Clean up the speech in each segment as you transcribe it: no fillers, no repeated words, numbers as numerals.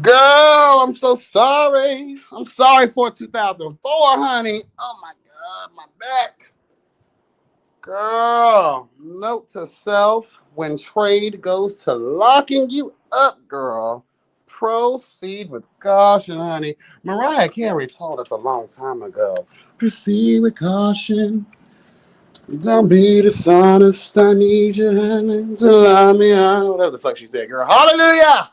Girl, I'm so sorry. I'm sorry for 2004, honey. Oh my God, my back. Girl, note to self when trade goes to locking you up, girl. Proceed with caution, honey. Mariah Carey told us a long time ago. Proceed with caution. Don't be dishonest. I need you, honey, to love me out. Whatever the fuck she said, girl. Hallelujah!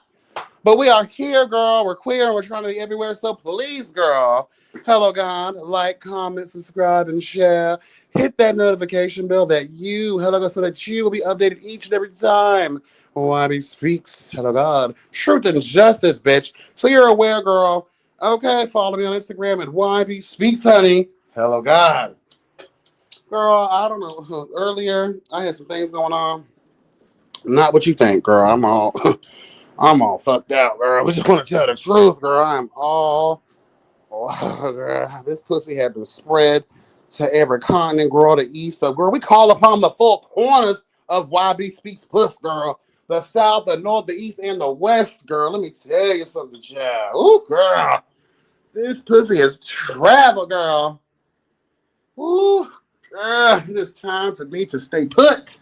But we are here, girl. We're queer and we're trying to be everywhere. So please, girl, hello, God, like, comment, subscribe, and share. Hit that notification bell hello, God, so that you will be updated each and every time YB speaks. Hello, God. Truth and justice, bitch. So you're aware, girl. Okay, follow me on Instagram at YB speaks, honey. Hello, God. Girl, I don't know. Earlier, I had some things going on. Not what you think, girl. I'm all fucked out, girl. We just want to tell the truth, girl. Girl. This pussy had been spread to every continent, girl, the east. So, girl, we call upon the four corners of YB Speaks Puss, girl. The south, the north, the east, and the west, girl. Let me tell you something, child. Ooh, girl. This pussy is travel, girl. Ooh, girl. It is time for me to stay put.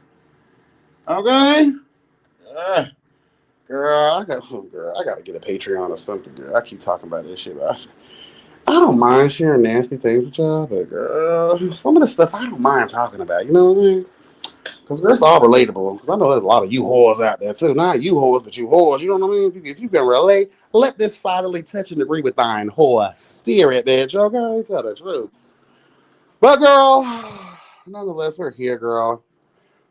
Okay? Uh, girl, I gotta get a Patreon or something, girl. I keep talking about this shit, but I don't mind sharing nasty things with y'all, but girl, some of the stuff I don't mind talking about. You know what I mean? Because it's all relatable. Because I know there's a lot of you whores out there too. Not you whores, but you whores. You know what I mean? If you can relate, let this silently touch and agree with thine whore spirit, bitch. Okay, tell the truth. But girl, nonetheless, we're here, girl.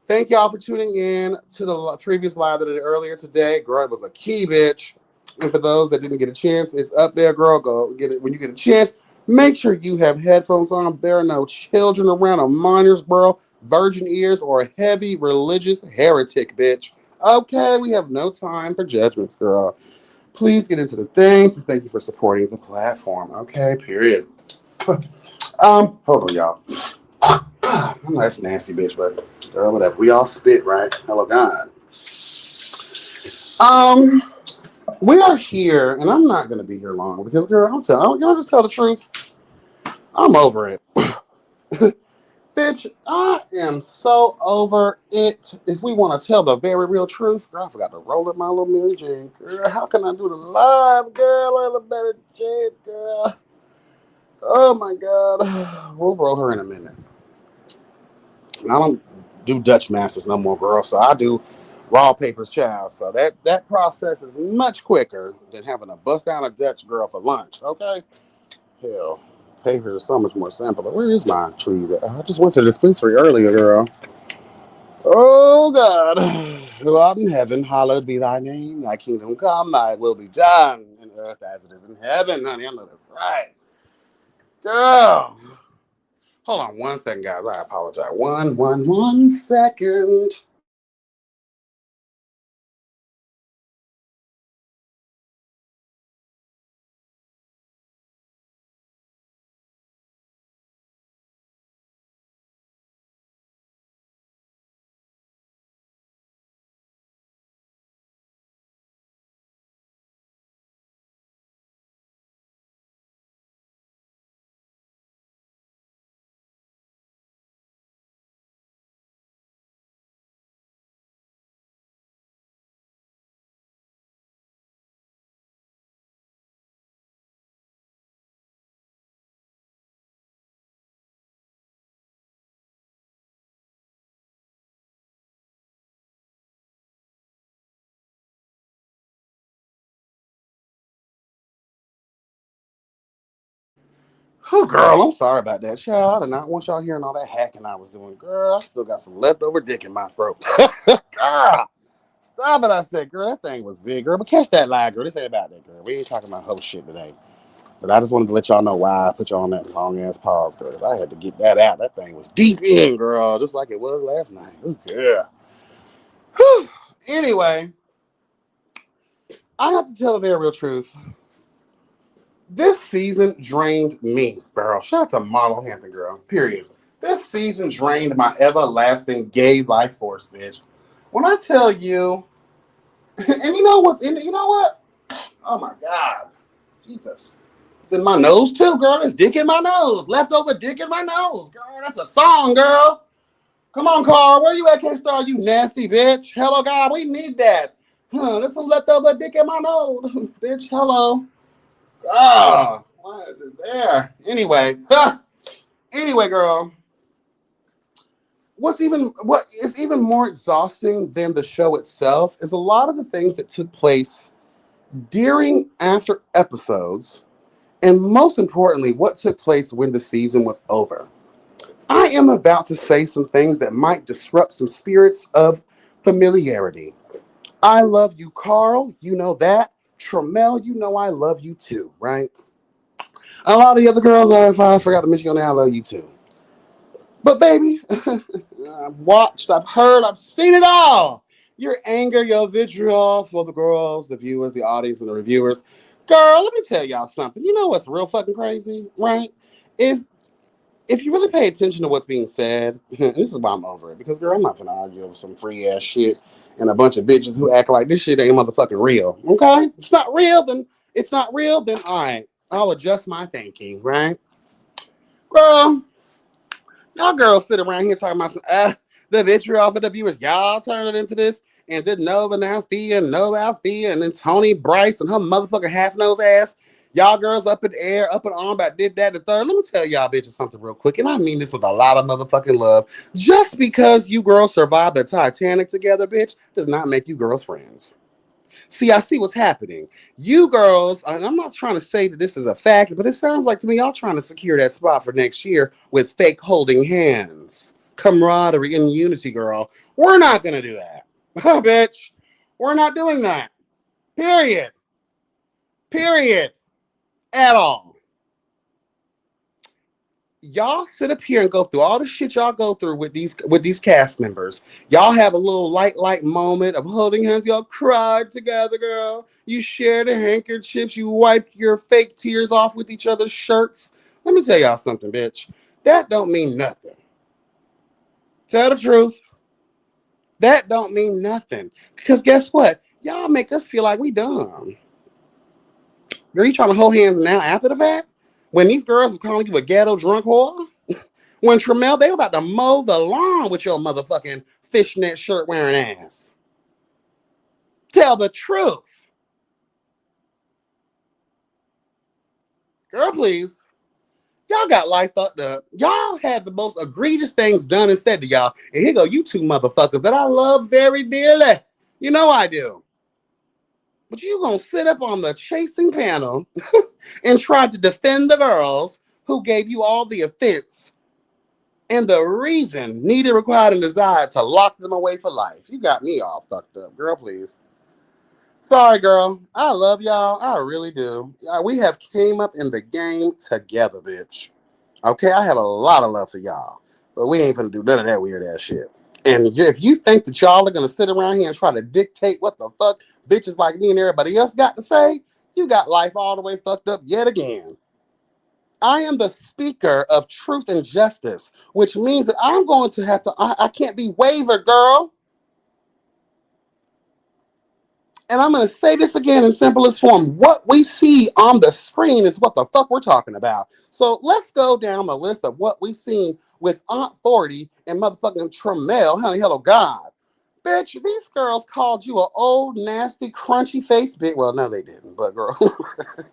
Thank y'all for tuning in to the previous live that I did earlier today. Girl, it was a key, bitch. And for those that didn't get a chance, it's up there, girl. Go get it when you get a chance. Make sure you have headphones on. There are no children around or minors, bro. Virgin ears or a heavy religious heretic, bitch. Okay, we have no time for judgments, girl. Please get into the things and thank you for supporting the platform. Okay, period. Hold on, y'all. I'm not a nasty bitch, but girl, whatever. We all spit, right? Hello, God. Um, we are here, and I'm not gonna be here long because, girl, can I just tell the truth? I'm over it, bitch. I am so over it. If we want to tell the very real truth, girl, I forgot to roll up my little Mary Jane. Girl, how can I do the live, girl? I love Mary Jane, girl. Oh my God, we'll roll her in a minute. I don't do Dutch Masters no more, girl. So I do raw papers, child. So that process is much quicker than having to bust down a Dutch girl for lunch. Okay, hell, papers are so much more simple. Where is my trees? I just went to the dispensary earlier, girl. Oh God, who art in heaven, hallowed be thy name. Thy kingdom come, thy will be done in earth as it is in heaven, honey. I know that's right, girl. Hold on 1 second, guys. I apologize. 1 second. Oh, girl, I'm sorry about that. Child, I did not want y'all hearing all that hacking I was doing. Girl, I still got some leftover dick in my throat. Girl, stop it, I said. Girl, that thing was big, girl. But catch that lie, girl. This ain't about that, girl. We ain't talking about whole shit today. But I just wanted to let y'all know why I put y'all on that long ass pause, girl. 'Cause I had to get that out. That thing was deep in, girl. Just like it was last night. Ooh, yeah. Whew. Anyway, I have to tell the very real truth. This season drained me, girl. Shout out to Model Hampton, girl. Period. This season drained my everlasting gay life force, bitch. When I tell you, and you know what's in it, you know what? Oh my God. Jesus. It's in my nose too, girl. There's dick in my nose. Leftover dick in my nose. Girl, that's a song, girl. Come on, Carl. Where you at, K-Star, you nasty bitch? Hello, God. We need that. There's some leftover dick in my nose. Bitch, hello. Ah, why is it there? Anyway. Anyway, girl. What is even more exhausting than the show itself is a lot of the things that took place during after episodes, and most importantly, what took place when the season was over. I am about to say some things that might disrupt some spirits of familiarity. I love you, Carl. You know that. Tramel, you know I love you too, right? A lot of the other girls, I forgot to mention your name, I love you too. But baby, I've watched, I've heard, I've seen it all. Your anger, your vitriol for the girls, the viewers, the audience, and the reviewers. Girl, let me tell y'all something. You know what's real fucking crazy, right? Is if you really pay attention to what's being said, this is why I'm over it. Because girl, I'm not gonna argue over some free ass shit and a bunch of bitches who act like this shit ain't motherfucking real. Okay? If it's not real, then it's not real, then all right. I'll adjust my thinking, right? Girl, y'all girls sit around here talking about some the vitriol for the viewers. Y'all turn it into this. And then Nova Althea and then Tony Bryce and her motherfucking half-nose ass. Y'all girls up in the air, up and on about did that and third. Let me tell y'all bitches something real quick. And I mean this with a lot of motherfucking love. Just because you girls survived the Titanic together, bitch, does not make you girls friends. See, I see what's happening. You girls, and I'm not trying to say that this is a fact, but it sounds like to me y'all trying to secure that spot for next year with fake holding hands. Camaraderie and unity, girl. We're not going to do that. Bitch. We're not doing that. Period. Period. At all. Y'all sit up here and go through all the shit y'all go through with these cast members. Y'all have a little light moment of holding hands. Y'all cried together, girl. You shared the handkerchiefs. You wiped your fake tears off with each other's shirts. Let me tell y'all something, bitch. That don't mean nothing. Tell the truth. That don't mean nothing. Because guess what? Y'all make us feel like we dumb. Girl, you trying to hold hands now after the fact? When these girls are calling you a ghetto drunk whore? When Tramel, they were about to mow the lawn with your motherfucking fishnet shirt wearing ass. Tell the truth. Girl, please. Y'all got life fucked up. Y'all had the most egregious things done and said to y'all. And here go you two motherfuckers that I love very dearly. You know I do. But you gonna sit up on the chasing panel and try to defend the girls who gave you all the offense and the reason needed, required, and desired to lock them away for life. You got me all fucked up. Girl, please. Sorry, girl. I love y'all. I really do. We have came up in the game together, bitch. Okay, I have a lot of love for y'all. But we ain't gonna do none of that weird ass shit. And if you think that y'all are gonna sit around here and try to dictate what the fuck bitches like me and everybody else got to say, you got life all the way fucked up yet again. I am the speaker of truth and justice, which means that I'm going to have to, I can't be wavered, girl. And I'm going to say this again in simplest form. What we see on the screen is what the fuck we're talking about. So let's go down the list of what we seen with Aunt 40 and motherfucking Tramel. Honey, hello, God. Bitch, these girls called you an old, nasty, crunchy face bitch. Well, no, they didn't. But, girl,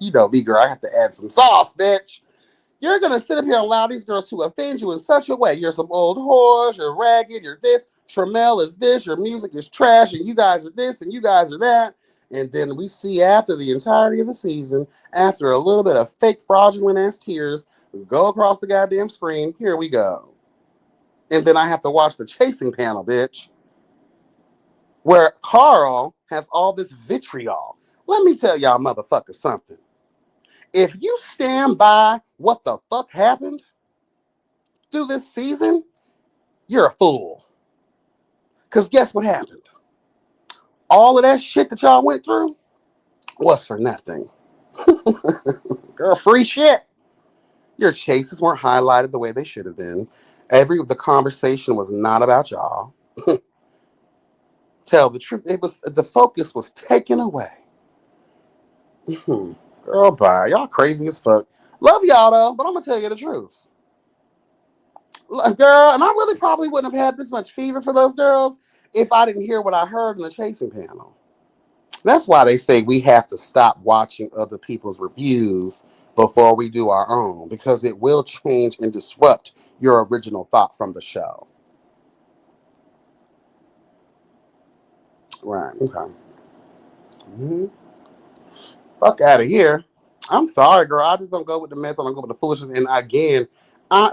you know me, girl. I have to add some sauce, bitch. You're going to sit up here and allow these girls to offend you in such a way. You're some old whores. You're ragged. You're this. Tramel is this. Your music is trash. And you guys are this. And you guys are that. And then we see after the entirety of the season, after a little bit of fake fraudulent ass tears, go across the goddamn screen. Here we go. And then I have to watch the chasing panel, bitch, where Carl has all this vitriol. Let me tell y'all motherfuckers something. If you stand by what the fuck happened through this season, you're a fool. Because guess what happened? All of that shit that y'all went through was for nothing. Girl, free shit. Your chases weren't highlighted the way they should have been. The conversation was not about y'all. Tell the truth, the focus was taken away Girl, bye. Y'all crazy as fuck. Love y'all though, but I'm gonna tell you the truth. Girl, and I really probably wouldn't have had this much fever for those girls if I didn't hear what I heard in the chasing panel. That's why they say we have to stop watching other people's reviews before we do our own, because it will change and disrupt your original thought from the show. Right, okay. Mm-hmm. Fuck out of here. I'm sorry, girl. I just don't go with the mess. I don't go with the foolishness. And again,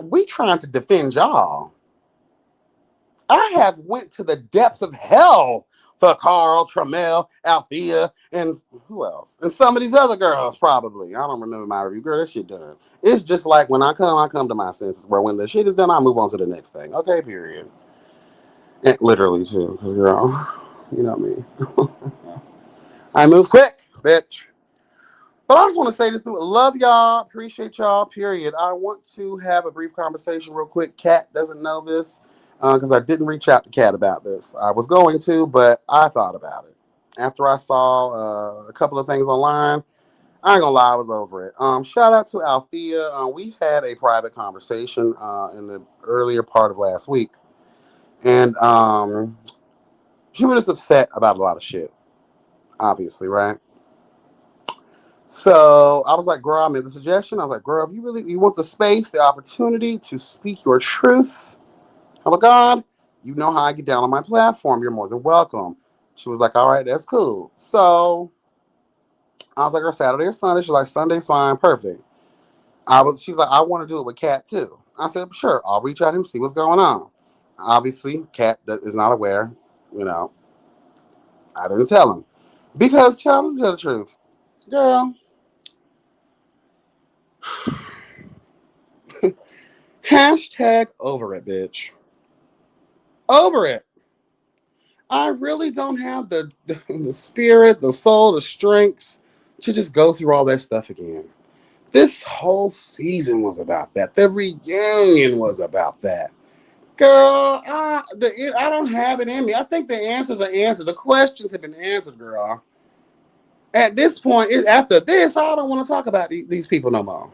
we trying to defend y'all. I have went to the depths of hell for Carl, Tramel, Althea, and who else? And some of these other girls, probably. I don't remember my review. Girl, that shit done. It's just like when I come to my senses, where when the shit is done, I move on to the next thing. Okay, period. And literally, too. Because, girl, you know me. I move quick, bitch. But I just want to say this through. Love y'all. Appreciate y'all, period. I want to have a brief conversation real quick. Kat doesn't know this because I didn't reach out to Kat about this. I was going to, but I thought about it. After I saw a couple of things online, I ain't gonna lie, I was over it. Shout out to Althea. We had a private conversation in the earlier part of last week. And she was just upset about a lot of shit, obviously, right? So I was like, girl, I made the suggestion. I was like, girl, if you want the space, the opportunity to speak your truth, oh my God, you know how I get down on my platform. You're more than welcome. She was like, all right, that's cool. So I was like, or Saturday or Sunday. She's like, Sunday's fine, perfect. She's like, I want to do it with Kat too. I said, sure, I'll reach out and see what's going on. Obviously, Kat is not aware. You know, I didn't tell him because child, tell the truth, girl. Hashtag over it, bitch. Over it. I really don't have the spirit, the soul, the strength to just go through all that stuff again. This whole season was about that. The reunion was about that. Girl, I don't have it in me. I think the answers are answered. The questions have been answered, girl. At this point, after this, I don't want to talk about these people no more.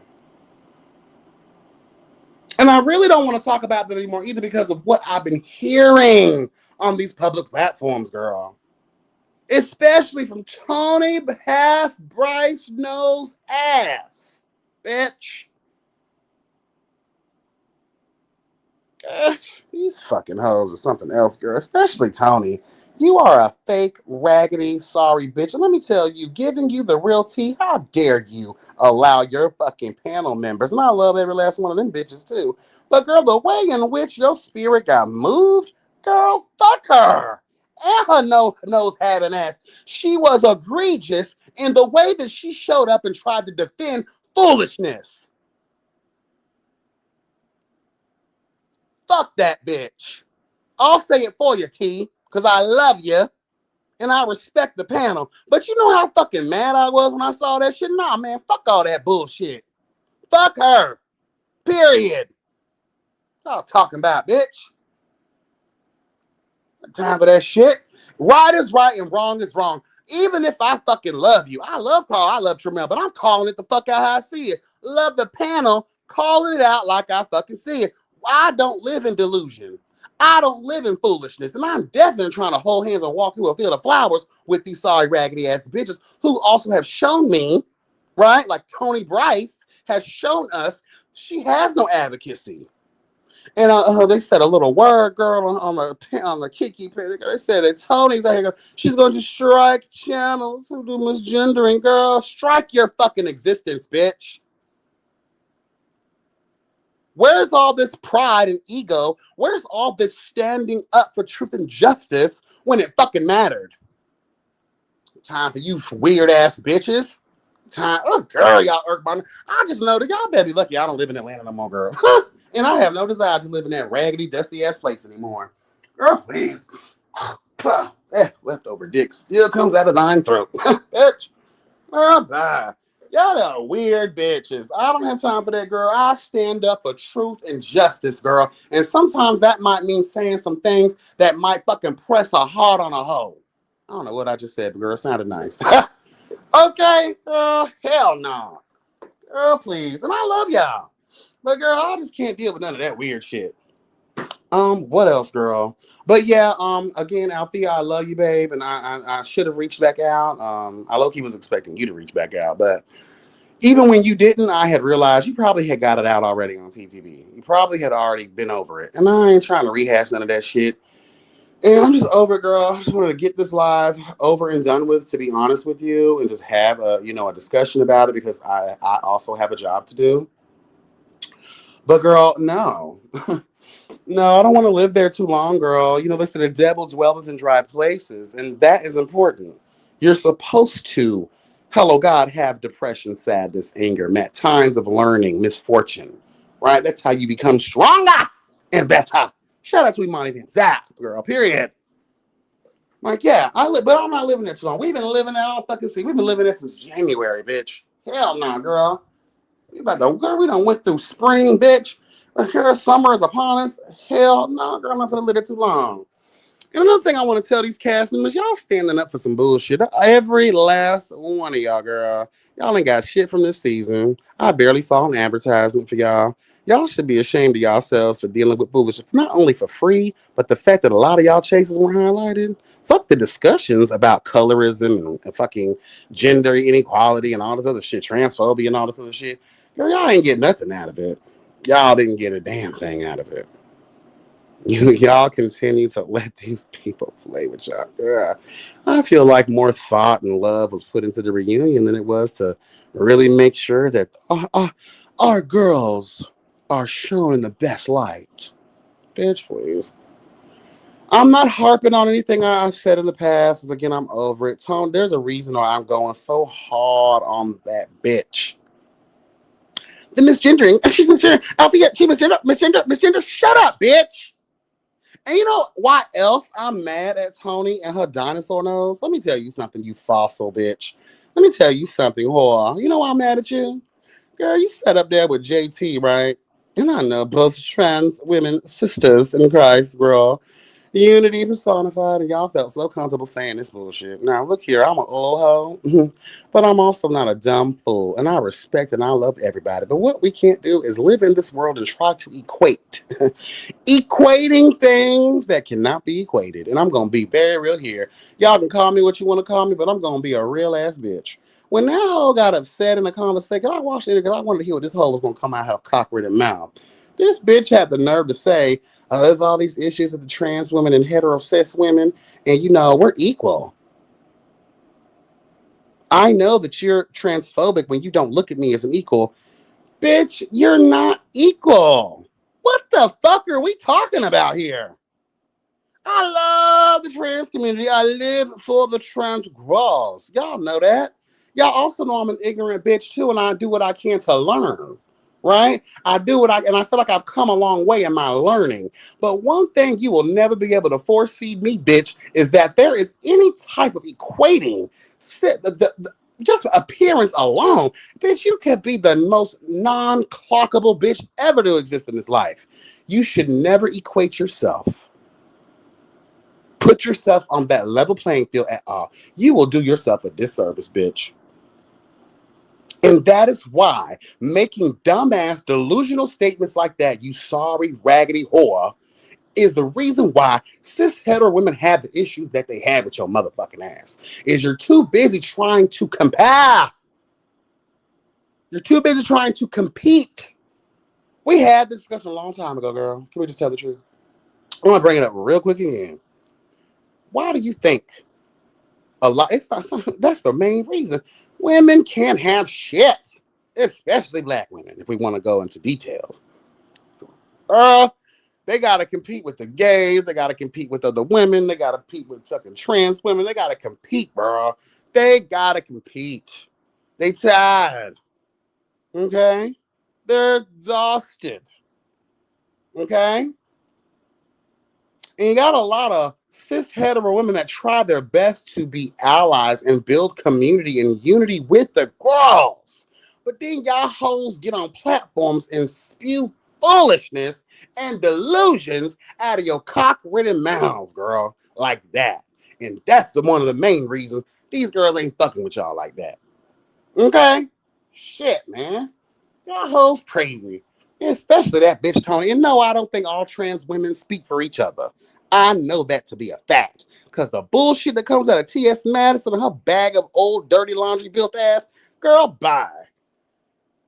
And I really don't want to talk about them anymore either because of what I've been hearing on these public platforms, girl. Especially from Tony half Bryce nose ass. Bitch. These fucking hoes or something else, girl. Especially Tony. You are a fake, raggedy, sorry bitch. And let me tell you, giving you the real tea, how dare you allow your fucking panel members, and I love every last one of them bitches too. But girl, the way in which your spirit got moved, girl, fuck her. And her nose having ass. She was egregious in the way that she showed up and tried to defend foolishness. Fuck that bitch. I'll say it for you, T, because I love you and I respect the panel. But you know how fucking mad I was when I saw that shit? Nah, man, fuck all that bullshit. Fuck her. Period. Y'all talking about, bitch. Time for that shit. Right is right and wrong is wrong. Even if I fucking love you. I love Carl, I love Tramel, but I'm calling it the fuck out how I see it. Love the panel, calling it out like I fucking see it. I don't live in delusion. I don't live in foolishness. And I'm definitely trying to hold hands and walk through a field of flowers with these sorry raggedy ass bitches who also have shown me, right? Like Tony Bryce has shown us she has no advocacy. And they said a little word, girl, on the Kiki page. They said that Tony's out here. She's going to strike channels who do misgendering. Girl, strike your fucking existence, bitch. Where's all this pride and ego? Where's all this standing up for truth and justice when it fucking mattered? Time for you weird ass bitches. Time, oh girl, y'all irk my. I just know that y'all better be lucky I don't live in Atlanta no more, girl. And I have no desire to live in that raggedy, dusty ass place anymore. Girl, please. Leftover dick still comes out of thine throat. Bitch. Girl, bye. Y'all are weird bitches. I don't have time for that, girl. I stand up for truth and justice, girl. And sometimes that might mean saying some things that might fucking press a heart on a hoe. I don't know what I just said, but girl, it sounded nice. Okay, girl, hell no. Girl, please. And I love y'all. But girl, I just can't deal with none of that weird shit. What else, girl? But yeah, again, Althea, I love you, babe, and I should have reached back out. I low key was expecting you to reach back out, but even when you didn't, I had realized you probably had got it out already on TTV. You probably had already been over it, and I ain't trying to rehash none of that shit. And I'm just over it, girl. I just wanted to get this live over and done with, to be honest with you, and just have a discussion about it because I also have a job to do. But girl, no. No, I don't want to live there too long, girl. You know, they say the devil dwelleth in dry places, and that is important. You're supposed to, hello God, have depression, sadness, anger, times of learning, misfortune, right? That's how you become stronger and better. Shout out to Imani Van Zap, girl, period. Like, yeah, but I'm not living there too long. We've been living there all fucking see. We've been living there since January, bitch. Hell no, girl. Girl, we done went through spring, bitch. Girl, summer is upon us. Hell no, girl, I'm not gonna live there too long. And another thing I want to tell these cast members, y'all standing up for some bullshit. Every last one of y'all, girl. Y'all ain't got shit from this season. I barely saw an advertisement for y'all. Y'all should be ashamed of yourselves for dealing with foolishness, not only for free, but the fact that a lot of y'all chases were highlighted. Fuck the discussions about colorism and fucking gender inequality and all this other shit, transphobia and all this other shit. Girl, y'all ain't get nothing out of it. Y'all didn't get a damn thing out of it. Y'all continue to let these people play with y'all. Yeah. I feel like more thought and love was put into the reunion than it was to really make sure that our girls are showing the best light. Bitch, please. I'm not harping on anything I've said in the past. Because again, I'm over it. Tone, there's a reason why I'm going so hard on that bitch. The misgendering. She's misgendering. Althea, she misgender. Shut up, bitch. And you know why else I'm mad at Tony and her dinosaur nose? Let me tell you something, you fossil bitch. Let me tell you something, whore. You know why I'm mad at you? Girl, you sat up there with JT, right? And I know both trans women, sisters in Christ, girl. Unity personified, and y'all felt so comfortable saying this bullshit. Now, look here, I'm an old hoe, but I'm also not a dumb fool, and I respect and I love everybody. But what we can't do is live in this world and try to equate. Equating things that cannot be equated. And I'm going to be very real here. Y'all can call me what you want to call me, but I'm going to be a real ass bitch. When that hoe got upset in the conversation, I watched it because I wanted to hear what this hoe was going to come out her cock-ridden mouth. This bitch had the nerve to say, there's all these issues with the trans women and heterosexual women, and we're equal. I know that you're transphobic when you don't look at me as an equal. Bitch, you're not equal. What the fuck are we talking about here? I love the trans community. I live for the trans girls. Y'all know that. Y'all also know I'm an ignorant bitch too, and I do what I can to learn. Right? I do and I feel like I've come a long way in my learning. But one thing you will never be able to force feed me, bitch, is that there is any type of equating just appearance alone. Bitch, you could be the most non-clockable bitch ever to exist in this life. You should never equate yourself. Put yourself on that level playing field at all. You will do yourself a disservice, bitch. And that is why making dumbass, delusional statements like that, you sorry, raggedy whore, is the reason why cis hetero women have the issues that they have with your motherfucking ass. Is you're too busy trying to compare. You're too busy trying to compete. We had this discussion a long time ago, girl. Can we just tell the truth? I want to bring it up real quick again. Why do you think a lot? It's not. That's the main reason women can't have shit, especially black women. If we want to go into details, they gotta compete with the gays. They gotta compete with other women. They gotta compete with fucking trans women. They gotta compete, bro. They gotta compete. They tired. Okay, they're exhausted. Okay. And you got a lot of cis hetero women that try their best to be allies and build community and unity with the girls. But then y'all hoes get on platforms and spew foolishness and delusions out of your cock-ridden mouths, girl, like that. And that's one of the main reasons These girls ain't fucking with y'all like that. Okay? Shit, man. Y'all hoes crazy. Especially that bitch Tony. And no, I don't think all trans women speak for each other. I know that to be a fact. Because the bullshit that comes out of T.S. Madison and her bag of old dirty laundry built ass, girl, bye.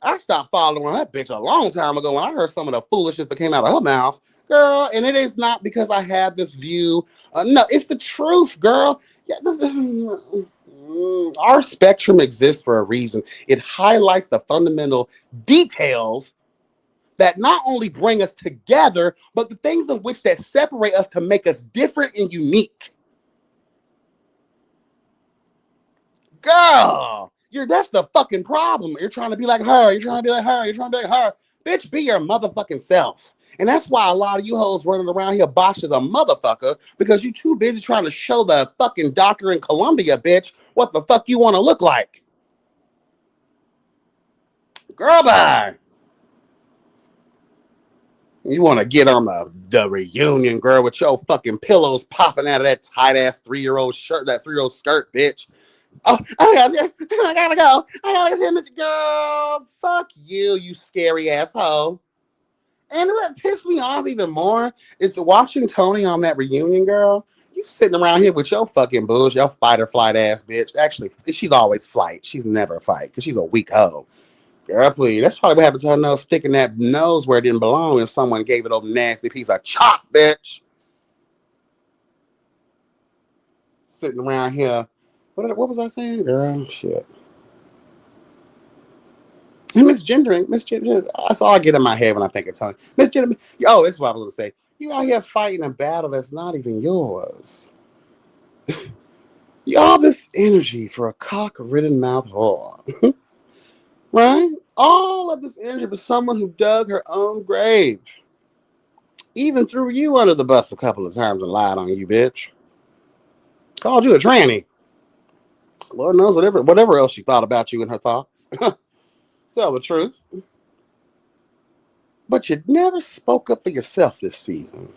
I stopped following that bitch a long time ago when I heard some of the foolishness that came out of her mouth. Girl, and it is not because I have this view. No, it's the truth, girl. Yeah, our spectrum exists for a reason. It highlights the fundamental details that not only bring us together, but the things in which that separate us to make us different and unique. Girl, that's the fucking problem. You're trying to be like her. You're trying to be like her. You're trying to be like her. Bitch, be your motherfucking self. And that's why a lot of you hoes running around here botched as a motherfucker because you too busy trying to show the fucking doctor in Columbia, bitch, what the fuck you want to look like. Girl, bye. You want to get on the reunion, girl, with your fucking pillows popping out of that tight-ass 3-year-old shirt, that 3-year-old skirt, bitch. Oh, I gotta go. I gotta go, Miss Girl. Fuck you, you scary asshole. And what pissed me off even more is watching Tony on that reunion, girl. You sitting around here with your fucking bullshit, your fight or flight ass bitch. Actually, she's always flight. She's never fight because she's a weak hoe. Girl, please. That's probably what happened to her nose, sticking that nose where it didn't belong and someone gave it a nasty piece of chop, bitch. Sitting around here. What was I saying? Girl, shit. Misgendering. That's all I get in my head when I think of Tony. Misgendering. Oh, this is what I was going to say. You out here fighting a battle that's not even yours. You all this energy for a cock-ridden mouth whore. Right? All of this energy for someone who dug her own grave. Even threw you under the bus a couple of times and lied on you, bitch. Called you a tranny. Lord knows whatever else she thought about you in her thoughts. Tell the truth. But you never spoke up for yourself this season.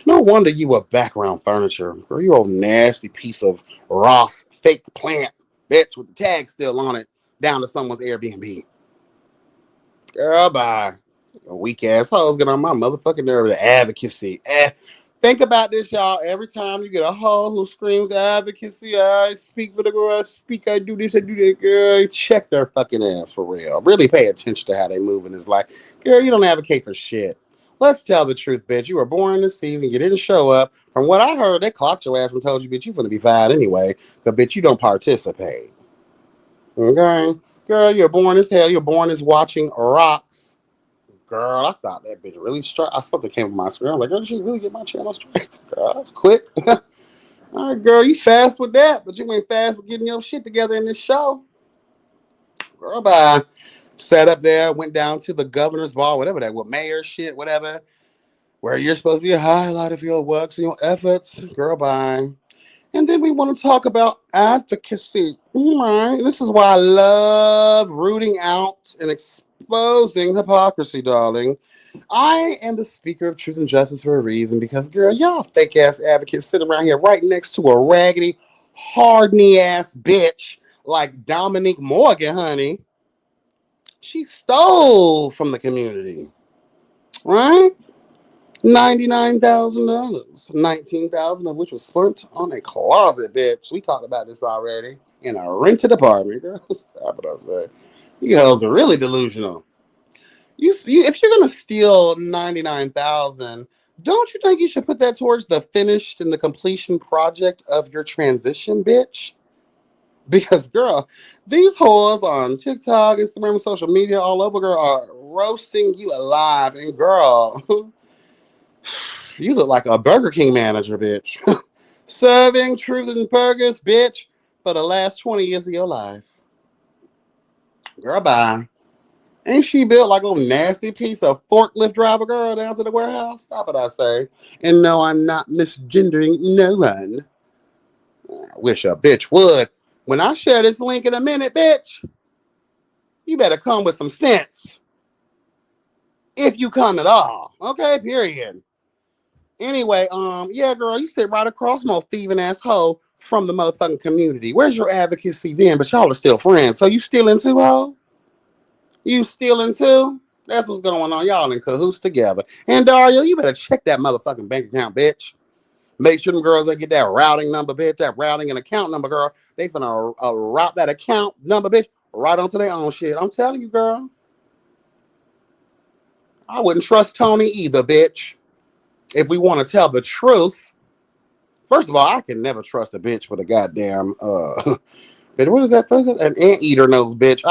No wonder you were background furniture. Or you old nasty piece of Ross fake plant, bitch, with the tag still on it, down to someone's Airbnb. Girl, bye. Weak ass hoes get on my motherfucking nerve with advocacy. Think about this, y'all. Every time you get a hoe who screams advocacy, I speak for the girl, I speak, I do this, I do that, girl, check their fucking ass for real. Really pay attention to how they move in this life. Girl, you don't advocate for shit. Let's tell the truth, bitch. You were born this season. You didn't show up. From what I heard, they clocked your ass and told you, bitch, you're going to be fine anyway. But, bitch, you don't participate. Okay? Girl, you're born as hell. You're born as watching rocks. Girl, I thought that bitch really straight. Something came from my screen. I'm like, girl, did she really get my channel straight? Girl, that's quick. All right, girl, you fast with that, but you ain't fast with getting your shit together in this show. Girl, bye. Sat up there, went down to the governor's ball, whatever that was, mayor shit, whatever, where you're supposed to be a highlight of your works and your efforts. Girl, bye. And then we want to talk about advocacy. Right? This is why I love rooting out and exposing hypocrisy, darling. I am the speaker of truth and justice for a reason because, girl, y'all fake ass advocates sitting around here right next to a raggedy, hard-knee ass bitch like Dominique Morgan, honey. She stole from the community, right? $99,000, $19,000 of which was spent on a closet, bitch. We talked about this already in a rented apartment, girl. Stop what I say. You girls are really delusional. If you're gonna steal 99,000, don't you think you should put that towards the finished and the completion project of your transition, bitch? Because, girl, these whores on TikTok, Instagram, social media, all over, girl, are roasting you alive. And, girl, you look like a Burger King manager, bitch. Serving truth and burgers, bitch, for the last 20 years of your life. Girl, bye. Ain't she built like a nasty piece of forklift driver, girl, down to the warehouse? Stop it, I say. And no, I'm not misgendering no one. I wish a bitch would. When I share this link in a minute, bitch, you better come with some sense. If you come at all. Okay, period. Anyway, yeah, girl, you sit right across from a thieving ass hoe from the motherfucking community. Where's your advocacy then? But y'all are still friends. So you stealing too, ho? You stealing too? That's what's going on. Y'all in cahoots together. And Dario, you better check that motherfucking bank account, bitch. Make sure them girls that get that routing number, bitch, that routing and account number, girl. They finna route that account number, bitch, right onto their own shit. I'm telling you, girl. I wouldn't trust Tony either, bitch. If we want to tell the truth, first of all, I can never trust a bitch with a goddamn bitch, what is that? An anteater nose, bitch.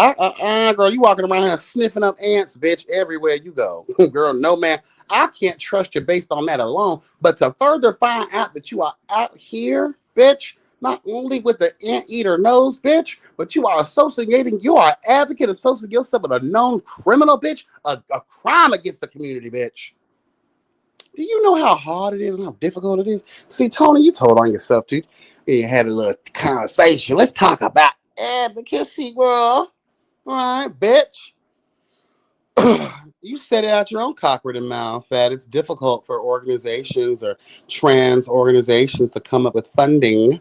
Girl, you walking around here sniffing up ants, bitch, everywhere you go. Girl, no, man. I can't trust you based on that alone. But to further find out that you are out here, bitch, not only with the anteater nose, bitch, but you are an advocate associating yourself with a known criminal, bitch, a crime against the community, bitch. Do you know how hard it is and how difficult it is? See, Tony, you told on yourself, too. We had a little conversation. Let's talk about advocacy, girl. All right, bitch. You said it out your own cock-ridden mouth that it's difficult for organizations or trans organizations to come up with funding.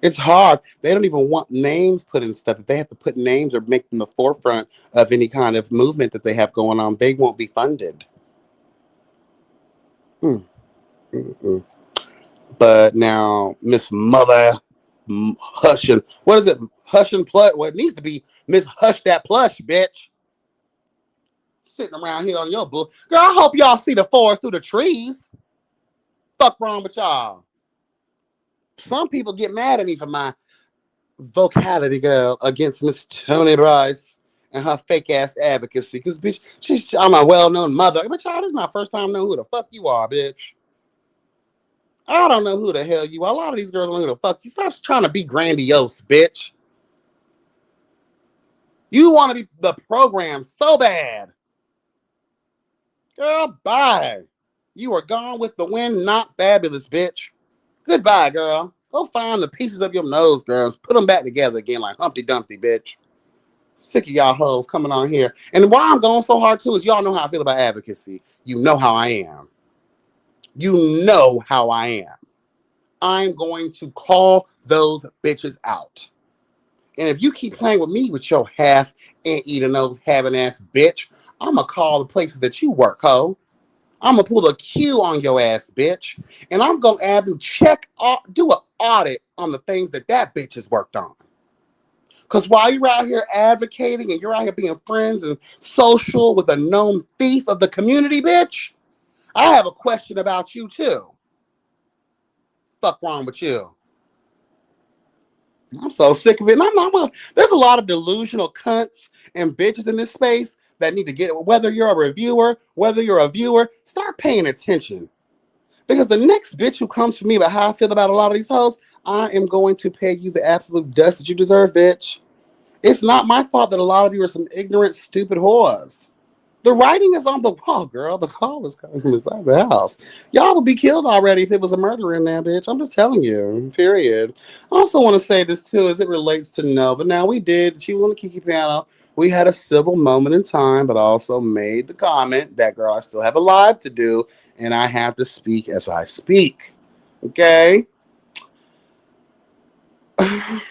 It's hard. They don't even want names put in stuff. If they have to put names or make them the forefront of any kind of movement that they have going on, they won't be funded. But now, Miss Mother Hushin, what is it? Hushin Plush. Well, it needs to be Miss Hush That Plush, bitch. Sitting around here on your book. Girl, I hope y'all see the forest through the trees. Fuck wrong with y'all. Some people get mad at me for my vocality, girl, against Miss Toni Brice and her fake ass advocacy. Because, bitch, I'm a well-known mother. But y'all, this is my first time knowing who the fuck you are, bitch. I don't know who the hell you are. A lot of these girls don't know who the fuck you. Stop trying to be grandiose, bitch. You want to be the program so bad. Girl, bye. You are gone with the wind, not fabulous, bitch. Goodbye, girl. Go find the pieces of your nose, girls. Put them back together again like Humpty Dumpty, bitch. Sick of y'all hoes coming on here. And why I'm going so hard, too, is y'all know how I feel about advocacy. You know how I am. You know how I am. I'm going to call those bitches out. And if you keep playing with me with your half anteater nose having ass bitch, I'm going to call the places that you work, ho. I'm going to pull a Q on your ass, bitch. And I'm going to have them do an audit on the things that bitch has worked on. Because while you're out here advocating and you're out here being friends and social with a known thief of the community, bitch, I have a question about you, too. Fuck wrong with you? I'm so sick of it. And I'm not, there's a lot of delusional cunts and bitches in this space that need to get it. Whether you're a reviewer, whether you're a viewer, start paying attention. Because the next bitch who comes for me about how I feel about a lot of these hoes, I am going to pay you the absolute dust that you deserve, bitch. It's not my fault that a lot of you are some ignorant, stupid whores. The writing is on the wall, girl. The call is coming from inside the house. Y'all would be killed already if it was a murder in there, bitch. I'm just telling you, period. I also want to say this, too, as it relates to Nova. Now, she was on the Kiki panel. We had a civil moment in time, but I also made the comment that, girl, I still have a live to do, and I have to speak as I speak. Okay? I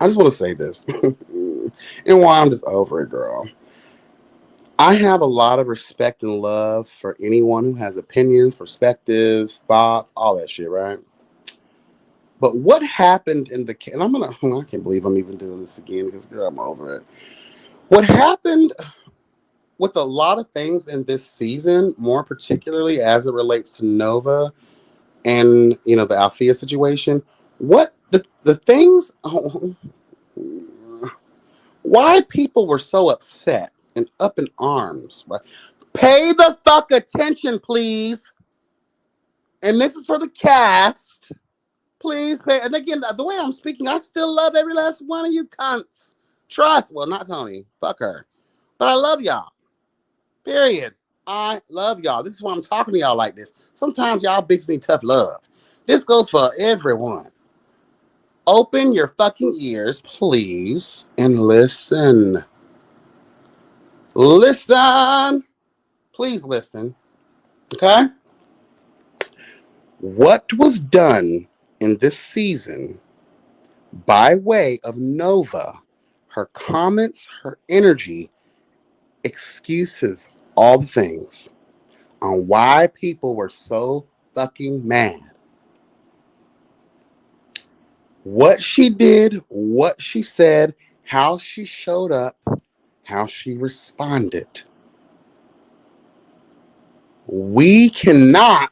just want to say this. And why I'm just over it, girl. I have a lot of respect and love for anyone who has opinions, perspectives, thoughts, all that shit, right? But what happened and I can't believe I'm even doing this again because, girl, I'm over it. What happened with a lot of things in this season, more particularly as it relates to Nova and, the Althea situation, the things, why people were so upset and up in arms, right? Pay the fuck attention, please. And this is for the cast. Please pay. And again, the way I'm speaking, I still love every last one of you cunts. Trust. Well, not Tony. Fuck her. But I love y'all. Period. I love y'all. This is why I'm talking to y'all like this. Sometimes y'all bitches need tough love. This goes for everyone. Open your fucking ears, please, and listen. Listen. Please listen. Okay? What was done in this season by way of Nova, her comments, her energy, excuses, all the things on why people were so fucking mad. What she did, what she said, how she showed up, how she responded. We cannot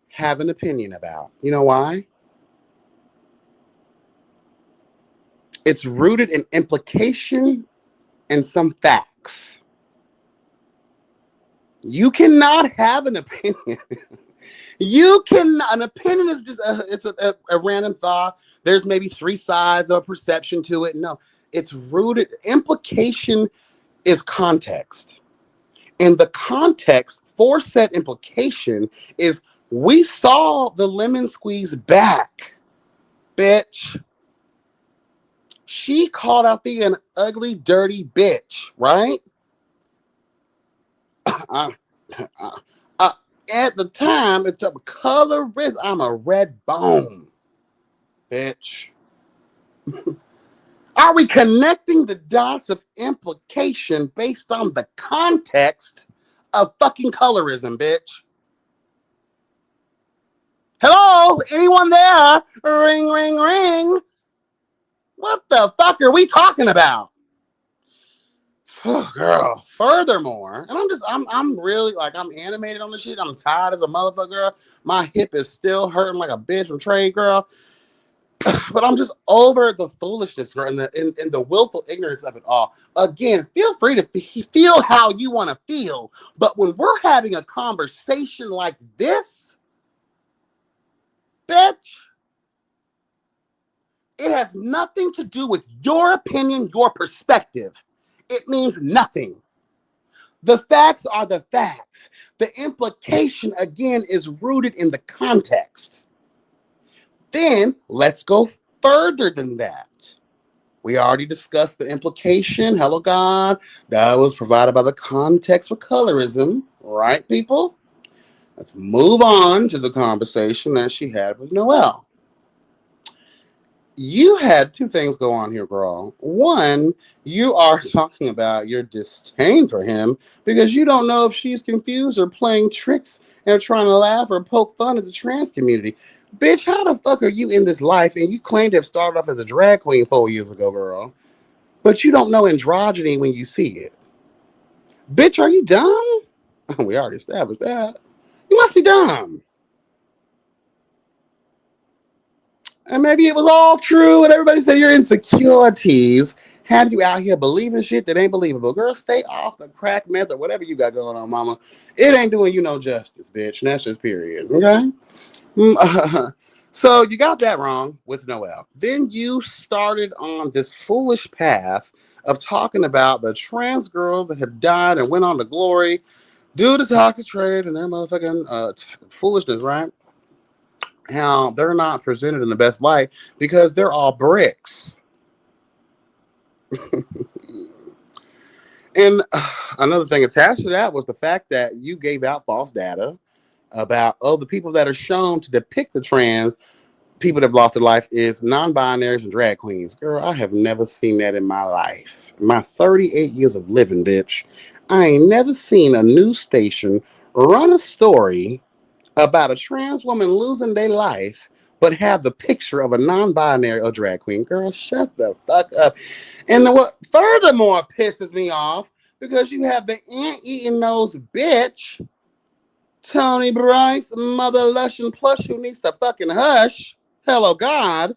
have an opinion about. You know why? It's rooted in implication and some facts. You cannot have an opinion. An opinion is just a random thought. There's maybe three sides of a perception to it. No, it's rooted. Implication is context. And the context for said implication is we saw the lemon squeeze back, bitch. She called out the an ugly, dirty bitch, right? At the time, it's a colorist. I'm a red bone, bitch. Are we connecting the dots of implication based on the context of fucking colorism, bitch? Hello? Anyone there? Ring, ring, ring. What the fuck are we talking about? Oh, girl. Furthermore, and I'm really like, I'm animated on this shit. I'm tired as a motherfucker, girl. My hip is still hurting like a bitch from trade, girl. But I'm just over the foolishness, girl, and the willful ignorance of it all. Again, feel free to feel how you want to feel. But when we're having a conversation like this, bitch, it has nothing to do with your opinion, your perspective. It means nothing. The facts are the facts. The implication, again, is rooted in the context. Then let's go further than that. We already discussed the implication. Hello, God. That was provided by the context for colorism. Right, people? Let's move on to the conversation that she had with Noelle. You had two things go on here, girl. One, you are talking about your disdain for him because you don't know if she's confused or playing tricks and trying to laugh or poke fun at the trans community. Bitch, how the fuck are you in this life and you claim to have started off as a drag queen 4 years ago, girl, but you don't know androgyny when you see it? Bitch, are you dumb? We already established that. You must be dumb. And maybe it was all true and everybody said your insecurities had you out here believing shit that ain't believable. Girl, stay off the crack meth or whatever you got going on, mama. It ain't doing you no justice, bitch. And that's just period. Okay? So you got that wrong with Noelle. Then you started on this foolish path of talking about the trans girls that have died and went on to glory due to toxic trade and their motherfucking foolishness, right? How they're not presented in the best light because they're all bricks. And another thing attached to that was the fact that you gave out false data about, the people that are shown to depict the trans people that have lost their life is non-binaries and drag queens. Girl, I have never seen that in my life. My 38 years of living, bitch. I ain't never seen a news station run a story about a trans woman losing their life, but have the picture of a non-binary or drag queen. Girl, shut the fuck up. And what furthermore pisses me off, because you have the ant-eating nose bitch, Tony Bryce, Mother Lush and Plush, who needs to fucking hush. Hello, God.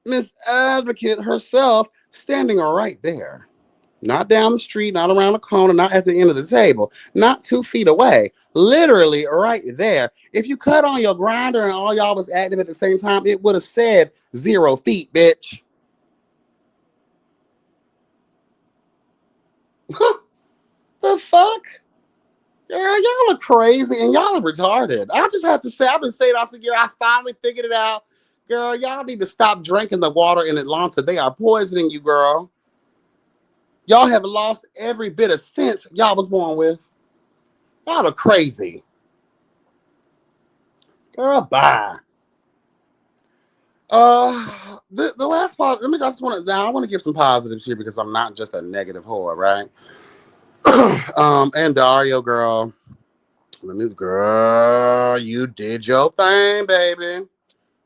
Miss Advocate herself standing right there. Not down the street, not around the corner, not at the end of the table, not 2 feet away, literally right there. If you cut on your grinder and all y'all was active at the same time, it would have said 0 feet, bitch. The fuck? Girl, y'all are crazy and y'all are retarded. I just have to say, I've been saying all year, I finally figured it out. Girl, y'all need to stop drinking the water in Atlanta. They are poisoning you, girl. Y'all have lost every bit of sense y'all was born with. Y'all are crazy. Girl, bye. The last part. Let me. I just want to. Now I want to give some positives here because I'm not just a negative whore, right? And Dario, girl, let me, girl, you did your thing, baby.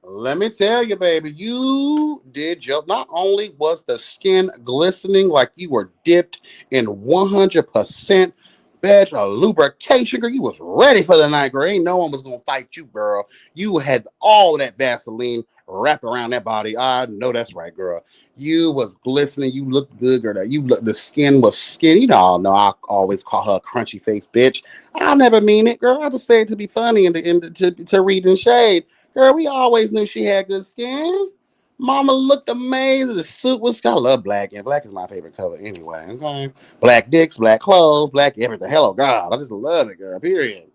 Let me tell you, baby, you did your. Not only was the skin glistening like you were dipped in 100% better lubrication, girl, you was ready for the night, girl. Ain't no one was gonna fight you, girl. You had all that Vaseline wrapped around that body. I know that's right, girl. You was glistening. You looked good, girl. You look. The skin was skinny. You know, I always call her a crunchy face bitch. I never mean it, girl. I just say it to be funny and to read in shade. Girl, we always knew she had good skin. Mama looked amazing. The suit was. I love black, and black is my favorite color anyway. Okay, black dicks, black clothes, black everything. Hello, God, I just love it, girl. Period.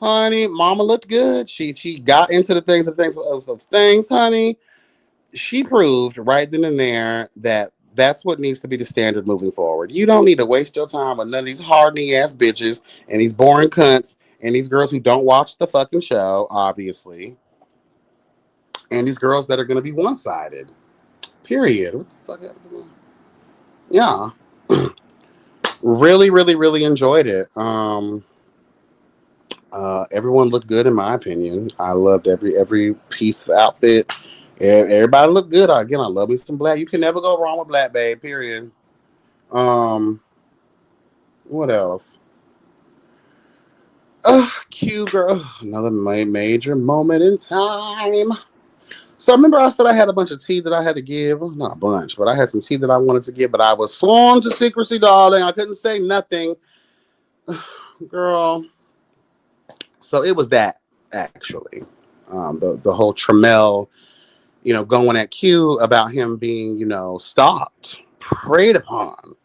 Honey, Mama looked good. She got into the things, honey. She proved right then and there that that's what needs to be the standard moving forward. You don't need to waste your time with none of these hardening ass bitches and these boring cunts and these girls who don't watch the fucking show, obviously, and these girls that are going to be one sided. Period. What the fuck happened? Yeah. Really, really, really enjoyed it. Everyone looked good in my opinion. I loved every piece of outfit. Everybody looked good. Again, I love me some black. You can never go wrong with black, babe. Period. Um, what else? Q girl. Another major moment in time. So I remember I said I had a bunch of tea that I had to give. Well, not a bunch, but I had some tea that I wanted to give, but I was sworn to secrecy, darling. I couldn't say nothing. Girl. So it was that, actually. The whole Tremel, going at Q about him being, stalked, preyed upon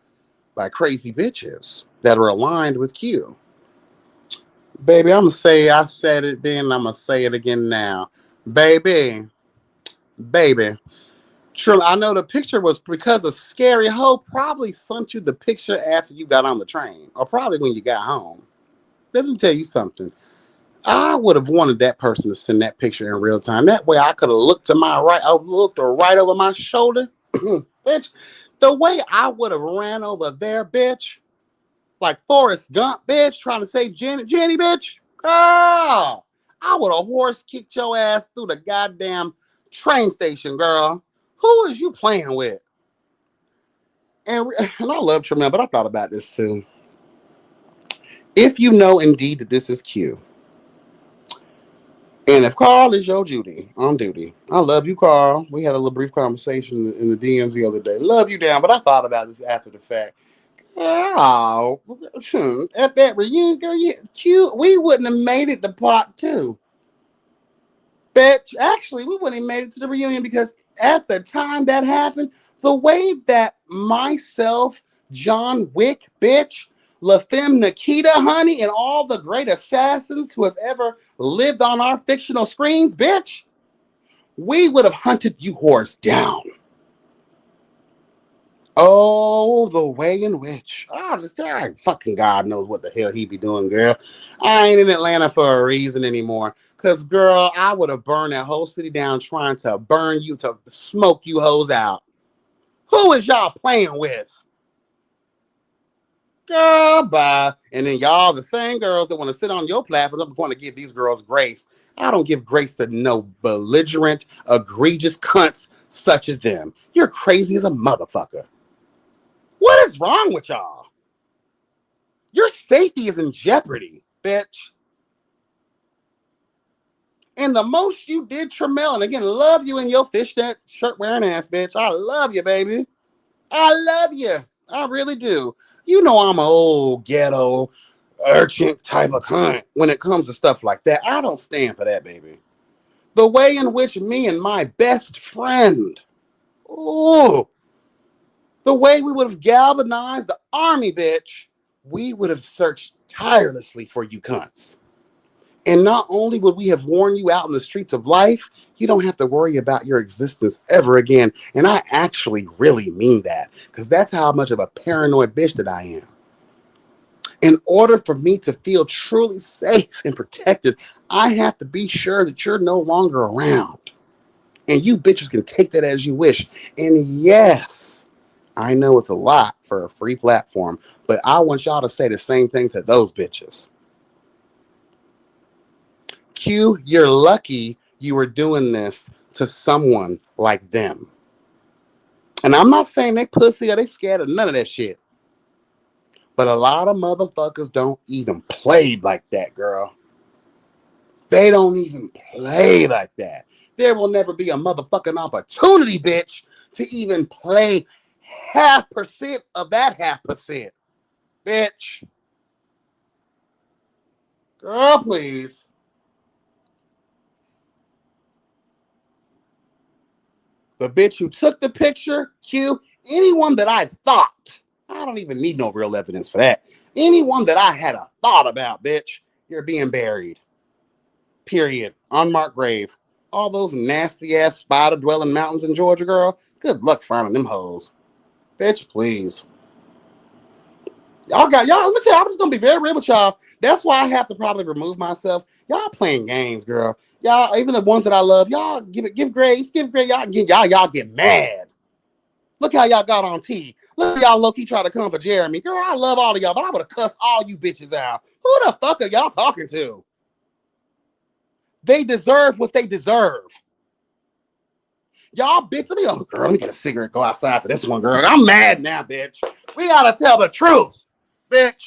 by crazy bitches that are aligned with Q. Baby, I'm going to say I said it then, I'm going to say it again now. Baby. I know the picture was because a scary hoe probably sent you the picture after you got on the train, or probably when you got home. Let me tell you something. I would have wanted that person to send that picture in real time. That way I could have looked to my right, I looked right over my shoulder. Bitch, the way I would have ran over there, bitch, like Forrest Gump, bitch, trying to say Jenny, bitch. Girl, I would have horse kicked your ass through the goddamn train station, girl. Who is you playing with? And I love Tremel, but I thought about this too. If you know indeed that this is Q, and if Carl is your Judy on duty, I love you, Carl. We had a little brief conversation in the DMs the other day. Love you down, but I thought about this after the fact. Oh, at that reunion, girl, Q, we wouldn't have made it to part 2. Bitch, actually, we wouldn't have made it to the reunion because at the time that happened, the way that myself, John Wick, bitch, La Femme Nikita, honey, and all the great assassins who have ever lived on our fictional screens, bitch, we would have hunted you whores down. Oh, the way in which. Fucking God knows what the hell he be doing, girl. I ain't in Atlanta for a reason anymore. Because, girl, I would have burned that whole city down trying to burn you, to smoke you hoes out. Who is y'all playing with? Girl, bye. And then y'all, the same girls that want to sit on your platform, I'm going to give these girls grace. I don't give grace to no belligerent, egregious cunts such as them. You're crazy as a motherfucker. What is wrong with y'all? Your safety is in jeopardy, bitch. And the most you did, Tremel, and again, love you in your fishnet shirt wearing ass, bitch. I love you, baby. I love you. I really do. You know I'm an old ghetto urchin type of cunt when it comes to stuff like that. I don't stand for that, baby. The way in which me and my best friend, ooh, the way we would have galvanized the army, bitch, we would have searched tirelessly for you cunts. And not only would we have worn you out in the streets of life, you don't have to worry about your existence ever again. And I actually really mean that, because that's how much of a paranoid bitch that I am. In order for me to feel truly safe and protected, I have to be sure that you're no longer around. And you bitches can take that as you wish. And yes, I know it's a lot for a free platform, but I want y'all to say the same thing to those bitches. Q, you're lucky you were doing this to someone like them. And I'm not saying they pussy or they scared of none of that shit. But a lot of motherfuckers don't even play like that, girl. They don't even play like that. There will never be a motherfucking opportunity, bitch, to even play 0.5% of that 0.5%. Bitch. Girl, please. The bitch who took the picture, Q, anyone that I thought, I don't even need no real evidence for that. Anyone that I had a thought about, bitch, you're being buried. Period. Unmarked grave. All those nasty ass spider dwelling mountains in Georgia, girl. Good luck finding them hoes. Bitch, please. Y'all, let me tell you, I'm just gonna be very real with y'all. That's why I have to probably remove myself. Y'all playing games, girl. Y'all, even the ones that I love, y'all give grace. Y'all get mad. Look how y'all got on T. Look how y'all low-key try to come for Jeremy. Girl, I love all of y'all, but I would have cussed all you bitches out. Who the fuck are y'all talking to? They deserve what they deserve. Y'all bitch, let me get a cigarette, go outside for this one, girl. I'm mad now, bitch. We gotta tell the truth, bitch.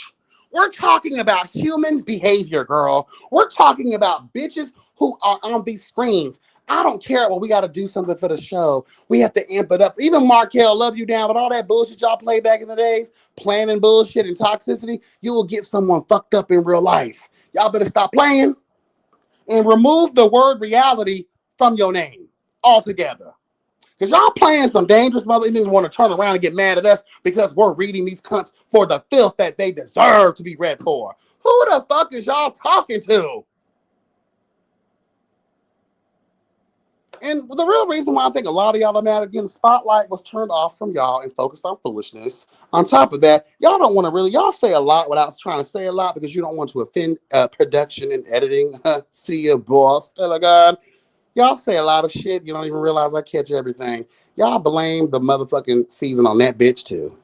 We're talking about human behavior, girl. We're talking about bitches who are on these screens. I don't care. Well, we got to do something for the show. We have to amp it up. Even Markel, love you down, but all that bullshit y'all played back in the days, planning bullshit and toxicity, you will get someone fucked up in real life. Y'all better stop playing and remove the word reality from your name altogether. Because y'all playing some dangerous mother, didn't want to turn around and get mad at us because we're reading these cunts for the filth that they deserve to be read for. Who the fuck is y'all talking to? And the real reason why I think a lot of y'all are mad again, the spotlight was turned off from y'all and focused on foolishness. On top of that, y'all don't want to really, y'all say a lot without trying to say a lot because you don't want to offend production and editing. See you, boss. Oh, God. Y'all say a lot of shit. You don't even realize I catch everything. Y'all blame the motherfucking season on that bitch, too.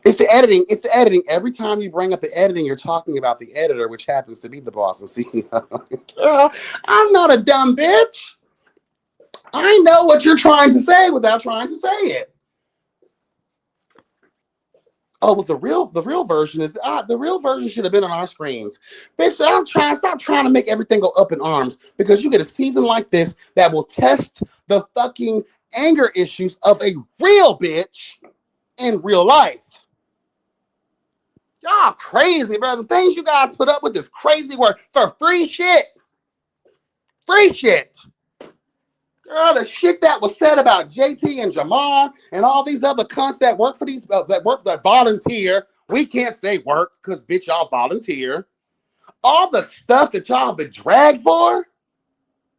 It's the editing. It's the editing. Every time you bring up the editing, you're talking about the editor, which happens to be the boss and CEO. Girl, I'm not a dumb bitch. I know what you're trying to say without trying to say it. Oh, but the real version is the real version should have been on our screens. Bitch, stop trying to make everything go up in arms because you get a season like this that will test the fucking anger issues of a real bitch in real life. Y'all crazy, bro. The things you guys put up with is crazy work for free shit. Free shit. Girl, the shit that was said about JT and Jamar and all these other cunts that work for these that volunteer. We can't say work because bitch, y'all volunteer. All the stuff that y'all been dragged for.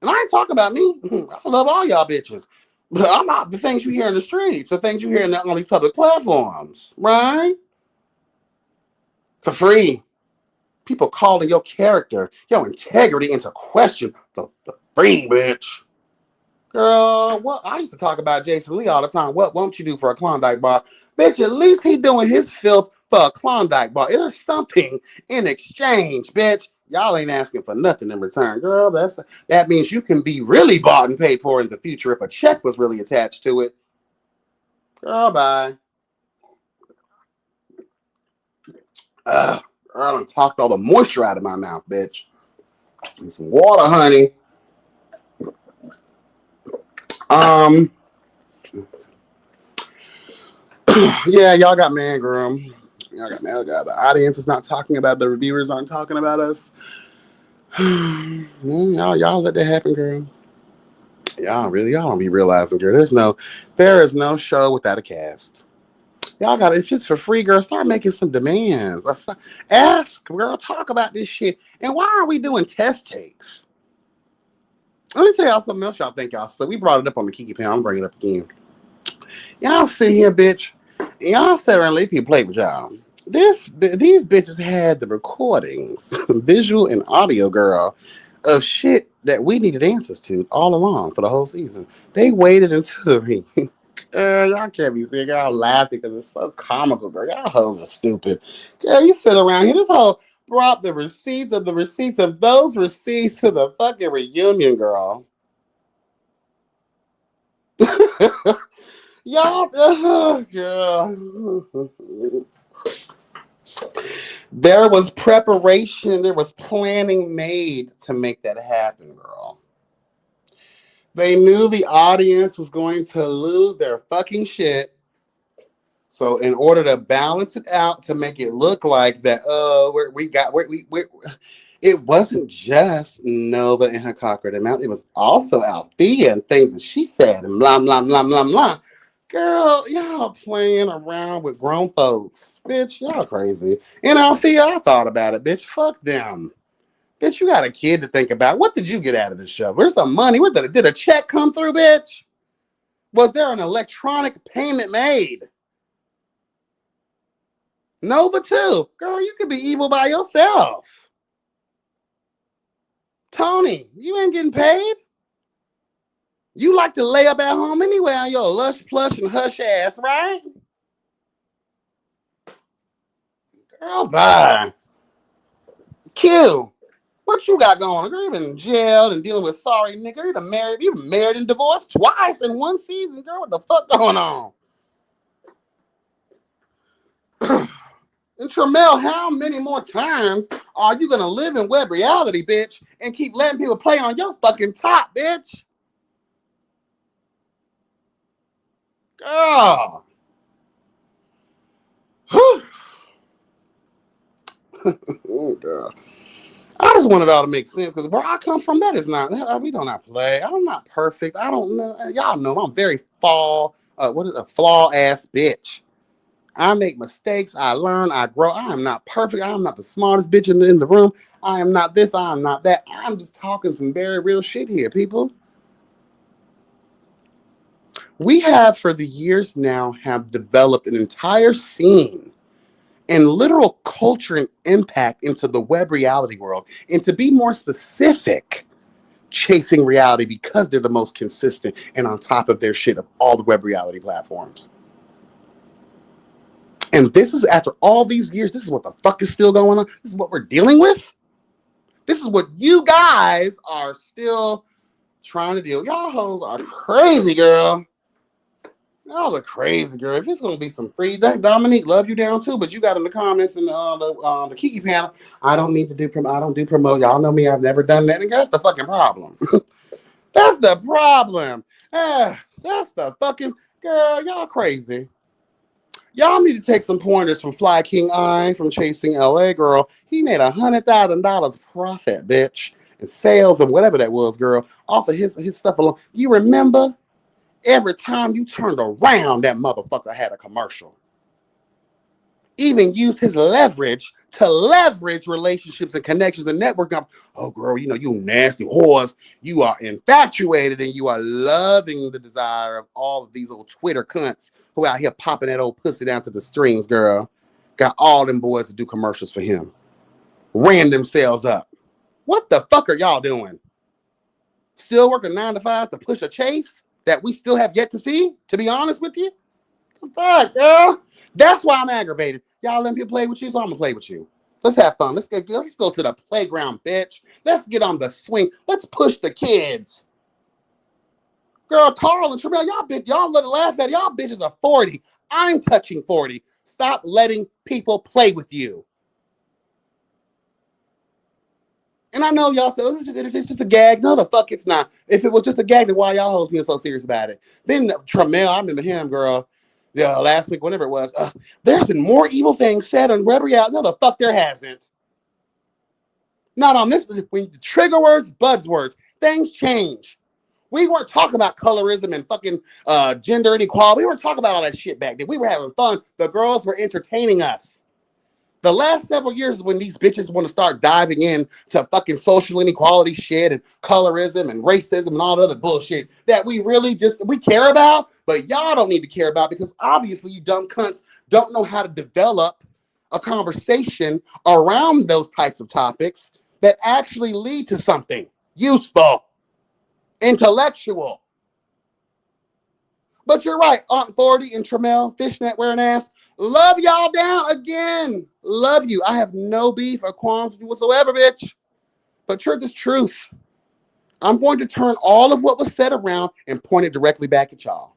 And I ain't talking about me. I love all y'all bitches. But I'm not the things you hear in the streets, the things you hear on these public platforms, right? For free. People calling your character, your integrity into question for free, bitch. Girl, what I used to talk about Jason Lee all the time. What won't you do for a Klondike bar? Bitch, at least he doing his filth for a Klondike bar. There's something in exchange, bitch. Y'all ain't asking for nothing in return, girl. That means you can be really bought and paid for in the future if a check was really attached to it. Girl, bye. Girl, I done talked all the moisture out of my mouth, bitch. And some water, honey. Yeah, y'all got man, girl. Y'all got man. The audience is not talking about. The reviewers aren't talking about us. y'all let that happen, girl. Y'all don't be realizing, girl. There is no show without a cast. Y'all got if it's for free, girl. Start making some demands. Ask, girl. Talk about this shit. And why are we doing test takes? Let me tell y'all something else. Y'all think y'all so we brought it up on the Kiki panel. I'm bringing it up again. Y'all sit here, bitch. Y'all sit around and let people play with y'all. These bitches had the recordings, visual and audio, girl, of shit that we needed answers to all along for the whole season. They waited until the ring. Girl, y'all can't be seeing y'all laughing because it's so comical, girl. Y'all hoes are stupid. Girl, you sit around here. This whole brought the receipts of those receipts to the fucking reunion, girl. Y'all, girl. There was preparation, there was planning made to make that happen, girl. They knew the audience was going to lose their fucking shit. So in order to balance it out to make it look like that, it wasn't just Nova and her cockroach mouth. It was also Althea and things that she said and blah blah blah blah blah. Girl, y'all playing around with grown folks, bitch. Y'all crazy. And Althea, I thought about it, bitch. Fuck them. Bitch, you got a kid to think about. What did you get out of the show? Where's the money? Did a check come through, bitch? Was there an electronic payment made? Nova too. Girl, you could be evil by yourself. Tony, you ain't getting paid. You like to lay up at home anyway on your lush, plush, and hush ass, right? Girl, bye. Q, what you got going on? Girl, you been jailed and dealing with sorry nigga. You married and divorced twice in one season, girl. What the fuck going on? And Tramel, how many more times are you gonna live in web reality, bitch, and keep letting people play on your fucking top, bitch? Girl. Girl. I just want it all to make sense because where I come from, that is not. We do not play. I'm not perfect. I don't know. Y'all know I'm very flaw ass bitch. I make mistakes. I learn. I grow. I am not perfect. I am not the smartest bitch in the room. I am not this. I am not that. I'm just talking some very real shit here, people. We have for the years now have developed an entire scene and literal culture and impact into the web reality world. And to be more specific, chasing reality because they're the most consistent and on top of their shit of all the web reality platforms. And this is after all these years, this is what the fuck is still going on. This is what we're dealing with. This is what you guys are still trying to deal. Y'all hoes are crazy, girl. Y'all are crazy, girl. If it's gonna be some free, Dominique, love you down too. But you got in the comments and the Kiki panel. I don't do promote. Y'all know me. I've never done that. And that's the fucking problem. That's the problem. That's the fucking girl. Y'all crazy. Y'all need to take some pointers from Fly King I from Chasing LA, girl. He made $100,000 profit, bitch, in sales and whatever that was, girl, off of his stuff alone. You remember? Every time you turned around, that motherfucker had a commercial. Even used his leverage to leverage relationships and connections and networking. Oh, girl, you nasty whores. You are infatuated and you are loving the desire of all of these old Twitter cunts who out here popping that old pussy down to the strings, girl. Got all them boys to do commercials for him. Ran themselves up. What the fuck are y'all doing? Still working 9 to 5 to push a chase that we still have yet to see, to be honest with you? What the fuck, girl? That's why I'm aggravated. Y'all let me play with you, so I'm gonna play with you. Let's have fun. Let's go to the playground, bitch. Let's get on the swing. Let's push the kids. Girl, Carl and Tramel, y'all let it laugh at it. Y'all bitches are 40. I'm touching 40. Stop letting people play with you. And I know y'all said, it's just a gag. No, the fuck it's not. If it was just a gag, then why y'all hoes being so serious about it? Then Tramel, I remember him, girl, last week, whenever it was, there's been more evil things said on Web Reality. No, the fuck there hasn't. Not on this. When the trigger words, buzzwords, things change. We weren't talking about colorism and fucking gender inequality. We weren't talking about all that shit back then. We were having fun. The girls were entertaining us. The last several years is when these bitches want to start diving in to fucking social inequality shit and colorism and racism and all the other bullshit that we really we care about, but y'all don't need to care about because obviously you dumb cunts don't know how to develop a conversation around those types of topics that actually lead to something useful, intellectual. But you're right, Aunt 40 and Tramel, fishnet wearing ass. Love y'all down again. Love you. I have no beef or qualms with you whatsoever, bitch. But truth is truth. I'm going to turn all of what was said around and point it directly back at y'all.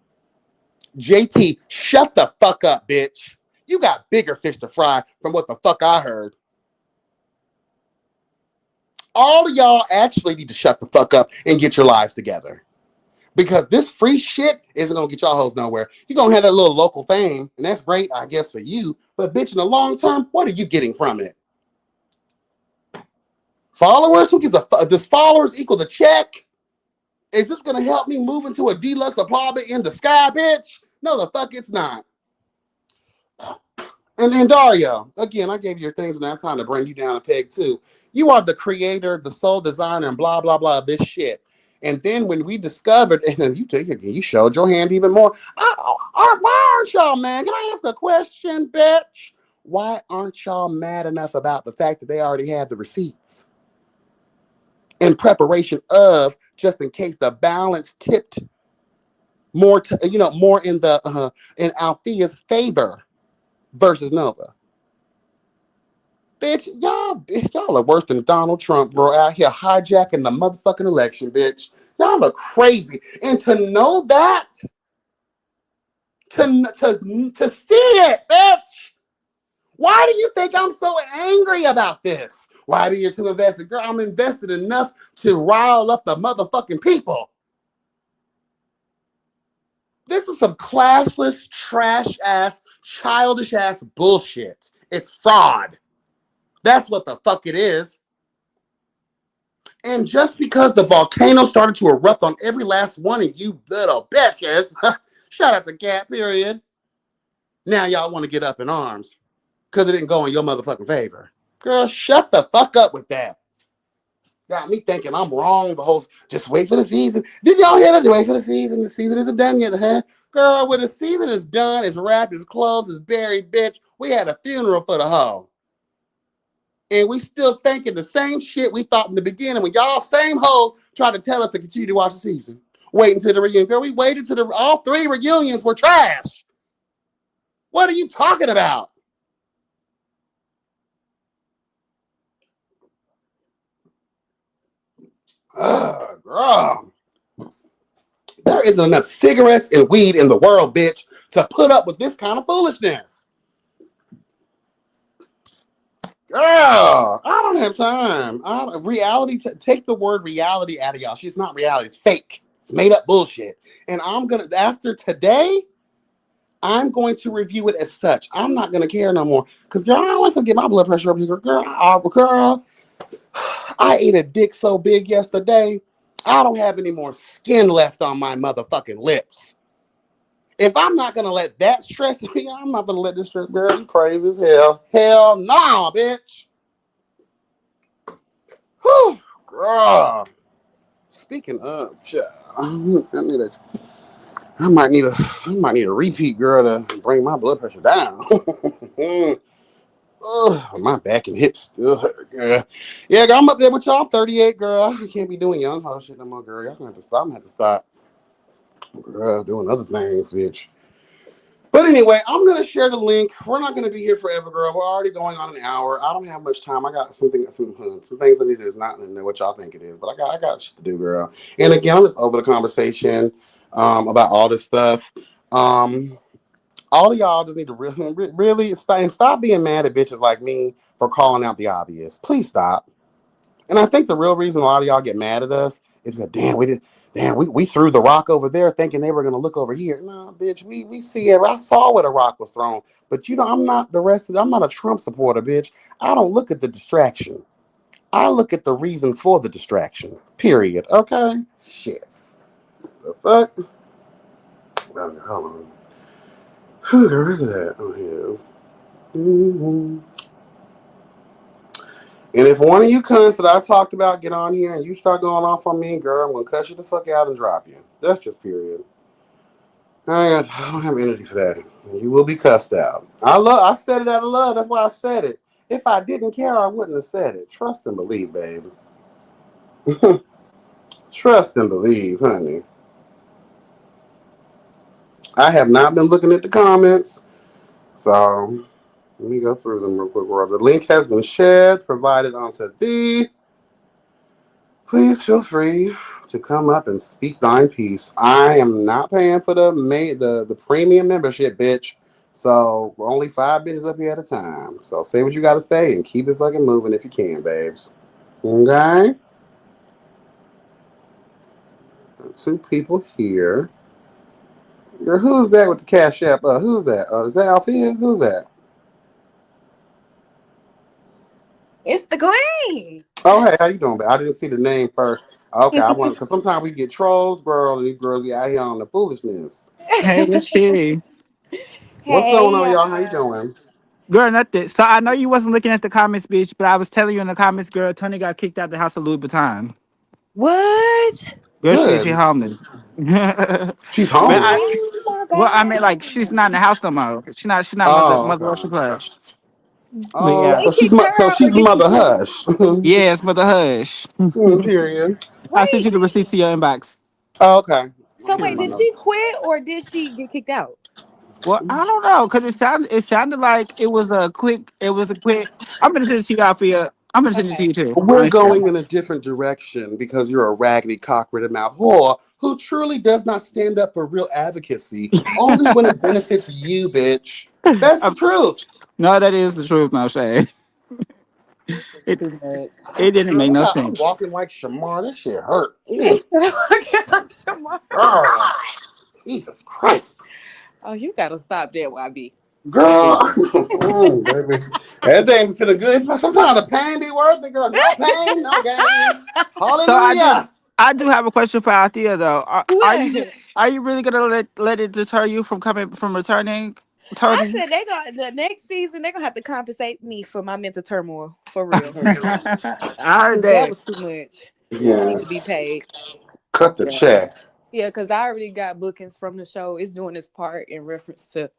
JT, shut the fuck up, bitch. You got bigger fish to fry from what the fuck I heard. All of y'all actually need to shut the fuck up and get your lives together. Because this free shit isn't going to get y'all hoes nowhere. You're going to have that little local fame, and that's great, I guess, for you. But bitch, in the long term, what are you getting from it? Followers? Who gives a fuck? Does followers equal the check? Is this going to help me move into a deluxe apartment in the sky, bitch? No, the fuck it's not. And then Dario, again, I gave you your things, and I'm trying to bring you down a peg too. You are the creator, the sole designer, and blah, blah, blah, this shit. And then when we discovered, and then you showed your hand even more. Why aren't y'all mad? Can I ask a question, bitch? Why aren't y'all mad enough about the fact that they already have the receipts? In preparation of, just in case the balance tipped more, more in the in Althea's favor versus Nova. Bitch, y'all are worse than Donald Trump, bro, out here hijacking the motherfucking election, bitch. Y'all are crazy. And to know that, to see it, bitch. Why do you think I'm so angry about this? Why are you too invested? Girl, I'm invested enough to rile up the motherfucking people. This is some classless, trash-ass, childish-ass bullshit. It's fraud. That's what the fuck it is. And just because the volcano started to erupt on every last one of you little bitches, shout out to Cat, period. Now y'all want to get up in arms because it didn't go in your motherfucking favor. Girl, shut the fuck up with that. Got me thinking I'm wrong. The whole just wait for the season. Did y'all hear that? Wait for the season. The season isn't done yet, huh? Girl, when the season is done, it's wrapped, it's closed, it's buried, bitch. We had a funeral for the hoe. And we still thinking the same shit we thought in the beginning when y'all same hoes tried to tell us to continue to watch the season. Wait until the reunion. Girl, we waited till all 3 reunions were trash. What are you talking about? Girl. There isn't enough cigarettes and weed in the world, bitch, to put up with this kind of foolishness. Girl, I don't have time. Take the word reality out of y'all. She's not reality. It's fake. It's made up bullshit. And after today, I'm going to review it as such. I'm not going to care no more. Because, girl, I don't want to get my blood pressure up here. Girl, I ate a dick so big yesterday, I don't have any more skin left on my motherfucking lips. If I'm not going to let that stress me, I'm not going to let this stress, girl, you crazy as hell. Hell no, bitch. Whew, girl. Speaking of, I might need a repeat, girl, to bring my blood pressure down. My back and hips still hurt, girl. Yeah, girl, I'm up there with y'all. I'm 38, girl. I can't be doing young hoe shit no more, girl. Y'all gonna have to stop. I'm gonna have to stop, girl, doing other things, bitch. But anyway, I'm gonna share the link. We're not gonna be here forever, girl. We're already going on an hour. I don't have much time. I got some things I need to do. It's not what y'all think it is, but I got shit to do, girl. And again, I'm just over the conversation about all this stuff. All of y'all just need to really stop being mad at bitches like me for calling out the obvious. Please stop. And I think the real reason a lot of y'all get mad at us is because, we threw the rock over there thinking they were going to look over here. No, bitch, we see it. I saw where the rock was thrown. But, I'm not I'm not a Trump supporter, bitch. I don't look at the distraction. I look at the reason for the distraction. Period. Okay? Shit. The fuck? Hold on. Where is it at? Oh, here. Mm-hmm. And if one of you cunts that I talked about get on here and you start going off on me, girl, I'm going to cut you the fuck out and drop you. That's just period. I don't have energy for that. You will be cussed out. I said it out of love. That's why I said it. If I didn't care, I wouldn't have said it. Trust and believe, babe. Trust and believe, honey. I have not been looking at the comments, so let me go through them real quick. The link has been shared, provided onto thee. Please feel free to come up and speak thine piece. I am not paying for the premium membership, bitch. So we're only 5 bitches up here at a time. So say what you gotta say and keep it fucking moving if you can, babes. Okay? 2 people here. Girl, who's that with the Cash App? Who's that? Is that Althea? Who's that? It's the Queen. Oh, hey, how you doing? I didn't see the name first. Okay, I want because sometimes we get trolls, girl, and these girls be out here on the foolishness. Hey, what's she? What's going Hey, on, y'all? How you doing? Girl, nothing. So I know you wasn't looking at the comments, bitch, but I was telling you in the comments, girl, Tony got kicked out the house of Louis Vuitton. what? Girl, she Good. homeless. but She's I homeless. Oh my well, I God. mean like she's not in the house no more. She's not Oh, mother okay. Russia Plus. But Oh, yeah. They kicked her so out, or she's did she Mother quit? Hush. Yes, Mother Hush. Period. I sent Wait. you the receipts to your inbox. Oh, okay. Let So me put wait, my did Period. notes she down. quit or did she get kicked out? Well, I don't know, cause it sounded like it was a quick. I'm gonna send it to you out for you. I'm gonna send it to Okay. you too We're on Instagram. going in a different direction because you're a raggedy, cock-ridden mouth whore who truly does not stand up for real advocacy, only when it benefits you, bitch. That's the I'm- truth. no, that is the truth, no shade. This is It too much. it didn't make Girl, no I'm sense. walking like Shamar. This shit hurt. You gotta- Girl, Jesus Christ. Oh, you gotta stop that, YB. Girl, baby. Everything feeling good. Sometimes the pain be worth it, girl. No pain, no gain. So I do Hallelujah. I do have a question for Althea though. What? Are you really gonna let it deter you from coming from returning, I Tony? said they got the next season. They're gonna have to compensate me for my mental turmoil for real, I heard because that that. was too much. I need Yeah. to be paid. Cut the Yeah. check. Yeah, because I already got bookings from the show. It's doing this part in reference to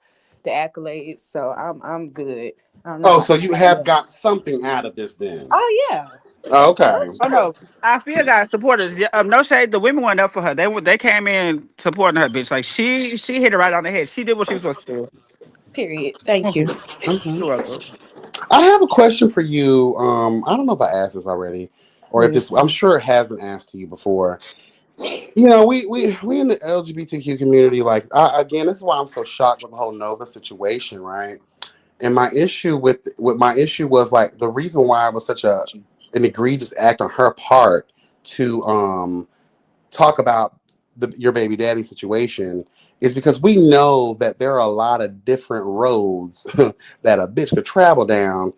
the accolades, so I'm good. I don't know Oh, about so you anybody have got else. something out of this then. Oh yeah, Oh, for okay. Oh sure. no, Althea got supporters. Yeah, no shade. The women went up for her. They came in supporting her, bitch. Like she hit it right on the head. She did what she was supposed to Period. Thank do. you. Okay. You're welcome. I have a question for you. I don't know if I asked this already, or if Mm. this. I'm sure it has been asked to you before. You know, we in the LGBTQ community, like again, this is why I'm so shocked with the whole Nova situation, right? And my issue with my issue was like the reason why it was such an egregious act on her part to talk about your baby daddy situation is because we know that there are a lot of different roads that a bitch could travel down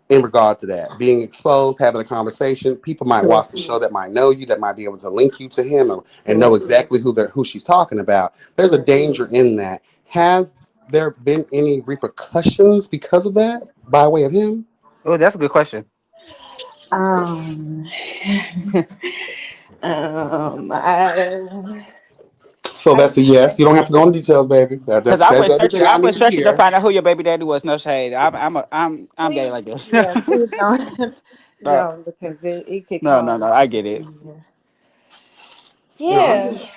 in regard to that being exposed, having a conversation. People might watch the Correct. show that might know you, that might be able to link you to him and know Correct. exactly who she's talking about. There's a Correct. danger in that. Has there been any repercussions because of that by way of him? Oh, that's a good question. Um. I, So I that's a yes. You don't have to go into details, baby. That Cause I says went searching. everything I I went need to searching to hear. find out who your baby daddy was. No shade. I'm gay please, like this. yeah, please don't, no, don't because it could no. cause. I get it. No, I Yeah, get it.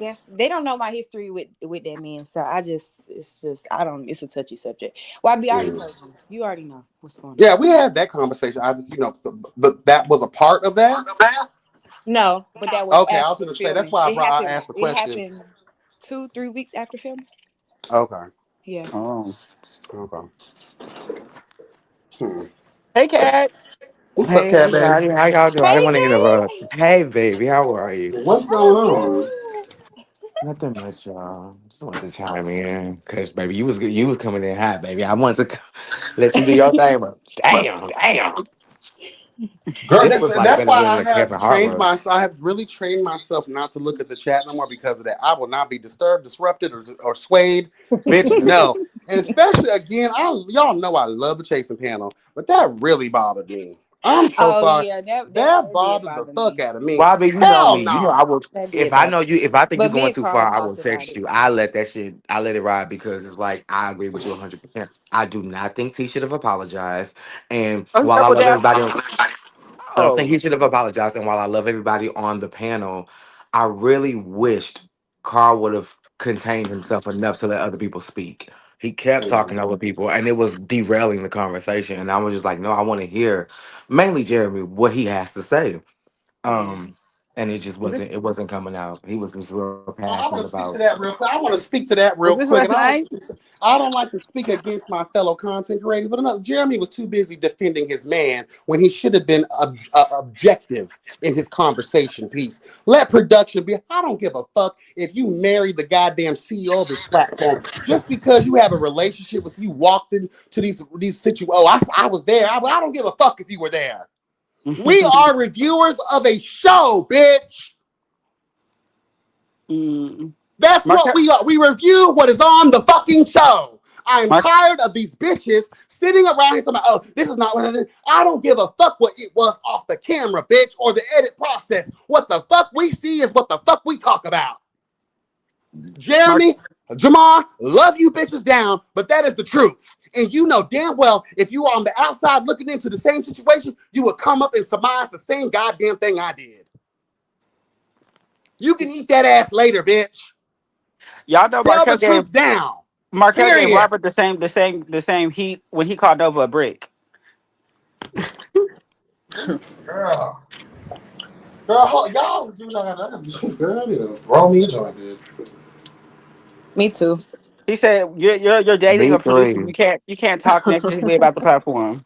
that's they don't know my history with that man, so it's just I don't. It's a touchy subject. Well, I already Mm. told you. You already know what's going on. Yeah, we had that conversation. I just, but that was a part of that. No, but that was Okay, I was after going to say that's filming. why It I happened. asked the It question. happened 2-3 weeks after filming. Okay, Yeah. Oh, okay. Hmm. hey, cat. What's up, Hey cat baby? everybody, how y'all doing? I didn't Hey, want to interrupt. babe. Hey baby, how are you? What's going I'm on? good. Nothing much, y'all. Just wanted to chime in, cause baby, you was coming in hot, baby. I wanted to let you do your thing, but damn, Girl, this that's was like that's better why than I the have Kevin Hart trained roast. myself. I have really trained myself not to look at the chat no more because of that. I will not be disturbed, disrupted, or swayed. Bitch, no. And especially again, y'all know I love the chasing panel, but that really bothered me. I'm so Oh sorry. yeah, That that did bothered the bother fuck me. out of me. Bobby, you know Hell me. You know I no. will. That If did I bother know me. you, if I think you're But me going and too Carl far, I will talked about text it. you. I let that shit. I let it ride because it's like I agree with you 100%. I do not think T should have apologized. And Oh, while I double love down. everybody, I don't think Oh, he should have apologized. And while I love everybody on the panel, I really wished Carl would have contained himself enough to let other people speak. He kept talking over people and it was derailing the conversation. And I was just like, no, I want to hear mainly Jeremy what he has to say. Yeah. And it just wasn't coming out. He was just real I passionate want to speak to about that real quick. I want to speak to that was real this quick, last and night? I don't like to speak against my fellow content creators, but another Jeremy was too busy defending his man when he should have been objective in his conversation piece. Let production be. I don't give a fuck if you married the goddamn CEO of this platform just because you have a relationship with you walked into these situations. Oh, I was there. I don't give a fuck if you were there. We are reviewers of a show, bitch. Mm. That's what Marquette, we are. We review what is on the fucking show. I'm Mar- tired of these bitches sitting around here talking about, oh, this is not what I did. I don't give a fuck what it was off the camera, bitch, or the edit process. What the fuck we see is what the fuck we talk about. Mar- Jeremy, Jamar, love you bitches down, but that is the truth. And you know damn well if you were on the outside looking into the same situation, you would come up and surmise the same goddamn thing I did. You can eat that ass later, bitch. y'all know Tell the truth down. Markel gave Period. Robert the same heat when he called Nova a brick. Girl. Girl, y'all, girl, you know, roll me a joint, dude. Me too. He said you're dating me a producer. three. You can't talk negatively about the platform.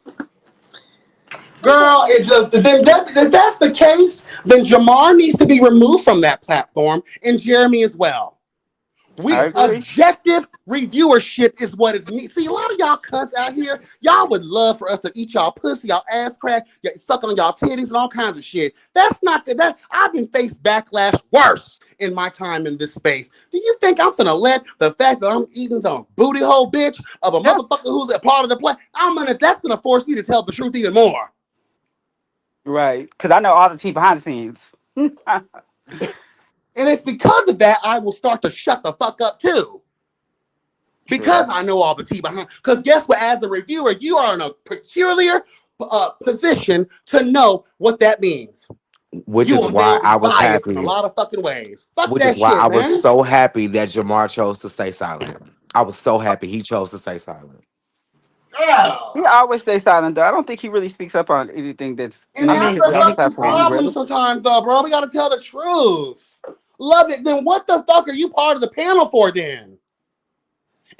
Girl, if that's the case, then Jamar needs to be removed from that platform, and Jeremy as well. I agree. Objective reviewership is what is needed. See, a lot of y'all cunts out here, y'all would love for us to eat y'all pussy, y'all ass crack, suck on y'all titties, and all kinds of shit. That's not good. I've been faced backlash worse in my time in this space. Do you think I'm gonna let the fact that I'm eating the booty hole bitch of a Yeah, motherfucker who's a part of the play? That's gonna force me to tell the truth even more. right. Because I know all the tea behind the scenes. And it's because of that I will start to shut the fuck up too. Because True. I know all the tea behind. Because guess what? As a reviewer, you are in a peculiar position to know what that means. Which You is a why man I with was bias in a happy. lot of fucking ways. Fuck Which is that why I shit, was man. so happy that Jamar chose to stay silent. I was so happy he chose to stay silent. He Girl. always stays silent though. I don't think he really speaks up on anything that's And any that's of his the other fucking Have you platforms. read problem it? sometimes, though, bro. We gotta tell the truth. Love it. Then what the fuck are you part of the panel for then?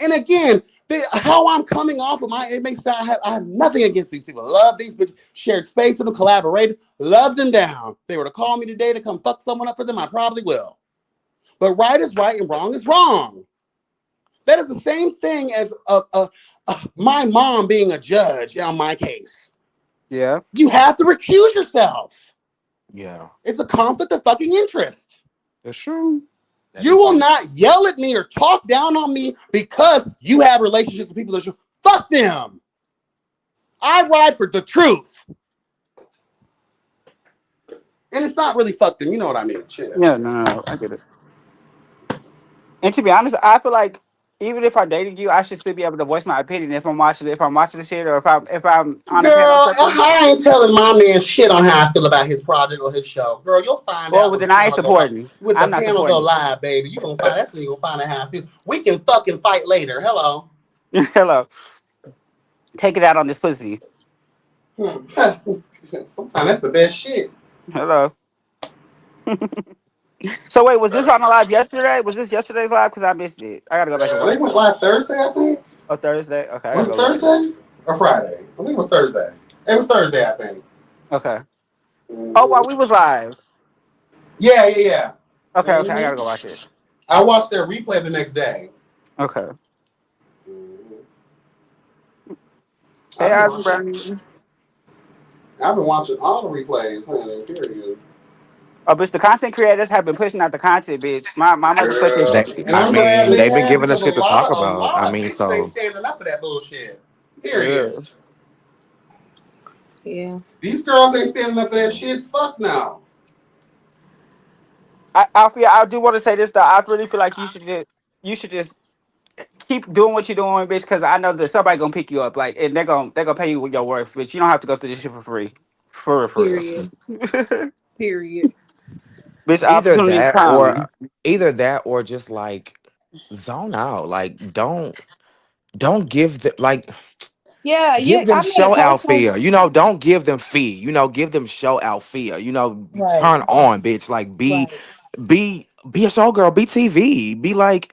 And again, how I'm coming off of it may sound I have nothing against these people. Love these bitches. Shared space with them, collaborated, love them down. If they were to call me today to come fuck someone up for them, I probably will. But right is right and wrong is wrong. That is the same thing as my mom being a judge on my case. Yeah. You have to recuse yourself. Yeah. It's a conflict of fucking interest. That's true. That You is will true. not yell at me or talk down on me because you have relationships with people that you fuck them. I ride for the truth. And it's not really fuck them. You know what I mean? Shit. Yeah, no, I get it. And to be honest, I feel like even if I dated you, I should still be able to voice my opinion if I'm watching the shit or if I'm on a panel or Girl, something. I ain't telling my man shit on how I feel about his project or his show. Girl, you'll find Well, out with when the then I ain't panel go live. supporting. When the I'm not panel go supporting. live, baby. You gonna find that's when you gonna find out how I feel. We can fucking fight later. Hello. Hello. Take it out on this pussy. Sometimes that's the best shit. Hello. So wait, was this on the live yesterday? Was this yesterday's live? Because I missed it. I gotta go back and They watch went it. live Thursday, I think. Oh, Thursday. Okay, I gotta Was it go look at it. Thursday or Friday? I think it was Thursday. It was Thursday, I think. Okay. Oh, Mhm. while we was live. Yeah. Okay, I hmm gotta go watch it. I watched their replay the next day. Okay. Mhm. Hey, I've been Ivan watching. Brown. I've been watching all the replays, honey. Period. Oh, bitch, the content creators have been pushing out the content, bitch. My motherfucking They, And I I'm glad mean, they they've been have giving us because shit to talk about. I a lot of mean, bitches ain't so standing up for that bullshit. yeah. Period. Yeah. These girls ain't standing up for that shit. Fuck no. I do want to say this though. I really feel like you should just keep doing what you're doing, bitch. Because I know that somebody gonna pick you up, like, and they're gonna pay you what you're worth, bitch. You don't have to go through this shit for free, for real, for Period. real. Period. Bitch, Either opportunities that or come. just like zone out. Like don't give the like Yeah, yeah. give them I made a show out post on fear. that. Don't give them fee. Give them show out fear. Right. Turn on, bitch. Like Right. be a showgirl, be TV.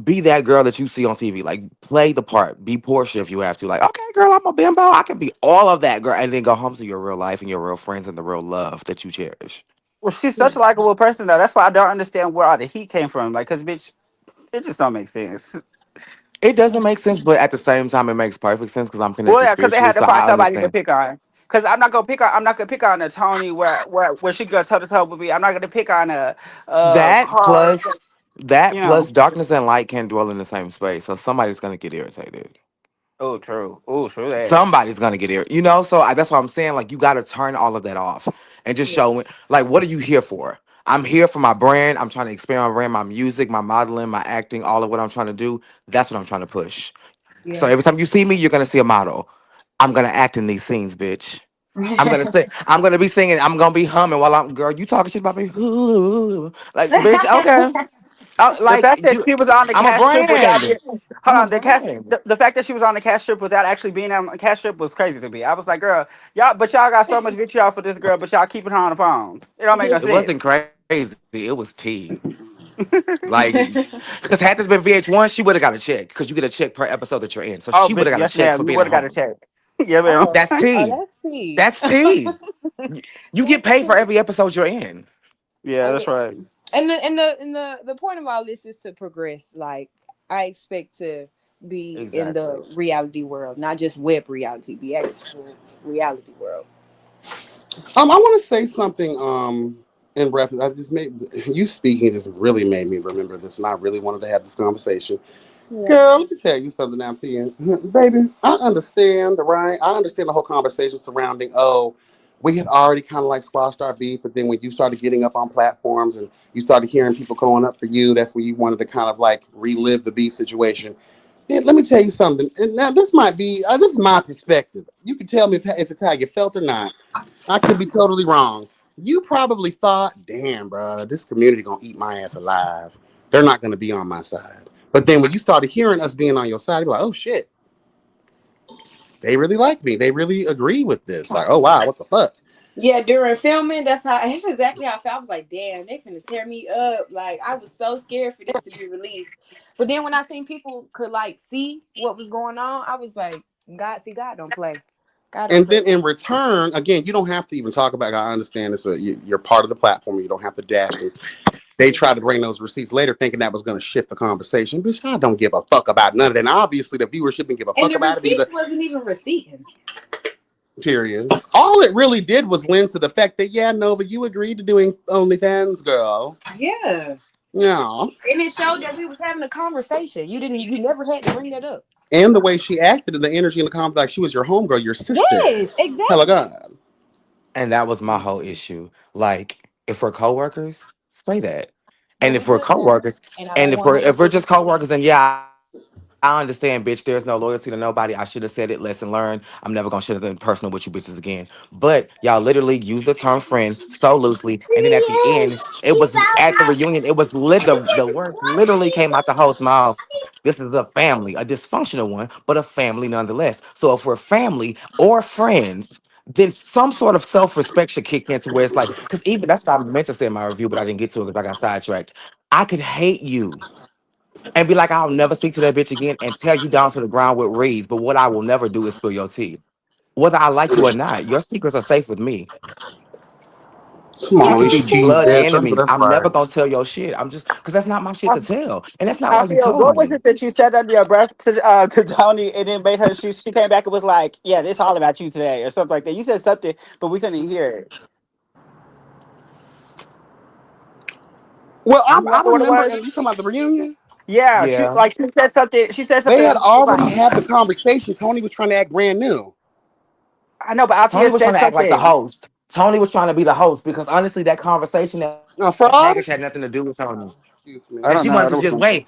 Be that girl that you see on TV. Like play the part. Be Portia if you have to. Like, okay, girl, I'm a bimbo. I can be all of that girl. And then go home to your real life and your real friends and the real love that you cherish. Well, she's Yeah. such a likable person though. That's why I don't understand where all the heat came from. Like, cause bitch, it just don't make sense. It doesn't make sense, but at the same time, it makes perfect sense because I'm Well, connected yeah, because they spiritually, had to so find I somebody to understand. pick on. Because I'm not gonna pick on a Tony where she go toe to toe with me. I'm not gonna pick on a That Carl. plus that You plus know. darkness and light can dwell in the same space, so somebody's gonna get irritated. Oh, true. Oh, true that. Somebody's gonna get irritated, So that's what I'm saying. Like you got to turn all of that off and just Yeah. show it. Like, what are you here for? I'm here for my brand. I'm trying to expand my brand, my music, my modeling, my acting, all of what I'm trying to do. That's what I'm trying to push. So Yeah. every time you see me, you're gonna see a model. I'm gonna act in these scenes, bitch. I'm gonna say, I'm gonna be singing, I'm gonna be humming while I'm, girl, you talking shit about me. Like, bitch, okay. The fact that You, she was on the I'm a cast trip without being, brand. hold I'm a on, brand. the fact that she was on the cast trip without actually being on the cast trip was crazy to me. I was like, girl, y'all got so much vitriol for this girl, but y'all keeping her on the phone. It don't make no It wasn't sense. crazy. It was tea. Like, because had this been VH1, she would have got a check because you get a check per episode that you're in. So she Oh, would have bitch, got a yes, check for ma'am. being You at would have got a home. check. Yeah, ma'am. Oh. That's Oh, tea. that's tea. That's tea. You get paid for every episode you're in. Yeah, that's I, right. and the point of all this is to progress. Like I expect to be in Exactly. the reality world, not just web reality, the actual reality world. I want to say something. In reference, I just made you speaking. Just really made me remember this, and I really wanted to have this conversation. Yeah. Girl, let me tell you something now, Fia. Baby, I understand, right? I understand the whole conversation surrounding, oh, we had already kind of like squashed our beef, but then when you started getting up on platforms and you started hearing people going up for you, that's when you wanted to kind of like relive the beef situation. And let me tell you something. And now, this is my perspective. You can tell me if it's how you felt or not. I could be totally wrong. You probably thought, damn, bro, this community gonna eat my ass alive. They're not gonna be on my side. But then when you started hearing us being on your side, you're like, oh shit, they really like me. They really agree with this. Like, oh wow, what the fuck? Yeah, during filming, that's exactly how I felt. I was like, damn, they finna tear me up. Like I was so scared for this to be released. But then when I seen people could like see what was going on, I was like, God don't play. God don't And play then about in return, again, you don't have to even talk about it. I understand it's you're part of the platform. You don't have to dash it. They it. tried to bring those receipts later, thinking that was going to shift the conversation. Bitch, I don't give a fuck about none of that. And obviously, the viewership didn't give a And fuck the about it either. receipts wasn't even receipting. Period. All it really did was lend to the fact that, yeah, Nova, you agreed to doing OnlyFans, girl. Yeah. Yeah. And it showed that we was having a conversation. You never had to bring that up. And the way she acted and the energy in the conversation, like she was your homegirl, your sister. Yes, Hella exactly. God. And that was my whole issue. Like, if we're coworkers, say that. But And we if we're good now. coworkers, And I and don't if want we're no if we're receipts. just coworkers, then yeah, I understand, bitch. There's no loyalty to nobody. I should have said it. Lesson learned. I'm never gonna share anything personal with you bitches again. But y'all literally used the term friend so loosely, and then at the end, it was at the reunion. It was the words literally came out the host's mouth. This is a family, a dysfunctional one, but a family nonetheless. So if we're family or friends, then some sort of self-respect should kick into where it's like, because even that's what I meant to say in my review, but I didn't get to it because I got sidetracked. I could hate you and be like, I'll never speak to that bitch again and tear you down to the ground with reeds. But what I will never do is spill your tea. Whether I like you or not, your secrets are safe with me. Come We on, can these be cheese blood bitch. I know enemies. that's I'm never right. gonna tell your shit. I'm just because that's not my shit to tell. And that's not I why you feel. told What was me. it that you said under your breath to Tony, and then made her? She came back and was like, "Yeah, it's all about you today," or something like that. You said something, but we couldn't hear it. Well, You I remember what it remember, was? and you talking about the reunion? Yeah, she Yeah. like she said something. She said They something, had and she was already like, had the conversation. Tony was trying to act brand new. I know, but Tony Althea was trying said to act like the something. host. Tony was trying to be the host because honestly, that conversation, that Fraud? package had nothing to do with Tony. Excuse me. I And don't she know. I wanted to don't just know. wait.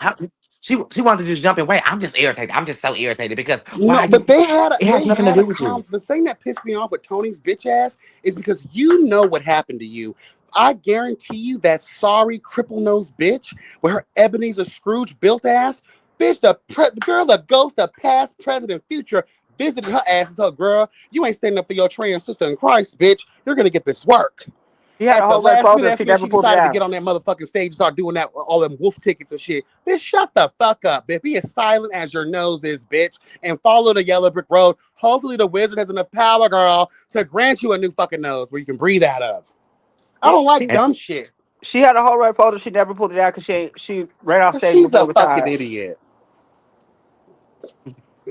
She wanted to just jump in. Wait, I'm just irritated. I'm just so irritated because why No, are but you? they had It has nothing to do with you. the thing that pissed me off with Tony's bitch ass is because you know what happened to you. I guarantee you that sorry cripple nose bitch with her Ebenezer Scrooge built ass, bitch, the girl, the ghost, the past, present, and future visited her ass and told, girl, you ain't standing up for your trans sister in Christ, bitch. You're gonna get this work. She had a At the whole red last minute, folder. that's She when never she pulled it decided to out. get on that motherfucking stage and start doing that all them wolf tickets and shit. Bitch, shut the fuck up, bitch. Be as silent as your nose is, bitch, and follow the yellow brick road. Hopefully, the wizard has enough power, girl, to grant you a new fucking nose where you can breathe out of. I don't like She, And dumb shit. she had a whole red folder. She never pulled it out because she ran off Cause stage she's before a it was fucking time. idiot.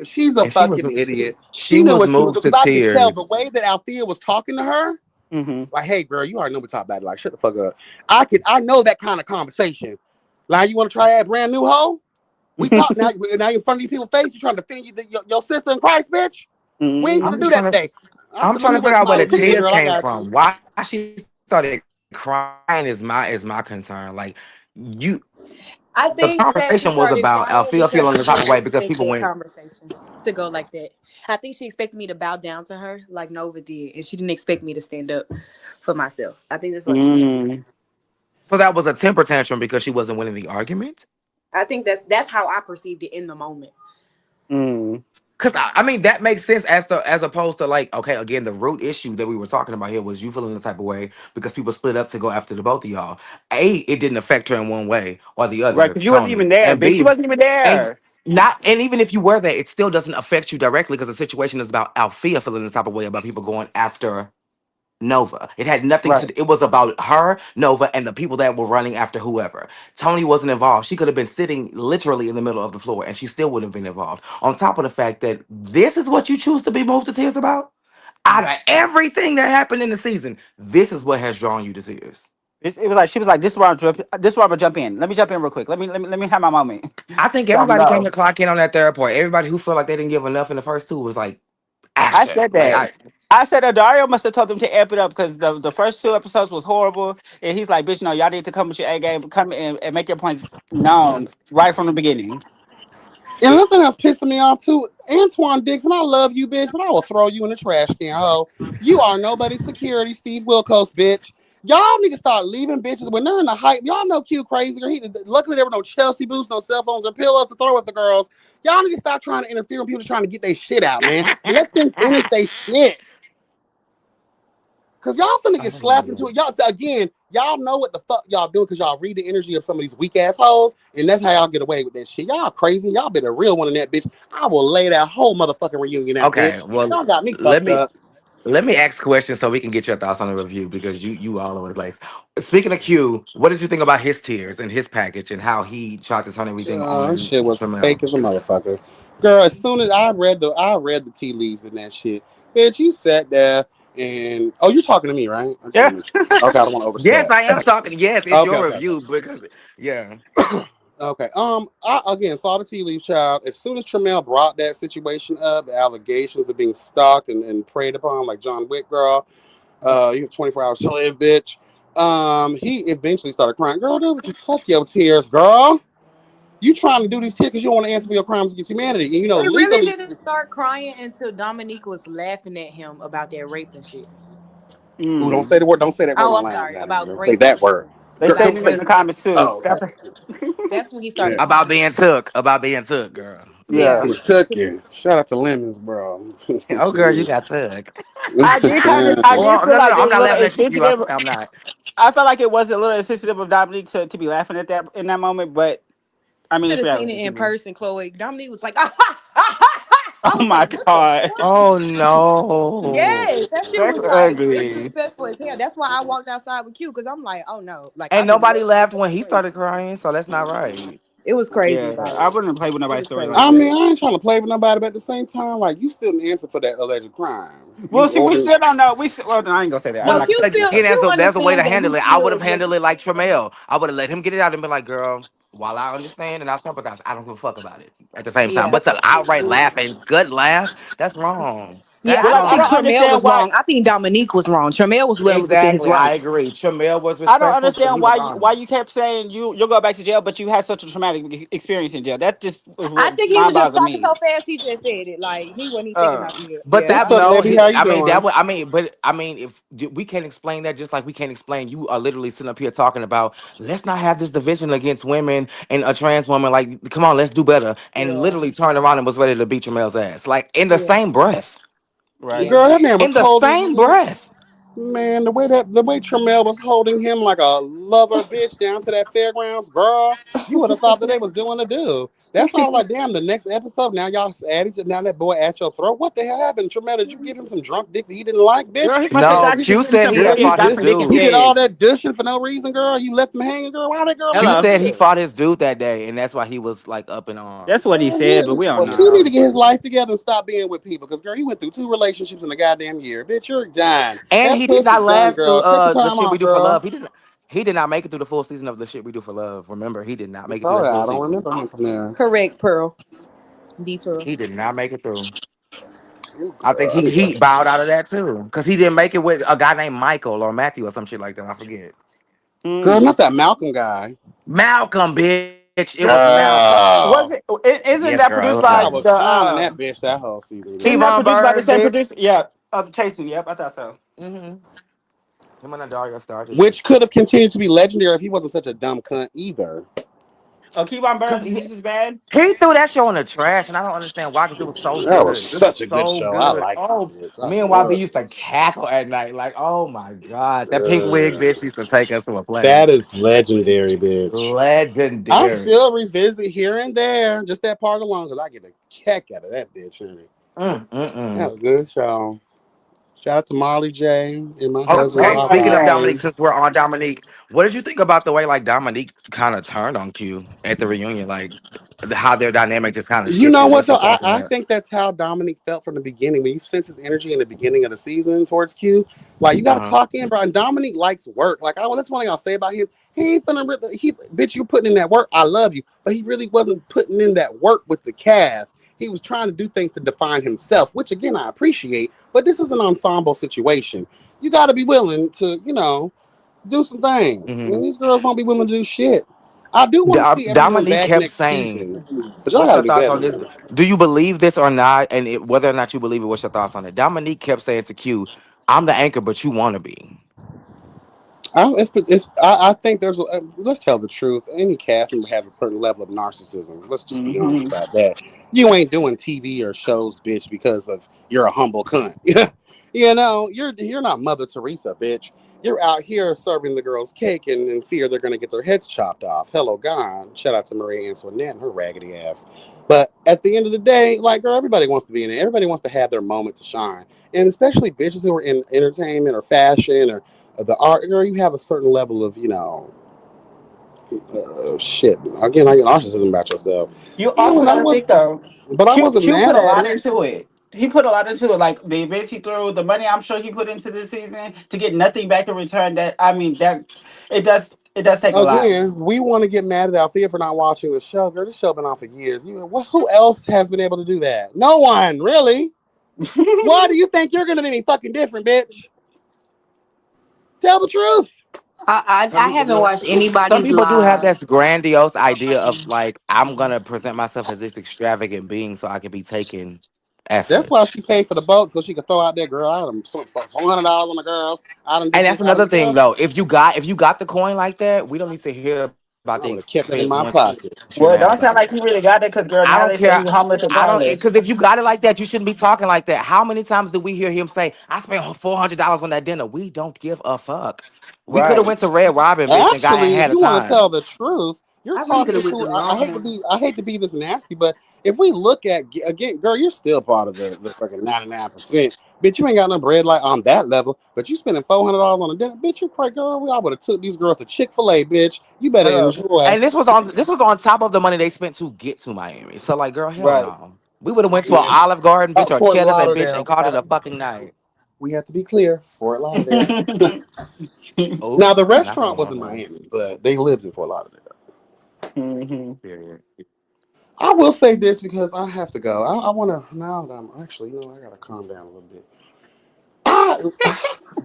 She's a and fucking idiot. she She knew was what she was doing moved to because I could tell the tears. way that Althea was talking to her. Mm-hmm. Like, hey, girl, you already know what top bad. Like, shut the fuck up. I know that kind of conversation. Like, you want to try that brand new hoe? We talk now. Now in front of these people's face, you trying to defend your sister in Christ, bitch. We ain't Mm-hmm. gonna I'm do just that trying to today. I I'm said, let trying me to figure wait till out my where the OT, tears girl. I came got you. from. Why she started crying is my concern. Like you, I the think that she conversation was started about crying Alfea because feeling she the type of didn't way because expect people that went. conversation to go like that. I think she expected me to bow down to her like Nova did, and she didn't expect me to stand up for myself. I think that's what she said. Mm-hmm. So that was a temper tantrum because she wasn't winning the argument. I think that's how I perceived it in the moment. Mm-hmm. Cause I mean that makes sense as opposed to like, okay, again, the root issue that we were talking about here was you feeling the type of way because people split up to go after the both of y'all. A, it didn't affect her in one way or the Right, other, because you wasn't Tony. even there, And bitch. You B, wasn't even and there. even if you were there, it still doesn't affect you directly because the situation is about Alfea feeling the type of way about people going after Nova. It had nothing Right. to. It was about her, Nova, and the people that were running after whoever. Tony wasn't involved. She could have been sitting literally in the middle of the floor, and she still wouldn't have been involved. On top of the fact that this is what you choose to be moved to tears about. Out of everything that happened in the season, this is what has drawn you to tears. It was like she was like, "This is where I'm jump. This is where I'm gonna jump in. Let me jump in real quick. Let me have my moment, I think so I can everybody came go." to clock in on that third part. Everybody who felt like they didn't give enough in the first two was like I action. said Like that. I I said that Dario must have told them to amp it up because the first two episodes was horrible, and he's like, "Bitch, no, y'all need to come with your A game, come and make your points known right from the beginning." And another thing that's pissing me off too, Antoine Dixon, I love you, bitch, but I will throw you in the trash can, ho. You are nobody's security, Steve Wilkos, bitch. Y'all need to start leaving bitches when they're in the hype. Y'all know Q crazy. Luckily, there were no Chelsea boots, no cell phones, or pillows to throw at the girls. Y'all need to stop trying to interfere when people trying to get their shit out, man. Let them finish their shit. Cause y'all finna get slapped into it. Y'all again, y'all know what the fuck y'all doing because y'all read the energy of some of these weak assholes, and that's how y'all get away with that shit. Y'all crazy. Y'all been a real one in that bitch. I will lay that whole motherfucking reunion out, okay. bitch. Well, Y'all got me let fucked me up. Let me ask questions so we can get your thoughts on the review because you all over the place. Speaking of Q, what did you think about his tears and his package and how he tried to turn everything This on shit was Tramel? fake as a motherfucker. Girl, as soon as I read the tea leaves in that shit. Bitch, you sat there and you talking to me, right? I just want Yeah. to make sure. Okay, I don't want to Yes, overstep. I am talking. Yes, it's Okay, your okay, okay. review because yeah. Okay. I again saw the tea leaf child. As soon as Tramel brought that situation up, the allegations of being stalked and preyed upon like John Wick, girl. You have 24 hours to live, bitch. He eventually started crying. Girl, dude, fuck your tears, girl. You trying to do these tears because you don't want to answer for your crimes against humanity. And He really legally. didn't start crying until Dominique was laughing at him about that rape and shit. Ooh, don't Mm. say the word. Don't say that word Oh, I'm online, sorry, Natalie. about Don't say raping that him. word. They Girl, About said don't it say. in the raping him. comments too. Oh, Stop okay. it. That's when he Yeah. started About crying. being took. About being took, girl. Yeah. Yeah. I'm took you. Shout out to Lemons, bro. Oh, girl, you got took. I did Well, feel no, no, like no. it I'm was a not little laughing at you. insensitive. I'm not. I felt like it was a little insensitive of Dominique to be laughing at that in that moment, but I mean, Should it's have seen reality it in TV. person, Chloe. Dominique was like, ah, ha, ah, ha, ha. I Oh was like, my what the god, fuck? Oh no. Yes, that shit that's was like ugly. disrespectful as hell. That's why I walked outside with Q because I'm like, oh no, like I And did nobody not think laughed that was when he crazy. started crying, so that's not right. It was crazy, Yeah, like I wouldn't play with it nobody's was story like I crazy. mean, that. I ain't trying to play with nobody, but at the same time, like you still didn't answer for that alleged crime. Well, You see, we over. still don't know. Well, no, I ain't gonna say that. I'm No, Well, not. Q still again, Q there's a way to understands that he handle it. I would have still was. handled it like Tramel. I would have let him get it out and been like, girl, while I understand and I sympathize, I don't give a fuck about it at the same time. Yeah. But to outright laugh and good laugh, that's wrong. Yeah, That's But I like, don't I think don't wrong. Tremel understand was why. wrong. I think Dominique was wrong. Tremel was well within his Exactly. I right. agree. Tremel was I don't respectful, but he understand was why wrong. you kept saying you'll go back to jail, but you had such a traumatic experience in jail. That just was I what think he mind was just boggling talking me. so fast he just said it. Like he wasn't even thinking Uh, out the But yeah. What's that I up, agree. no, Nebby? How you I mean that doing? would. I mean, if we can't explain that, just like we can't explain. You are literally sitting up here talking about let's not have this division against women and a trans woman. Like, come on, let's do better. And Yeah. literally turned around and was ready to beat Tramel's ass. Like in the Yeah. same breath. right. Yeah. Girl, that man was In the holding same him. breath. Man, the way Tremel was holding him like a lover bitch down to that fairgrounds, girl, you would have thought that they was doing a do. That's why I was like, damn, the next episode, now y'all at each now that boy at your throat. What the hell happened? Tremel, did you give him some drunk dick that he didn't like, Girl, bitch? he must have No, thought he could Q give him said some he had pussy and fought got his some dick He did dude. all instead. that dushing for no reason, girl. You left him hanging, girl. Why that girl Q Hello. leave said he you? fought his dude that day, and that's why he was like up in That's arms. what he Girl, said, but we don't well, Q know. need to get his life together and stop being with people. Because, girl, he went through 2 relationships in a goddamn year. Bitch, you're done. And That he did not pussy's done, last through girl. Take the the time shit we off, do for girl. love. He did not make it through the full season of the shit we do for love. Remember, he did not make it through Oh, that yeah, full I don't season. remember him from there. Correct, Pearl. D Pearl. He did not make it through. Ooh, I think girl, I need he to. bowed out of that too, because he didn't make it with a guy named Michael or Matthew or some shit like that. I forget. Girl, Mm. not that Malcolm guy. Malcolm, bitch. It was Was Girl. it? Isn't Yes, that girl. It produced was by I Malcolm. was the? clowning that bitch that whole season, Isn't girl. that Kevon produced by the Burns, same bitch. producer? Yeah, of Chasing. Yep, I thought so. Mm-hmm. Him and Dario started it. Which could have continued to be legendary if he wasn't such a dumb cunt either. Oh, Kevon Burns Cause is just as bad. he threw that show in the trash, and I don't understand why. Cause it was so That was good. It was such a good so show. I good. liked it, Oh, bitch. I me and YB loved used to cackle at night, like, oh my god, that pink wig it. bitch used to take us to a That place. is legendary, bitch. I Legendary. still revisit here and there, just that part alone, because I get a kick out of that bitch, honey. That Mm-mm-mm. was a good show. Shout out to Marley J and my I husband, Okay, love Pop Marley speaking of Pop. J. Dominique, since we're on Dominique, what did you think about the way like Dominique kind of turned on Q at the reunion? Like how their dynamic just kind of You know shifted. what What's though? your thoughts on I that? think that's how Dominic felt from the beginning. When you sense his energy in the beginning of the season towards Q, like you got to Uh-huh. clock in, bro. And Dominic likes work. Like that's one thing I'll say about him. He ain't finna rip. Bitch, you putting in that work. I love you, but he really wasn't putting in that work with the cast. He was trying to do things to define himself, which again I appreciate. But this is an ensemble situation. You got to be willing to, do some things. Mm-hmm. And these girls won't be willing to do shit. I do want to see everyone Dominique back kept next saying, season, but y'all what's got to your do thoughts better on than this? that. Do you believe this or not? And whether or not you believe it, what's your thoughts on it? Dominique kept saying to Q, I'm the anchor, but you want to be. I think let's tell the truth. Any cast member has a certain level of narcissism. Let's just be honest Mm-hmm. about that. You ain't doing TV or shows, bitch, because of you're a humble cunt. You're not Mother Teresa, bitch. You're out here serving the girls cake and in fear they're gonna get their heads chopped off. Hello, God. Shout out to Marie Antoinette and her raggedy ass. But at the end of the day, like, girl, everybody wants to be in it. Everybody wants to have their moment to shine, and especially bitches who are in entertainment or fashion or the art, girl, you have a certain level of, shit. Again, I get narcissism about yourself. You also And got to think though. I wasn't Q mad put a at lot it. into it. He put a lot into it. Like the events he threw, the money I'm sure he put into this season to get nothing back in return. That I mean, that it does take a lot. Again, we want to get mad at Althea for not watching the show. Girl, this show been on for years. Who else has been able to do that? No one, really. Why do you think you're gonna be any fucking different, bitch? Tell the truth. I haven't watched Some anybody's people do have live. this grandiose idea of like, I'm gonna present myself as this extravagant being so I can be taken as That's why such. she paid for the boat so she could throw out that girl. I done spent $400 on the girls. I done did And this. that's I done, another thing girl. though. If you got the coin like that, we don't need to hear about the I would have expense kept it in once my you shouldn't pocket. have like Well, it that. don't sound like he really got it because girl, I now don't they say care. he's homeless and I don't penniless. because if you got it like that, you shouldn't be talking like that. How many times did we hear him say, "I spent $400 on that dinner"? We don't give a fuck. We could have Right. went to Red Robin, bitch, and got Actually, if had a you want to time. tell the truth, you're I really could talking have went to to. Longhorn. I hate to be this nasty, but if we look at again, girl, you're still part of the fucking 99%. Bitch, you ain't got no bread like on that level, but you spending $400 on a dinner, bitch. You crazy, girl. I would have took these girls to Chick-fil-A, bitch. You better Hello. enjoy. And this was on top of the money they spent to get to Miami. So like, girl, hell Right. no. We would have went to an Olive Garden, bitch, or Fort Cheddar's, and bitch, and Lauderdale. called it a fucking night. We have to be clear, Fort Lauderdale. Oh, Now the not the restaurant was in Longhorn. Miami, but they lived in Fort Lauderdale. Mhm. Period. I will say this because I have to go. I want to now that I'm actually, I gotta calm down a little bit. I,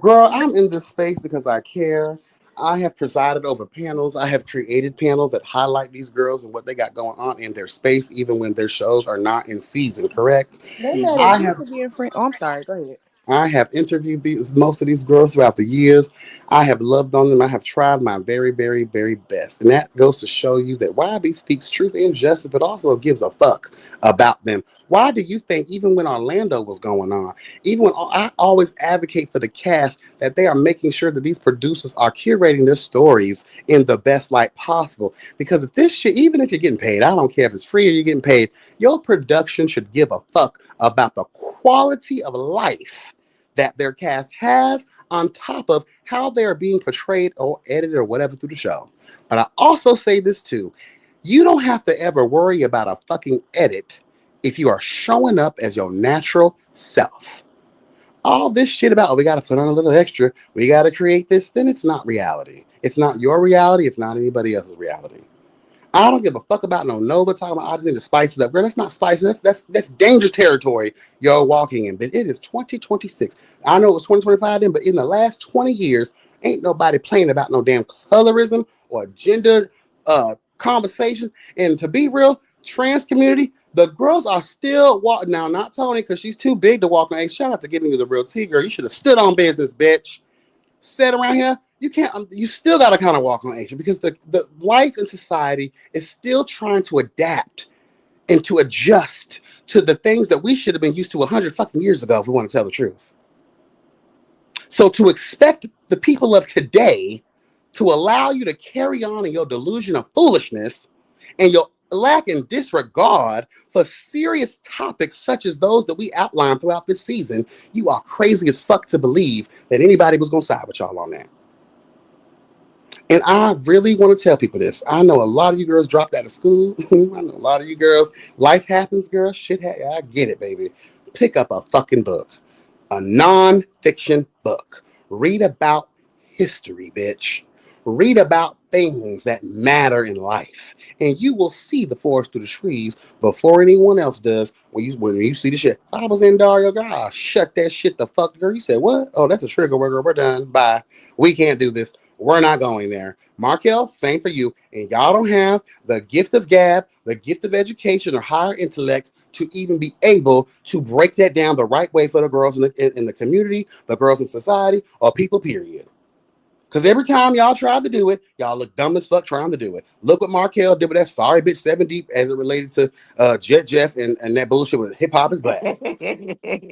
girl, I'm in this space because I care. I have presided over panels. I have created panels that highlight these girls and what they got going on in their space, even when their shows are not in season. Correct? They mad Mhm. at I you have for being friend. Oh, I'm sorry. Go ahead. I have interviewed most of these girls throughout the years. I have loved on them. I have tried my very, very, very best. And that goes to show you that YB speaks truth and justice, but also gives a fuck about them. Why do you think, even when Orlando was going on, even when I always advocate for the cast, that they are making sure that these producers are curating their stories in the best light possible? Because if this shit, even if you're getting paid, I don't care if it's free or you're getting paid, your production should give a fuck about the quality of life that their cast has on top of how they are being portrayed or edited or whatever through the show. But I also say this too. You don't have to ever worry about a fucking edit if you are showing up as your natural self. All this shit about, oh, we got to put on a little extra, we got to create this, then it's not reality. It's not your reality. It's not anybody else's reality. I don't give a fuck about no Nova talking about I just need to spice it up. Girl, that's not spicing. That's dangerous territory you're walking in. But it is 2026. I know it was 2025 then, but in the last 20 years, ain't nobody playing about no damn colorism or gender conversation. And to be real, trans community, the girls are still walking now. Not Tony, because she's too big to walk on. Hey, shout out to giving you the real tea, girl. You should have stood on business, bitch. Said around here, you can't. You still got to kind of walk on Asia because the life in society is still trying to adapt and to adjust to the things that we should have been used to 100 fucking years ago. If we want to tell the truth, so to expect the people of today to allow you to carry on in your delusion of foolishness and your lack in disregard for serious topics such as those that we outlined throughout this season, you are crazy as fuck to believe that anybody was going to side with y'all on that. And I really want to tell people this. I know a lot of you girls dropped out of school. I know a lot of you girls, life happens, girl. I get it, baby. Pick up a fucking book, a non-fiction book. Read about history, bitch. Read about things that matter in life. And you will see the forest through the trees before anyone else does when you see the shit. I was in Dario, God, shut that shit the fuck, girl. You said, what? Oh, that's a trigger word, girl. We're done. Bye. We can't do this. We're not going there. Markel, same for you. And y'all don't have the gift of gab, the gift of education or higher intellect to even be able to break that down the right way for the girls in the community, the girls in society, or people, period. Because every time y'all tried to do it, y'all look dumb as fuck trying to do it. Look what Markel did with that sorry bitch 7 Deep as it related to Jet Jeff and that bullshit with hip hop is black.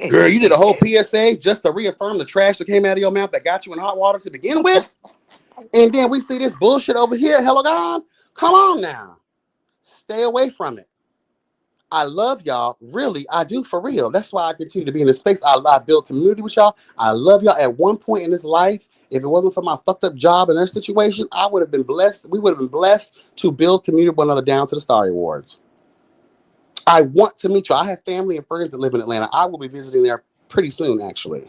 Girl, you did a whole PSA just to reaffirm the trash that came out of your mouth that got you in hot water to begin with. And then we see this bullshit over here. Hello, God. Come on now. Stay away from it. I love y'all. Really, I do for real. That's why I continue to be in this space. I build community with y'all. I love y'all. At one point in this life, if it wasn't for my fucked up job and their situation, I would have been blessed. We would have been blessed to build community with one another down to the Starry Awards. I want to meet you. I have family and friends that live in Atlanta. I will be visiting there pretty soon, actually.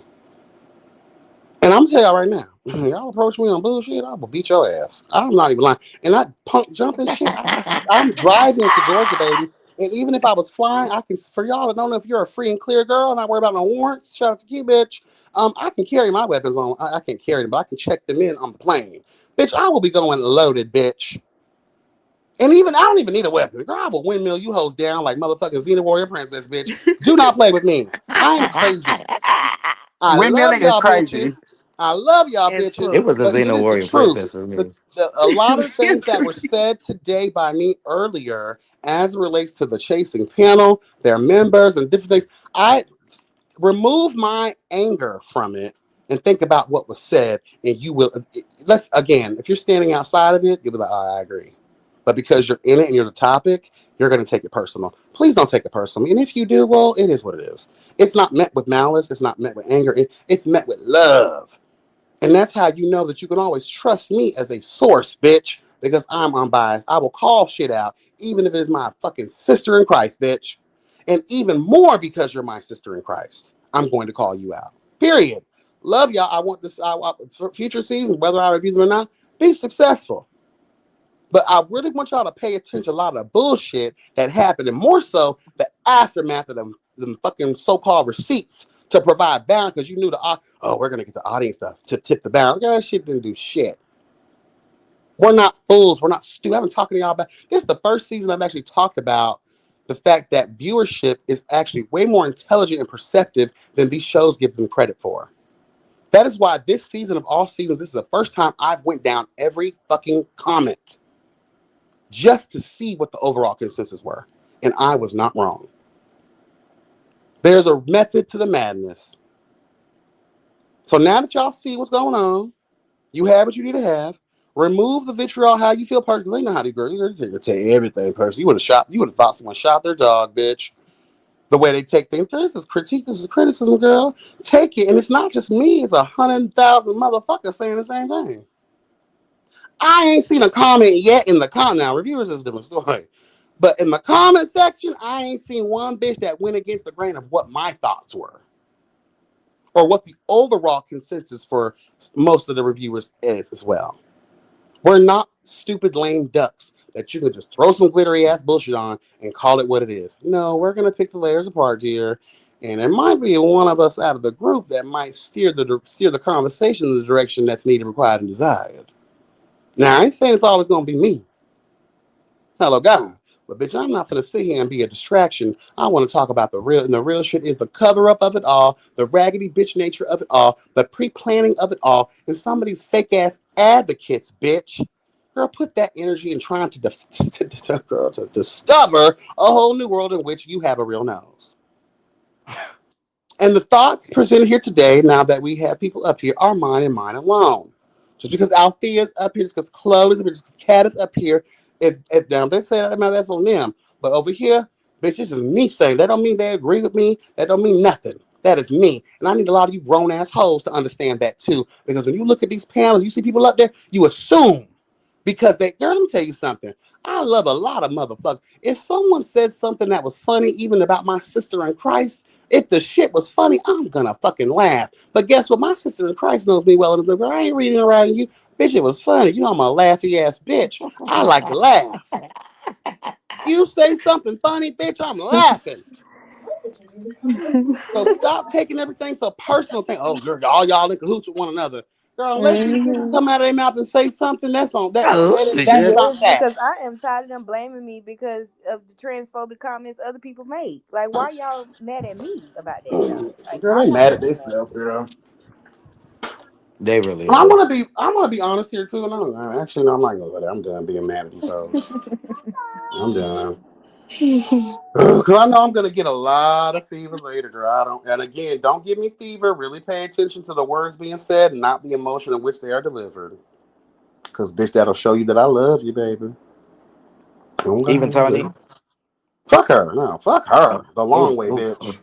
And I'm telling y'all right now, y'all approach me on bullshit, I will beat your ass. I'm not even lying. And I punk jumping shit. I'm driving to Georgia, baby. And even if I was flying, I can, for y'all that don't know if you're a free and clear girl, not worry about no warrants, shout out to you, bitch. I can carry my weapons on. I can't carry them, but I can check them in on the plane. Bitch, I will be going loaded, bitch. And even I don't even need a weapon. Girl, I will windmill you hoes down like motherfucking Xena Warrior Princess, bitch. Do not play with me. I am crazy. I love Windmilling is y'all crazy. bitches. I love y'all As bitches, It fuck. was a but it Xena is the Warrior truth. Princess for me. A lot of things that were said today by me earlier as it relates to the chasing panel, their members, and different things, I remove my anger from it and think about what was said, and you will. Let's again, if you're standing outside of it, you'll be like, "Oh, I agree." But because you're in it and you're the topic, you're going to take it personal. Please don't take it personally. And if you do, well, it is what it is. It's not met with malice. It's not met with anger. It's met with love. And that's how you know that you can always trust me as a source, bitch, because I'm unbiased. I will call shit out, even if it is my fucking sister in Christ, bitch. And even more because you're my sister in Christ. I'm going to call you out. Period. Love y'all. I want this for future seasons, whether I review them or not, be successful. But I really want y'all to pay attention to a lot of the bullshit that happened, and more so the aftermath of them fucking so-called receipts to provide balance, because you knew we're gonna get the audience to tip the balance. That shit didn't do shit. We're not fools. We're not stupid. I've been talking to y'all about this is the first season I've actually talked about the fact that viewership is actually way more intelligent and perceptive than these shows give them credit for. That is why this season of all seasons, this is the first time I've went down every fucking comment just to see what the overall consensus were. And I was not wrong. There's a method to the madness. So now that y'all see what's going on, you have what you need to have. Remove the vitriol, how you feel personally, because they know how to girls. You're taking everything personally. You would have thought someone shot their dog, bitch. The way they take things. This is critique, this is criticism, girl. Take it. And it's not just me, it's 100,000 motherfuckers saying the same thing. I ain't seen a comment yet in the comment. Now, reviewers is a different story. But in the comment section, I ain't seen one bitch that went against the grain of what my thoughts were. Or what the overall consensus for most of the reviewers is as well. We're not stupid lame ducks that you can just throw some glittery ass bullshit on and call it what it is. No, we're going to pick the layers apart here. And there might be one of us out of the group that might steer the conversation in the direction that's needed, required, and desired. Now, I ain't saying it's always going to be me. Hello, God. But, bitch, I'm not going to sit here and be a distraction. I want to talk about the real. And the real shit is the cover-up of it all, the raggedy bitch nature of it all, the pre-planning of it all, and some of these fake-ass advocates, bitch. Girl, put that energy in trying to discover a whole new world in which you have a real nose. And the thoughts presented here today, now that we have people up here, are mine and mine alone. Just because Althea's up here, just because Chloe is up here, just because Kat is up here, if now they say that, that's on them. But over here, bitch, this is me saying. That don't mean they agree with me. That don't mean nothing. That is me. And I need a lot of you grown ass hoes to understand that too. Because when you look at these panels, you see people up there, you assume. Because girl, let me tell you something. I love a lot of motherfuckers. If someone said something that was funny, even about my sister in Christ, if the shit was funny, I'm gonna fucking laugh. But guess what? My sister in Christ knows me well enough. I ain't reading around you. Bitch, it was funny. You know I'm a laughy ass bitch. I like to laugh. You say something funny, bitch, I'm laughing. So stop taking everything so personal. Think, oh, girl, all y'all in cahoots with one another. Girl, unless these bitches come out of their mouth and say something, that's on that. That's not that. Because I am tired of them blaming me because of the transphobic comments other people make. Like, why y'all mad at me about that? Like, girl, they mad at themselves, girl. They really I'm are. gonna be honest here too. No, actually, no, I'm not gonna go there. I'm done being mad at these folks. I'm done. Because I know I'm gonna get a lot of fever later, girl. And again, don't give me fever. Really pay attention to the words being said, and not the emotion in which they are delivered. Because bitch, that'll show you that I love you, baby. Even Tony. Fuck her. No, fuck her. The long way, bitch.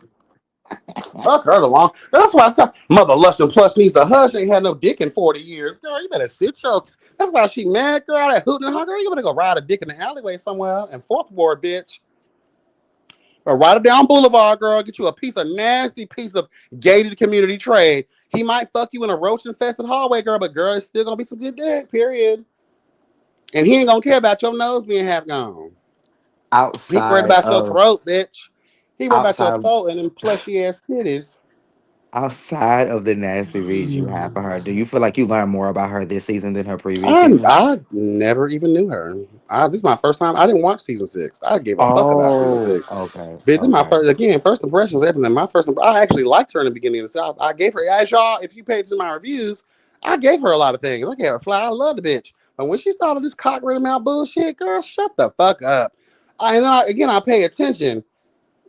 Fuck her the long. That's why I tell Mother Lush and Plush needs to hush. They ain't had no dick in 40 years. Girl, you better sit your. That's why she mad, girl. That hooting and girl, you better go ride a dick in the alleyway somewhere in Fourth Ward, bitch. Or ride it down Boulevard, girl. Get you a nasty piece of gated community trade. He might fuck you in a roach infested hallway, girl, but girl, it's still gonna be some good dick, period. And he ain't gonna care about your nose being half gone. He worried about your throat, bitch. He worried about your throat and them plushy ass titties. Outside of the nasty reads you have for her, do you feel like you learned more about her this season than her previous season? I never even knew her. This is my first time. I didn't watch season 6. I gave a fuck about season 6. Okay. This is my first impressions. Everything. I actually liked her in the beginning of the South. I gave her, as y'all, if you paid to my reviews, I gave her a lot of things. Look at her fly. I love the bitch. But when she started this cock rid mouth bullshit, girl, shut the fuck up. I pay attention.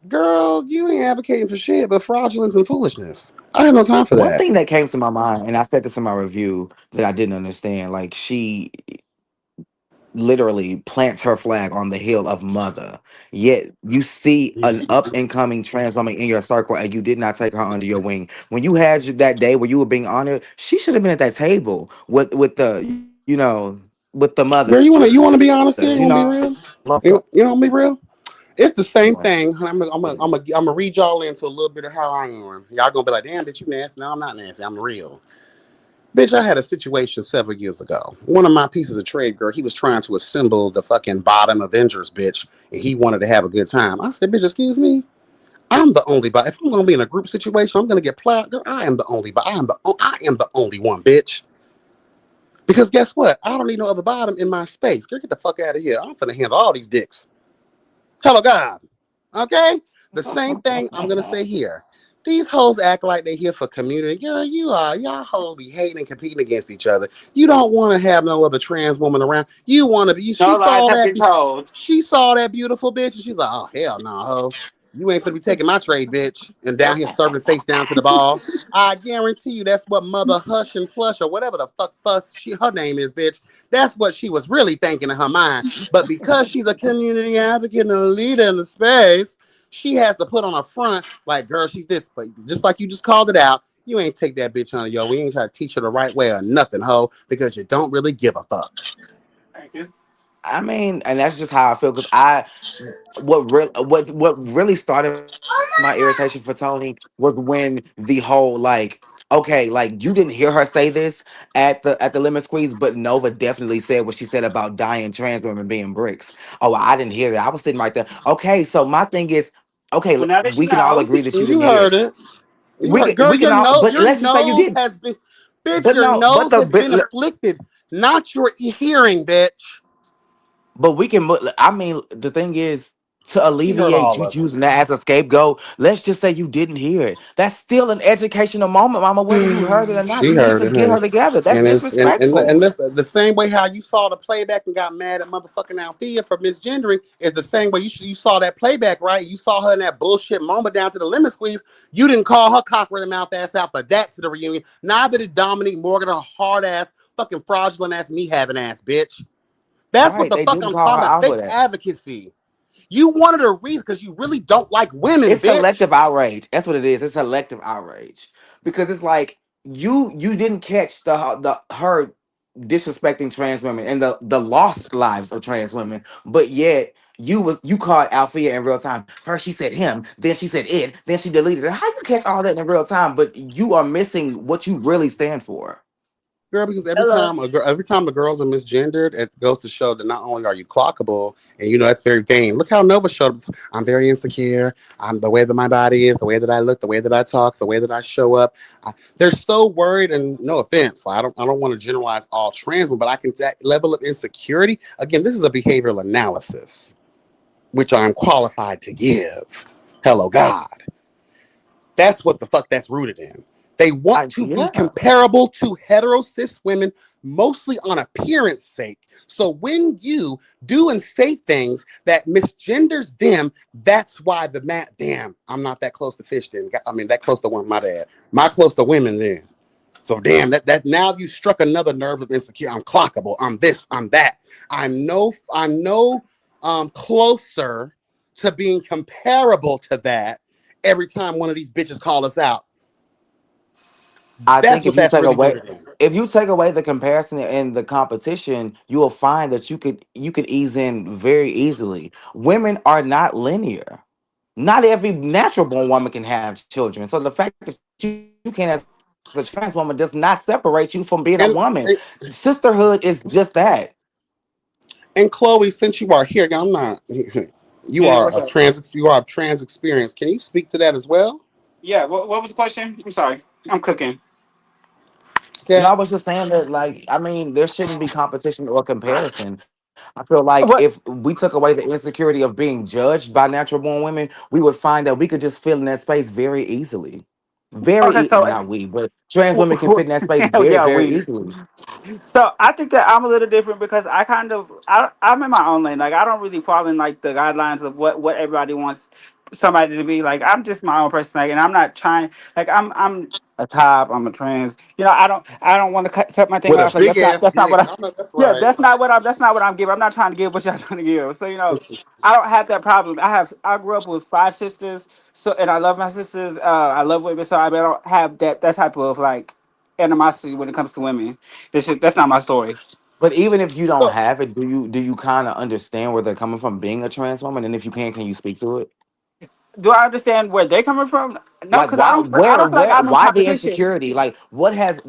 Girl, you ain't advocating for shit but fraudulence and foolishness. I have no time for that. One thing that came to my mind, and I said this in my review that I didn't understand, like she literally plants her flag on the hill of mother. Yet you see an up and coming trans woman in your circle and you did not take her under your wing. When you had that day where you were being honored, she should have been at that table with the with the mother. Girl, you want to be honest here? You want to be real? You want to be real? It's the same thing. I'm gonna read y'all into a little bit of how I am. Y'all gonna be like, damn, bitch, you nasty. No, I'm not nasty. I'm real. Bitch, I had a situation several years ago. One of my pieces of trade, girl, he was trying to assemble the fucking bottom Avengers, bitch, and he wanted to have a good time. I said, bitch, excuse me. I'm the only but if I'm gonna be in a group situation, I'm gonna get plowed. Girl, I am the only but I am the only one, bitch. Because guess what? I don't need no other bottom in my space. Girl, get the fuck out of here. I'm finna handle all these dicks. Hello, God. Okay? The same thing I'm gonna say here. These hoes act like they here for community. Girl, y'all hoes be hating and competing against each other. You don't want to have no other trans woman around. You want to be. No lies have been told. She saw that beautiful bitch, and she's like, oh hell no, ho. You ain't finna be taking my trade, bitch, and down here serving face down to the ball. I guarantee you that's what Mother Hush and Plush or whatever the fuck fuss her name is, bitch. That's what she was really thinking in her mind. But because she's a community advocate and a leader in the space, she has to put on a front like, girl, she's this. But just like you just called it out, you ain't take that bitch on, yo. We ain't try to teach her the right way or nothing, ho, because you don't really give a fuck. Thank you. I mean, and that's just how I feel because what really started my irritation for Tony was when the whole like, okay, like you didn't hear her say this at the lemon squeeze, but Nova definitely said what she said about dying trans women being bricks. Oh, I didn't hear that. I was sitting right there. Okay, so my thing is, okay, Well, now that you we can all know. agree that you You didn't hear heard it. it. You heard, girl. We can all, but Your let's just say you nose did. has been, bitch. But Your no, nose has been afflicted, not your hearing, bitch. but we can. I mean, the thing is, to She heard alleviate all you of using that as a scapegoat, let's just say you didn't hear it. That's still an educational moment, Mama. Whether you heard it or it. not, She you need heard to it, get honey. her together. That's And it's disrespectful. and that's the same way how you saw the playback and got mad at motherfucking Althea for misgendering is the same way you saw that playback, right? You saw her in that bullshit moment down to the lemon squeeze. You didn't call her cockroach mouth ass out for that to the reunion. Neither did Dominique Morgan, her hard ass, fucking fraudulent ass, me having ass, bitch. That's what Right? the They fuck didn't I'm call her talking about. out for Fake that. advocacy. You wanted a reason because you really don't like women, It's bitch. selective outrage. That's what it is. It's selective outrage because it's like you didn't catch the her disrespecting trans women and the lost lives of trans women, but yet you caught Althea in real time. First she said him, then she said it, then she deleted it. How you catch all that in real time? But you are missing what you really stand for. Girl, because Hello. every time the girls are misgendered, it goes to show that not only are you clockable, and you know that's very vain. Look how Nova showed up. I'm very insecure. I'm the way that my body is, the way that I look, the way that I talk, the way that I show up. They're so worried, and no offense, I don't want to generalize all trans women, but I can that level of insecurity. Again, this is a behavioral analysis, which I'm qualified to give. Hello, God. That's what the fuck that's rooted in. They want to be Yeah. comparable to hetero cis women, mostly on appearance sake. So when you do and say things that misgenders them, that's why the damn, I'm not that close to fish then. I mean that close to one, my bad. My close to women then. So damn, that now you struck another nerve of insecure. I'm clockable. I'm this. I'm that. I'm no closer to being comparable to that every time one of these bitches call us out. I That's think what that's really rooted in. if you take away the comparison and the competition, you will find that you could ease in very easily. Women are not linear. Not every natural born woman can have children. So the fact that you can as a trans woman does not separate you from being a And woman. Sisterhood is just that. and Chloe, since you are here, I'm not. You Yeah, are what's a up? trans experience. Can you speak to that as well? Yeah, what was the question? I'm sorry. I'm cooking. No, Okay. I was just saying that, like, I mean, there shouldn't be competition or comparison. I feel like if What? we took away the insecurity of being judged by natural born women, we would find that we could just fill in that space very easily. Okay, Well, so not we, but trans women can fit in that space very, yeah, very we. easily. So I think that I'm a little different because I'm in my own lane. Like I don't really fall in like the guidelines of what everybody wants somebody to be. Like I'm just my own person, like, and I'm not trying. Like I'm a top. I'm a trans. You know, I don't want to cut my thing With a off. Like big ass that's not dick. what I. I know that's Yeah, right. that's not what I'm giving. I'm not trying to give what y'all trying to give. So I don't have that problem. I grew up with five sisters. So and I love my sisters. I love women. So I don't have that type of like animosity when it comes to women. That's not my story. But even if you don't So, have it, do you kind of understand where they're coming from being a trans woman? And if you can you speak to it? Do I understand where they're coming from? No, Like because I why don't. I don't feel like I'm in why the competition. insecurity? Like what has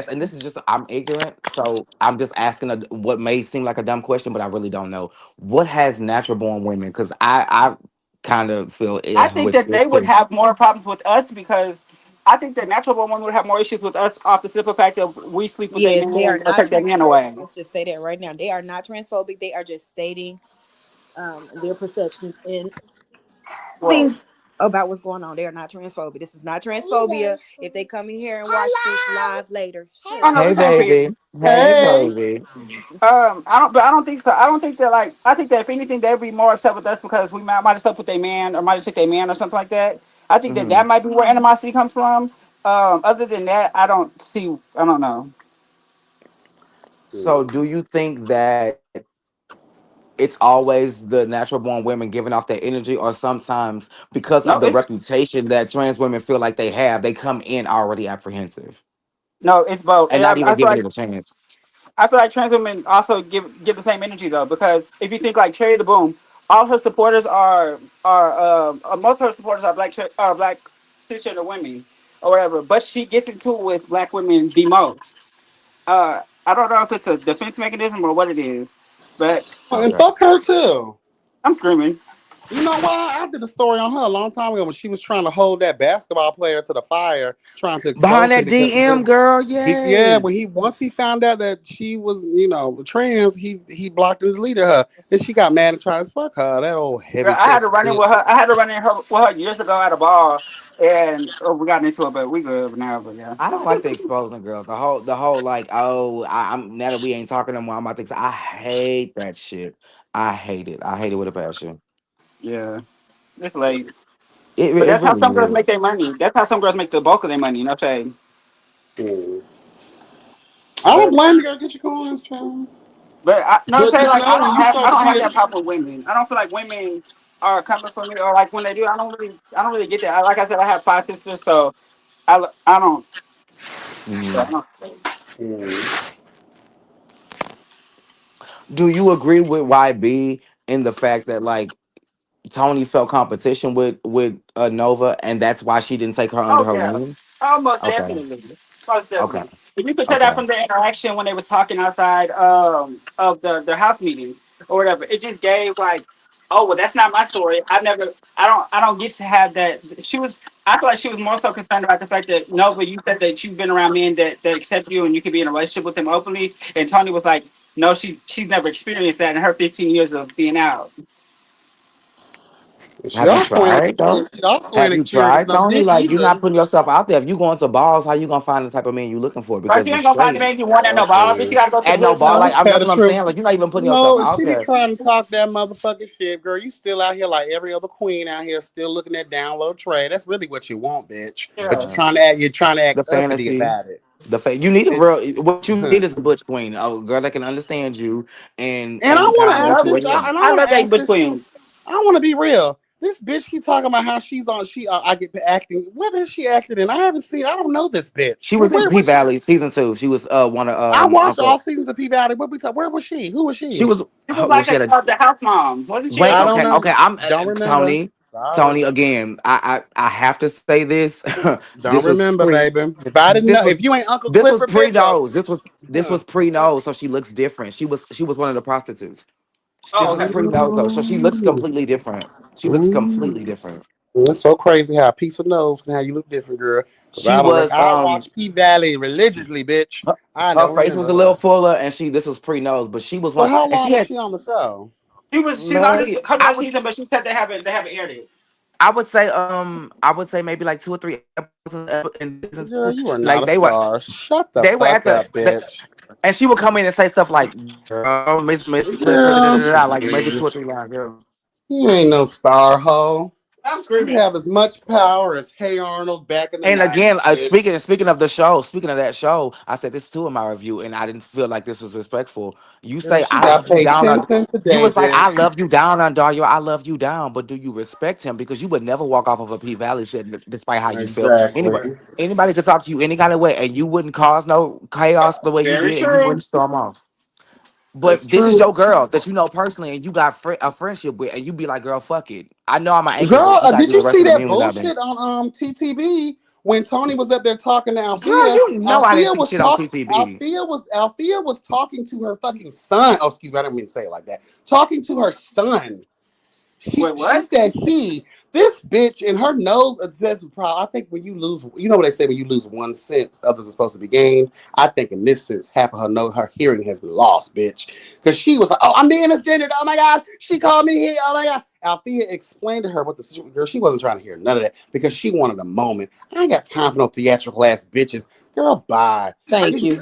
and this is just I'm ignorant, so I'm just asking what may seem like a dumb question, but I really don't know. What has natural born women? Because I kind of feel I it think with that they this would too. have more problems with us because I think that natural born women would have more issues with us off the simple fact that we sleep with their Yes, they are man or not take their man transphobic. away. Let's just say that right now. They are not transphobic. They are just stating their perceptions and Well, things about what's going on. They are not transphobic. This is not transphobia. If they come in here and watch this live later, shut oh up. no, Hey this ain't for you. baby. Hey Hey, baby. I don't, but I don't think so. I don't think that like. I think that if anything, they'd be more upset with us because we might have slept with their man or might have took their man or something like that. I think that Hmm. that might be where animosity comes from. Other than that, I don't see. I don't know. So do you think that it's always the natural born women giving off that energy, or sometimes because of No, the it's reputation that trans women feel like they have, they come in already apprehensive no, it's both. and And not even I feel giving like it a chance? trans women also give the same energy though, because if you think like Cherry the Boom, all her supporters are most of her supporters are black cisgender women or whatever. But she gets into it with black women the most. I don't know if it's a defense mechanism or what it is, but and Okay. fuck her too. I'm screaming. You know why? I did a story on her a long time ago when she was trying to hold that basketball player to the fire, trying to Behind expose him that because DM girl, yeah, when yes. he once he found out that she was, trans, he blocked and deleted her. Then she got mad and tried to fuck her. That old Girl, heavy I had to chested run in bitch. with her. I had to run in with her years ago at a bar, and we got into it, but we good now. But yeah. I don't like the exposing girls. The whole like, oh, I'm now that we ain't talking no more, I'm about to I hate that shit. I hate it. I hate it with a passion. Yeah, it's late. But It that's how really some girls make is. their money. That's how some girls make the bulk of their money. You know what I'm saying? Hmm. I don't But blame you. Gotta get your coins, child. no, I'm But saying just like know when you I start to don't have see that problem with women. I don't feel like women are coming for me or like when they do. I don't really get that. Like I said, I have five sisters, so I don't. Yeah, Mhm. I don't. it. Do you agree with YB in the fact that like Tony felt competition with Nova, and that's why she didn't take her under Oh her yeah. wing? Oh, most Okay. definitely. Most Okay. definitely. If you could tell that Okay. from the interaction when they was talking outside of the house meeting or whatever, it just gave like, oh well, that's not my story. I don't get to have that. I feel like she was more so concerned about the fact that Nova, you said that you've been around men that accept you and you can be in a relationship with them openly, and Tony was like, no, she's never experienced that in her 15 years of being out. She Have you also ain't tried though? experienced. She also ain't Have you experienced tried, no Tony? dick Like you're either. not putting yourself out there. If you going to balls, how you gonna find the type of man you looking for? But Because you the ain't gonna find the straight man you want at no ball, but you Okay. gotta go to the at no hood ball, Now too. like let's I'm tell that's the what I'm truth. saying. Like you're not even putting yourself No, out she be there. trying to talk that motherfucking shit, girl. You still out here like every other queen out here, still looking at download trade. That's really what you want, bitch. But Yeah. The you're trying to act uppity fantasy. about it. You need a And, real. What you need huh. is a butch queen, a girl that can understand you And I and want kind to of I ask want love you where this, it. you at. and I I want to love that ask Butch this too. Queen. I want to be real. This bitch keep talking about how she's on. I get acting. What is she acting in? I haven't seen. I don't know this bitch. She was in Where P was she? Valley season 2. She was one of I watched Uncle. all seasons of P Valley. Where was she? Who was She she? was She was well. like She had a the house mom, wasn't she? wait. I don't Okay, know. okay. I'm Don't remember. Tony. Sorry. Tony again. I have to say this. Don't this was remember, pre. baby. If I didn't This know, was if you ain't Uncle this was Clifford, pre bitch, nose. This huh. was pre nose. So she looks different. She was one of the prostitutes. This Oh, was okay. pre nose though. So she looks Ooh. completely different. She looks Ooh. completely different. It's so crazy how a piece of nose can have you look different, girl. Cause She I don't. was I watch P Valley religiously, bitch. her, I her don't face was remember a little her. fuller, and this was pre nose, but she was So one, how and long she was had she on the show? She's on this maybe coming up season, but she said they haven't aired it. I would say maybe like 2 or 3 episodes in season 2. Girl, you are Like not a star. Shut the they were at fuck the up, bitch. and she would come in and say stuff like, "Girl, Miss Clifford," da, da, Girl, da, da, like maybe two or please. three lines. Girl. You ain't no star hoe. I'm You screaming. have as much power as Hey Arnold back in the And again, 90s, bitch. speaking of the show, speaking of that show, I said this too in my review, and I didn't feel like this was respectful. You Girl, say she I got love you paid down 10 on. cents a You day, was like I bitch. love you down on Dario. I love you down, but do you respect him? Because you would never walk off of a P Valley set despite how you feel. Exactly. Anybody could talk to you any kind of way, and you wouldn't cause no chaos the way you Very did, and you true. wouldn't storm off. That's But this is true. your girl that you know personally, and you got a friendship with, and you be like, "Girl, fuck it. I know I'm an anchor, Girl, but you gotta did do you the rest see of the that music without me. bullshit on TTB when Tony was up there talking to Girl, Althea? you know I didn't see shit on TTB. Althea was talking to her fucking son. Oh, excuse me, I didn't mean to say it like that. Talking to her son. Wait, She what? said this bitch in her nose obsessive problem. I think when you lose, you know what they say, when you lose one sense, others are supposed to be gained. I think in this sense, half of her her hearing has been lost, bitch. Because she was like, oh, I'm being misgendered. Oh my God. She called me here. Oh my God. Althea explained to her what the situation. Girl, she wasn't trying to hear none of that because she wanted a moment. I ain't got time for no theatrical ass bitches. Girl, bye. Thank you.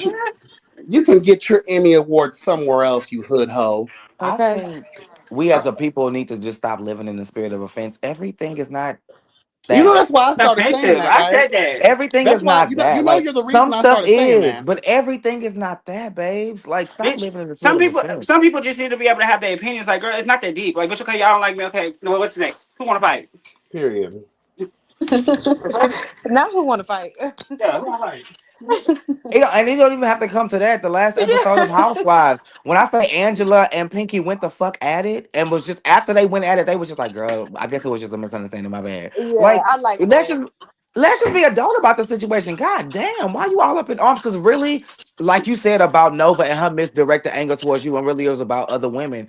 You can get your Emmy Award somewhere else, you hood hoe. I Okay. think we as a people need to just stop living in the spirit of offense. Everything is not You know, that. that's why I started saying Offensive. that, I right? said that. Everything That's is why not that. you're Like the some reason I stuff started saying is, that. but everything is not that, babes. Like stop Bitch, living in the spirit of offense. some people just need to be able to have their opinions. Like, girl, it's not that deep. Like, bitch, okay, y'all don't like me. Okay, well, what's next? Who want to fight? Period. Now who want to fight? Yeah, who want to fight? And it don't even have to come to that. The last episode of Housewives, when I say Angela and Pinky went the fuck at it, and was just after they went at it, they was just like, "Girl, I guess it was just a misunderstanding. My bad." Yeah, Like, I like let's that. just let's just be adult about the situation. God damn, why you all up in arms? Because really, like you said about Nova and her misdirected anger towards you, and really it was about other women.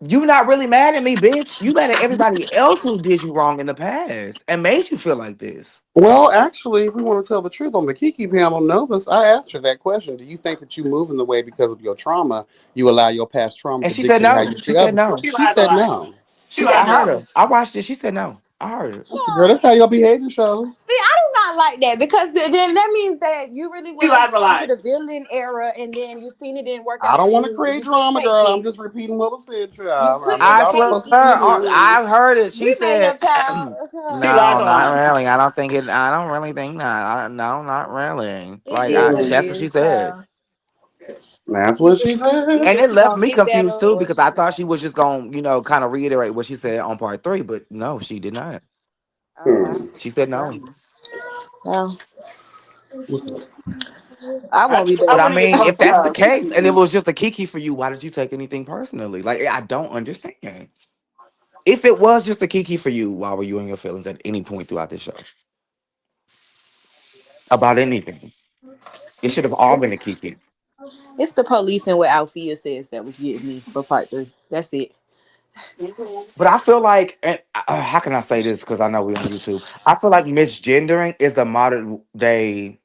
You not really mad at me, bitch. You mad at everybody else who did you wrong in the past and made you feel like this. Well, actually, if we want to tell the truth, on the Kiki panel, Novus, I asked her that question. Do you think that you move in the way because of your trauma? You allow your past trauma And to she said dictate how you no. She treat said others? no. She She lies a said lot. no. She She I said lies a heard lot. no. her. I watched it. She said no. I heard it. Girl, that's how your behavior shows. See, I do not like that because then that means that you really She was lies a into lot. the villain era, and then you seen it didn't work I out for don't want to you. create You couldn't drama, take girl. I'm it. just repeating what was said, You child. I know couldn't I y'all take swear, supposed to feed it. me. I heard it. She We made said, your child. She "No, lies a not lot. really. I don't think it. I don't really think that. No, not really. It Like, is what it Mm, that's what she is, said, child. that's You what she just said. and either it she left gonna me get better confused too or because she I thought not. she was just gonna, kind of reiterate what she said on part 3, but no, she did not. Oh wow. Hmm. She said Well, no. well, What's up? I I, won't be I But I back. want to get mean, if that's the to case, and it was just a kiki for you, why did you take anything personally? Like, I don't understand. If it was just a kiki for you, why were you in your feelings at any point throughout this show about anything? It should have all been a kiki. It's the police and what Althea says that was getting me for part 3. That's it. But I feel like, and how can I say this? Because I know we're on YouTube. I feel like misgendering is the modern day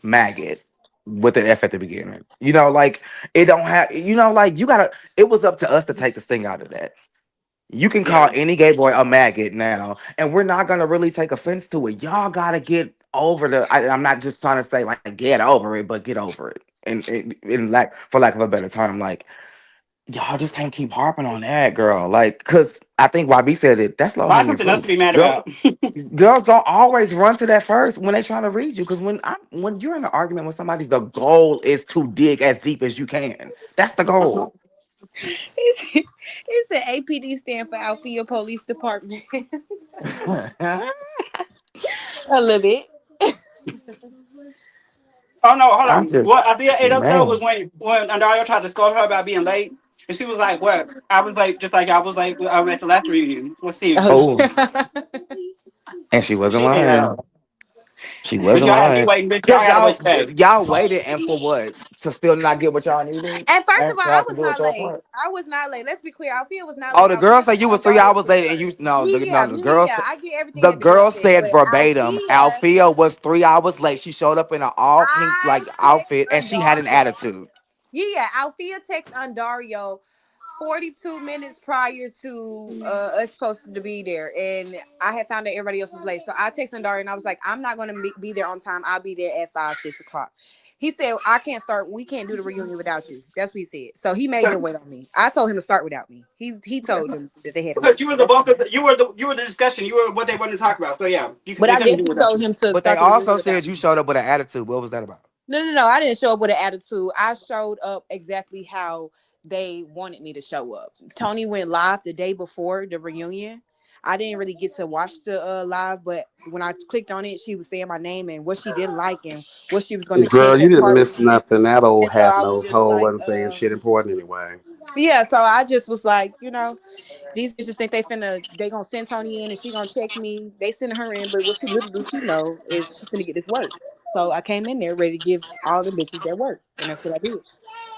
maggot with the F at the beginning. Like it don't have. Like you gotta. It was up to us to take the sting out of that. You can call yeah. any gay boy a maggot now, and we're not gonna really take offense to it. Y'all gotta get over the. I'm not just trying to say like get over it, but get over it. And in lack for lack of a better term, like y'all just can't keep harping on that, girl. Like, cause I think YB said it. That's low Find hanging something else fruit. to be mad Girl, about. girls gonna always run to that first when they trying to read you. Cause when you're in an argument with somebody, the goal is to dig as deep as you can. That's the goal. It's an APD stand for Althea Police Department. A little bit. Oh no, hold I'm on. What just I think ate up though man. was when Andario tried to scold her about being late, and she was like, "What?" I was like, just like I was like at the last reunion. Let's see. Oh Oh, yeah. and she wasn't She didn't lying. know. She But wasn't y'all had me lying. waiting. Bitch, y'all Cause had to wait today. y'all waited and for what? To still not get what y'all needed And first of and all, to I have to was do it not your late. part. I was not late. Let's be clear. Althea was not Oh, late. the girl Althea said took you was 3 Andario hours to late, and work. you no, Yeah, the girl yeah. said I get everything the that the girl girl said, said but verbatim. Althea, Althea was 3 hours late. She showed up in an all pink I like text outfit, and she had an Andario. attitude. Yeah, Althea texted Andario 42 minutes prior to us supposed to be there, and I had found that everybody else was late. So I texted Daria and I was like, I'm not gonna be there on time. I'll be there at 5, 6 o'clock. He said, I can't start. We can't do the reunion without you. That's what he said. So he made them wait on me. I told him to start without me. He told them that they had to Because wait. you So were the that's bulk fine. of you were the discussion. You were what they wanted to talk about. So yeah, But they I couldn't do it definitely without told you. him to But they start the reunion also without said me. you showed up with an attitude. What was that about? No. I didn't show up with an attitude. I showed up exactly how they wanted me to show up. Tony went live the day before the reunion. I didn't really get to watch the live, but when I clicked on it, she was saying my name and what she didn't like and what she was going to Girl, change you as didn't part of miss it. nothing. That old And so half I was nose just hoe like, wasn't saying shit important anyway. yeah. So I just was like, these bitches think they gonna send Tony in and she gonna check me. They send her in, but what she little do she know is she finna get this work. So I came in there ready to give all the bitches their work, and that's what I did.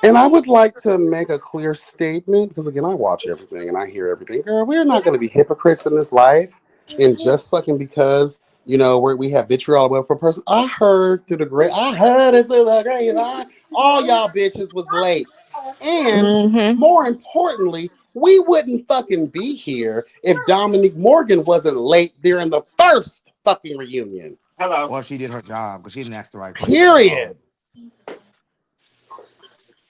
And I would like to make a clear statement because, again, I watch everything and I hear everything. Girl, we're not going to be hypocrites in this life. And just fucking because, we have vitriol about for a person. I heard I heard it through the great. All y'all bitches was late. And Mm-hmm. more importantly, we wouldn't fucking be here if Dominique Morgan wasn't late during the first fucking reunion. Hello. Well, she did her job because she didn't ask the right question. Period.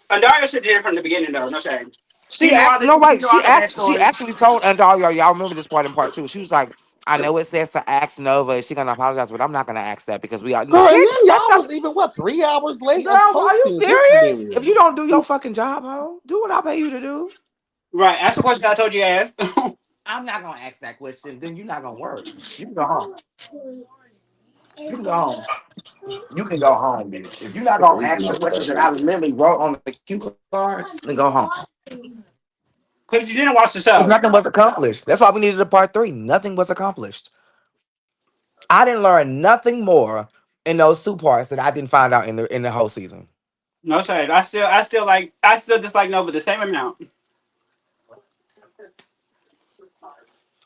Daria should did it from the beginning though. No shame. She She knew all asked the no wait. She backstory. actually told Andaria. Y'all remember this part in part 2. She was like, "I know it says to ask Nova. Is she gonna apologize? But I'm not gonna ask that because we are no Girl, and bitch. then That's y'all not was even, 3 hours late girl. of Are you posting this serious? If you reunion. don't do your fucking job, ho, do what I pay you to do. Right. Ask the question I told you to ask. I'm not gonna ask that question. Then you're not gonna work. You can go home. You can go home. You can go home, bitch. If you're not Look at gonna these ask the questions that I motherfuckers. literally wrote on the cue cards, then go home. Because you didn't watch the Because show. nothing was accomplished. That's why we needed a part 3. Nothing was accomplished. I didn't learn nothing more in those 2 parts that I didn't find out in the whole season. No shade. I still dislike Nova the same amount.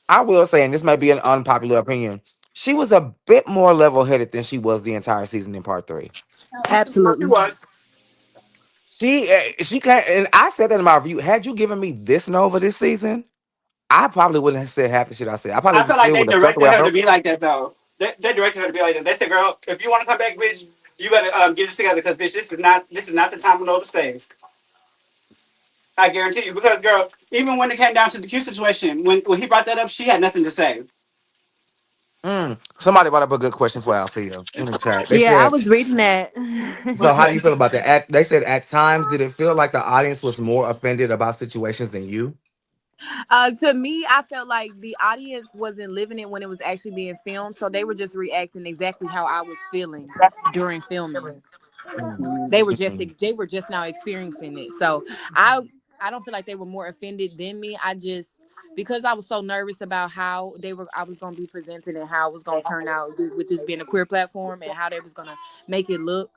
I will say, and this may be an unpopular opinion, she was a bit more level headed than she was the entire season in part 3. She Absolutely. was. She can't, and I said that in my review. Had you given me this Nova this season, I probably wouldn't have said half the shit I said. I I probably feel like still they would have felt the way directed I her to felt. be like that though. They directed her to be like that. They said, "Girl, if you want to come back, bitch, you better get it together because bitch, this is not the time to know the things." I guarantee you, because girl, even when it came down to the Q situation, when he brought that up, she had nothing to say. Somebody brought up a good question for Althea in the chat. They Yeah, I said, was reading that. "So What's how do that? you feel about that?" They said, "At times, did it feel like the audience was more offended about situations than you?" To me, I felt like the audience wasn't living it when it was actually being filmed, so they were just reacting exactly how I was feeling during filming. Mm. They were just now experiencing it. So I don't feel like they were more offended than me. I just, because I was so nervous about how I was going to be presented and how it was going to turn out with this being a queer platform and how they was going to make it look.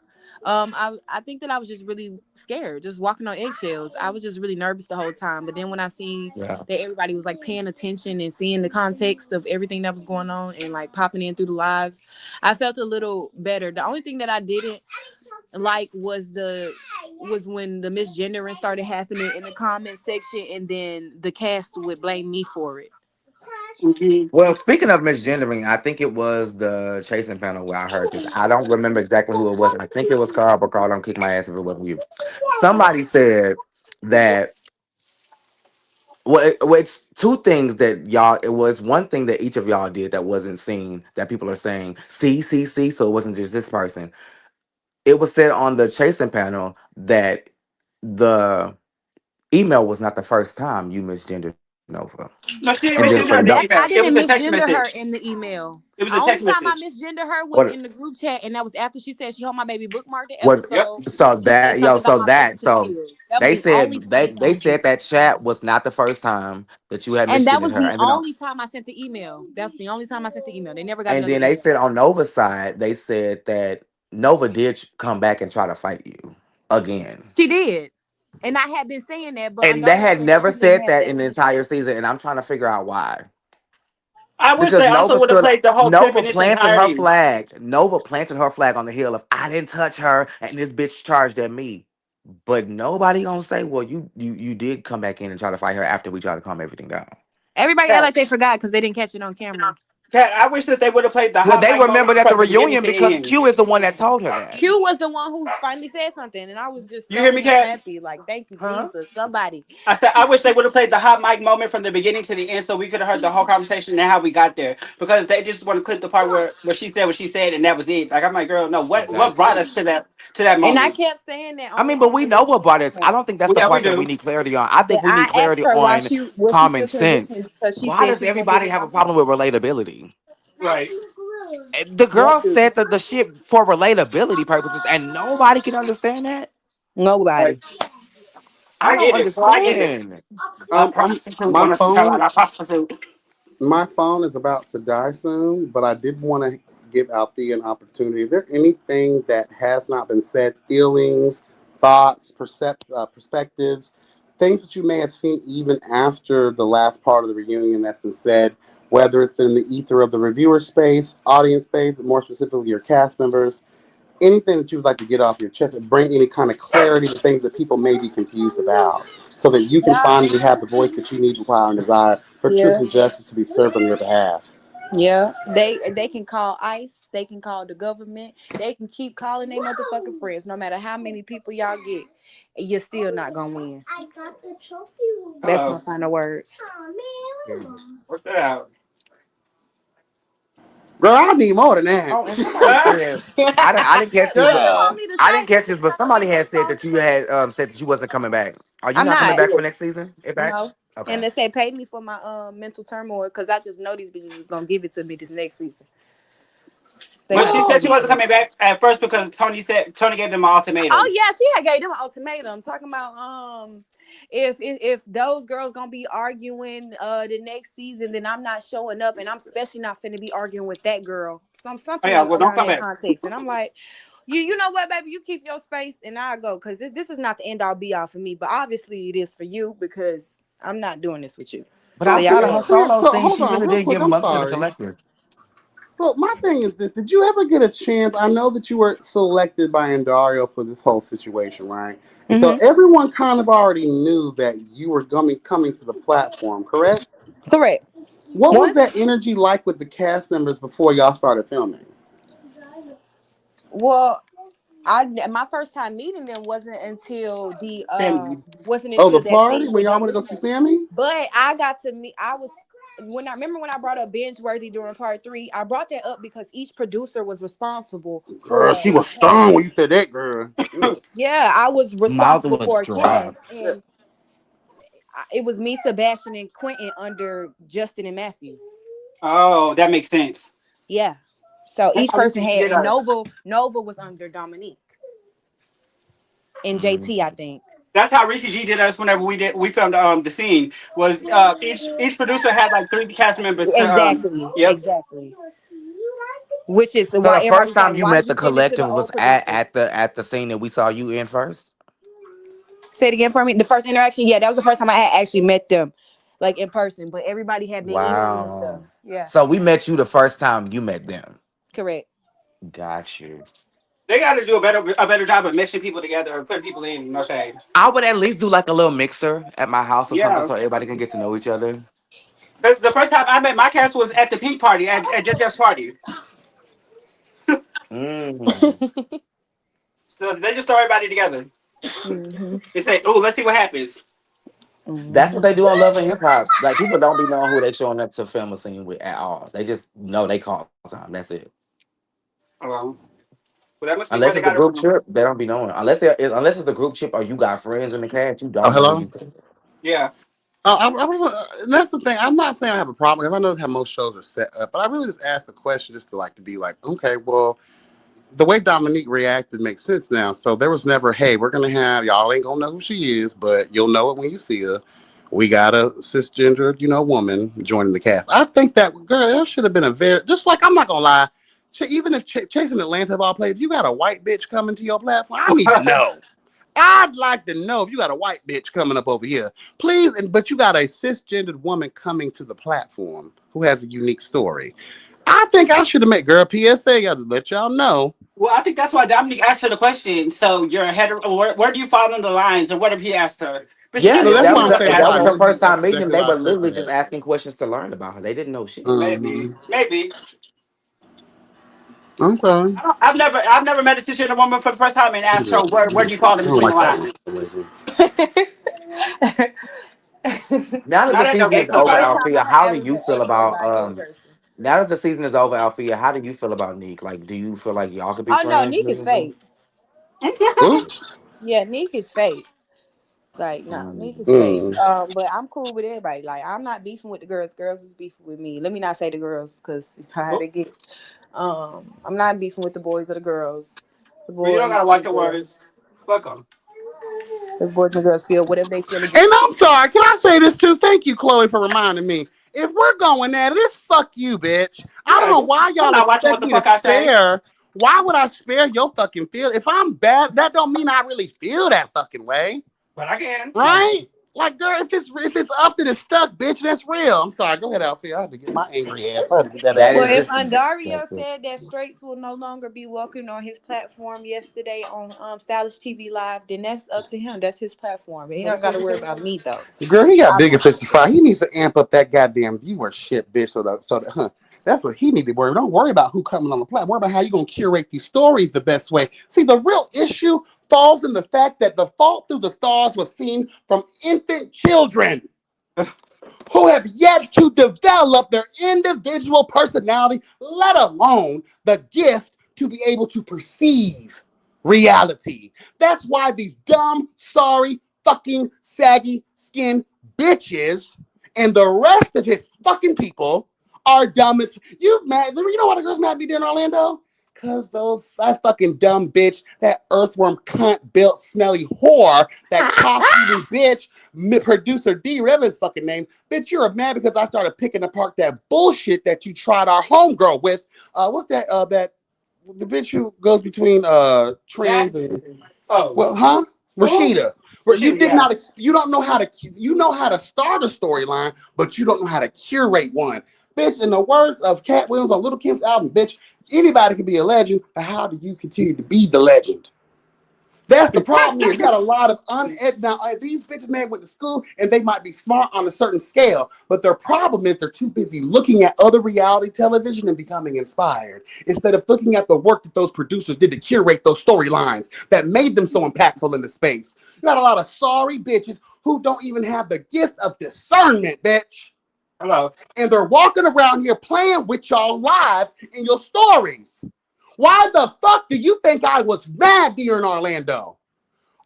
I think that I was just really scared, just walking on eggshells. I was just really nervous the whole time. But then when I seen Yeah. that everybody was like paying attention and seeing the context of everything that was going on and like popping in through the lives, I felt a little better. The only thing that I didn't like was when the misgendering started happening in the comment section, and then the cast would blame me for it. Mhm. Well, speaking of misgendering, I think it was the chasing panel where I heard this. I don't remember exactly who it was. I think it was Carl, but Carl, don't kick my ass if it wasn't you. Somebody said that. Well, it's 2 things that y'all. It was one thing that each of y'all did that wasn't seen. That people are saying, see. So it wasn't just this person. It was said on the chasing panel that the email was not the first time you misgendered Nova, No, she didn't and then mention for her in the no, email. I It was didn't a text misgender her message. in the email. It was The a only text time I message. misgender her was what in the group chat, and that was after she said she hope my baby bookmarked the what Yep. episode so and that said something about my physical so skills. That was they the only said time they that I said misgendered that her. chat was not the first time that you had And that misgendered was her, the only time I sent the email. That's the only time I sent the email. They never got and another then they email. said on Nova's side they said that Nova did come back and try to fight you again, She did. And I had been saying that, but and they Andaria had said that never she didn't said have that that. in the entire season, and I'm trying to figure out why. I wish Because they also would have played the whole clip Nova in its planted her entirety. flag. Nova planted her flag on the hill of I didn't touch her and this bitch charged at me. But nobody gonna say, well, you did come back in and try to fight her after we tried to calm everything down. Everybody act That like they forgot because they didn't catch it on camera. I wish that they would have played the Well, hot they mic moment remembered at the from the beginning reunion to because end. Q is the one that told her that. Q was the one who finally said something, and I was just You so hear me, damn Kat? happy. Like, thank you, Huh? Jesus, somebody. I said I wish they would have played the hot mic moment from the beginning to the end, so we could have heard the whole conversation and how we got there. Because they just want to clip the part where she said what she said and that was it. Like I'm like, girl, no, what brought Exactly. us to that And I moment? kept saying that I on mean, but we the know what brought us. I recording. don't think that's Well, the yeah, we part that we do. need clarity on. I That think we need I asked clarity her why on she was she common still transitioning sense. because she Why said does she was gonna do everybody the have a nominee. problem with relatability? Right. The What girl do said the shit for relatability purposes, and nobody can understand that. Right. nobody? I I don't get it. Well, I get it. understand. I'm Prostitute my want us to come out. phone. A prostitute. My phone is about to die soon, but I did want to give Althea an opportunity. Is there anything that has not been said? Feelings, thoughts, perspectives, things that you may have seen even after the last part of the reunion that's been said, whether it's in the ether of the reviewer space, audience space, but more specifically your cast members, anything that you would like to get off your chest and bring any kind of clarity to things that people may be confused about so that you can Yeah, finally have the voice that you need, require, and desire for truth yeah, and justice to be served on your behalf. yeah. They can call ICE. They can call the government. They can keep calling their motherfucking friends. No matter how many people y'all get, you're still not gonna win. I got the trophy. That's my Uh-oh. final words. What's that out? Girl, I need more than that. Oh, and somebody said I didn't catch this, Girl, but you Girl. want me to I say didn't catch this. But somebody had said that you had said that you wasn't coming back. Are you I'm not coming not. back for next season? If No. that's okay. Unless they paid me for my mental turmoil, because I just know these bitches is gonna give it to me this next season. They Well, gonna she give Well, said it she to wasn't me. coming back at first because Tony gave them an Oh ultimatum. yeah, she had gave them an ultimatum talking about if those girls gonna be arguing the next season, then I'm not showing up, and I'm especially not finna be arguing with that girl. Oh Something yeah, well don't around come that back. context, and I'm like, you know what, baby, you keep your space, and I'll go because this is not the end all be all for me, but obviously it is for you because I'm not doing this with you. But So I y'all feel can her have see, fun. solo so scene, hold she on, really real did quick. give I'm much to the sorry. collective. So my thing is this: did you ever get a chance? I know that you were selected by Andario for this whole situation, right? And so Mm-hmm. everyone kind of already knew that you were coming to the platform, correct? Correct. What was Once, that energy like with the cast members before y'all started filming? well, my first time meeting them Family. wasn't Oh, the until that party scene when with y'all went to go Dominique. see Sammy? But I got to meet. I was when I brought up binge worthy during part 3. I brought that up because each producer was responsible Girl, for she a was stung when cast. you said that, girl. Yeah, I was Mouth responsible was for a dry. cast, and it was me, Sebastian, and Quentin under Justin and Matthew. Oh, that makes sense. Yeah. So That's each how person Reese G had, did and us. Nova was under Dominique and Mhm. JT, I think. That's how Reese G did us whenever we filmed the scene. Was each producer had like 3 cast members to Exactly, yep. exactly. Which is So why the first everybody's time like, you why met did the you give it to the collective old was producers? at the scene that we saw you in first. Say it again for me. The first interaction, yeah, that was the first time I had actually met them, like in person. But everybody had been emailing and stuff. Wow. Yeah, So we met you the first time you met them. correct. Got you. They got to do a better job of meshing people together or putting people in. No shade. I would at least do like a little mixer at my house or something Yeah, so everybody can get to know each other. because the first time I met my cast was at the pink party at Jeff's party. Mm. So they just throw everybody together. Hmm. They say, "Oh, let's see what happens." That's what Hmm. they do on Love and Hip Hop. Like people don't be knowing who they showing up to film a scene with at all. They just know they call time. That's it. Well, that must be where Unless they it's a got it group from. trip, they don't be knowing. Unless it's a group trip or you got friends in the cast, you Oh, don't know who hello? you. Yeah. That's the thing. I'm not saying I have a problem because I know how most shows are set up, but I really just asked the question just to be like, okay, well, the way Dominique reacted makes sense now. So there was never, hey, we're gonna have y'all ain't gonna know who she is, but you'll know it when you see her. We got a cisgendered, woman joining the cast. I think that girl, that should have been a very just like I'm not gonna lie. Even if Chasing Atlanta of all plays, if you got a white bitch coming to your platform, I need to know. I'd like to know if you got a white bitch coming up over here, please. But you got a cisgendered woman coming to the platform who has a unique story. I think I should have made girl PSA. Got to let y'all know. Well, I think that's why Dominique asked her the question. So you're ahead. Where do you fall in the lines, or what if he asked her? But she Yeah, No, knew that's he that why was was I'm up saying there. that why was I her knew first you. That's time meeting him. exactly They why I were said literally just that. asking questions to learn about her. They didn't know shit. Mm-hmm. Maybe. Okay. I've never met a cisgender woman for the first time and asked her where do you fall I in don't between the like that one lines. for some reason. Now that the Not at no season gay is The over, clubhouse. first time Althea, I have how do ever you been feel asked that about by a gay person. now that the season is over, Althea, how do you feel about Neek? Like, do you feel like y'all could be Oh no, friends Nick is moving forward? fake. Yeah, Nick is fake. Like, no, Nick is fake. Mm. But I'm cool with everybody. Like, I'm not beefing with the girls. Girls is beefing with me. Let me not say the girls, because how they get. I'm not beefing with the boys or the girls. The But you don't boys gotta and watch the the girls. words. Welcome. The boys and girls feel whatever they feel against. And I'm sorry, can I say this too? Thank you, Chloe, for reminding me. If we're going at it, it's fuck you, bitch. I don't Yeah, know why I'm y'all not watching what expect the me to fuck I say. spare. Why would I spare your fucking feel? If I'm bad, that don't mean I really feel that fucking way. But I can. Right? Like, girl, if it's up and it's stuck, bitch, that's real. I'm sorry. Go ahead, Alfie. I had to get my angry ass. I had to get that That out. Well, is if just Andario said that straights will no longer be welcome on his platform yesterday on Stylish TV Live, then that's up to him. That's his platform. He Well, don't that's got what to he worry said. about me though. Girl, he got I, bigger fish to fry. He needs to amp up that goddamn viewership, bitch. That's what he needed to worry. Don't worry about who coming on the platform. Worry about how you gonna curate these stories the best way. See, the real issue falls in the fact that the fault through the stars was seen from infant children who have yet to develop their individual personality, let alone the gift to be able to perceive reality. That's why these dumb, sorry, fucking saggy skin bitches and the rest of his fucking people are dumb as you mad. You know what the girls mad at me there in Orlando? Cause that fucking dumb bitch, that earthworm cunt built smelly whore, that cock eating bitch, producer D Revan's fucking name. Bitch, you're mad because I started picking apart that bullshit that you tried our homegirl with. What's that? That the bitch who goes between trans That. and Oh. well, huh? Who? Rashida. Where you Rashida, did yeah. not. You don't know how to. You know how to start a storyline, but you don't know how to curate one. Bitch, in the words of Cat Williams on Little Kim's album, bitch, anybody can be a legend, but how do you continue to be the legend? That's the problem here. You got a lot of now these bitches man went to school and they might be smart on a certain scale, but their problem is they're too busy looking at other reality television and becoming inspired instead of looking at the work that those producers did to curate those storylines that made them so impactful in the space. You got a lot of sorry bitches who don't even have the gift of discernment, bitch. Hello. And they're walking around here playing with y'all lives and your stories. Why the fuck do you think I was mad here in Orlando?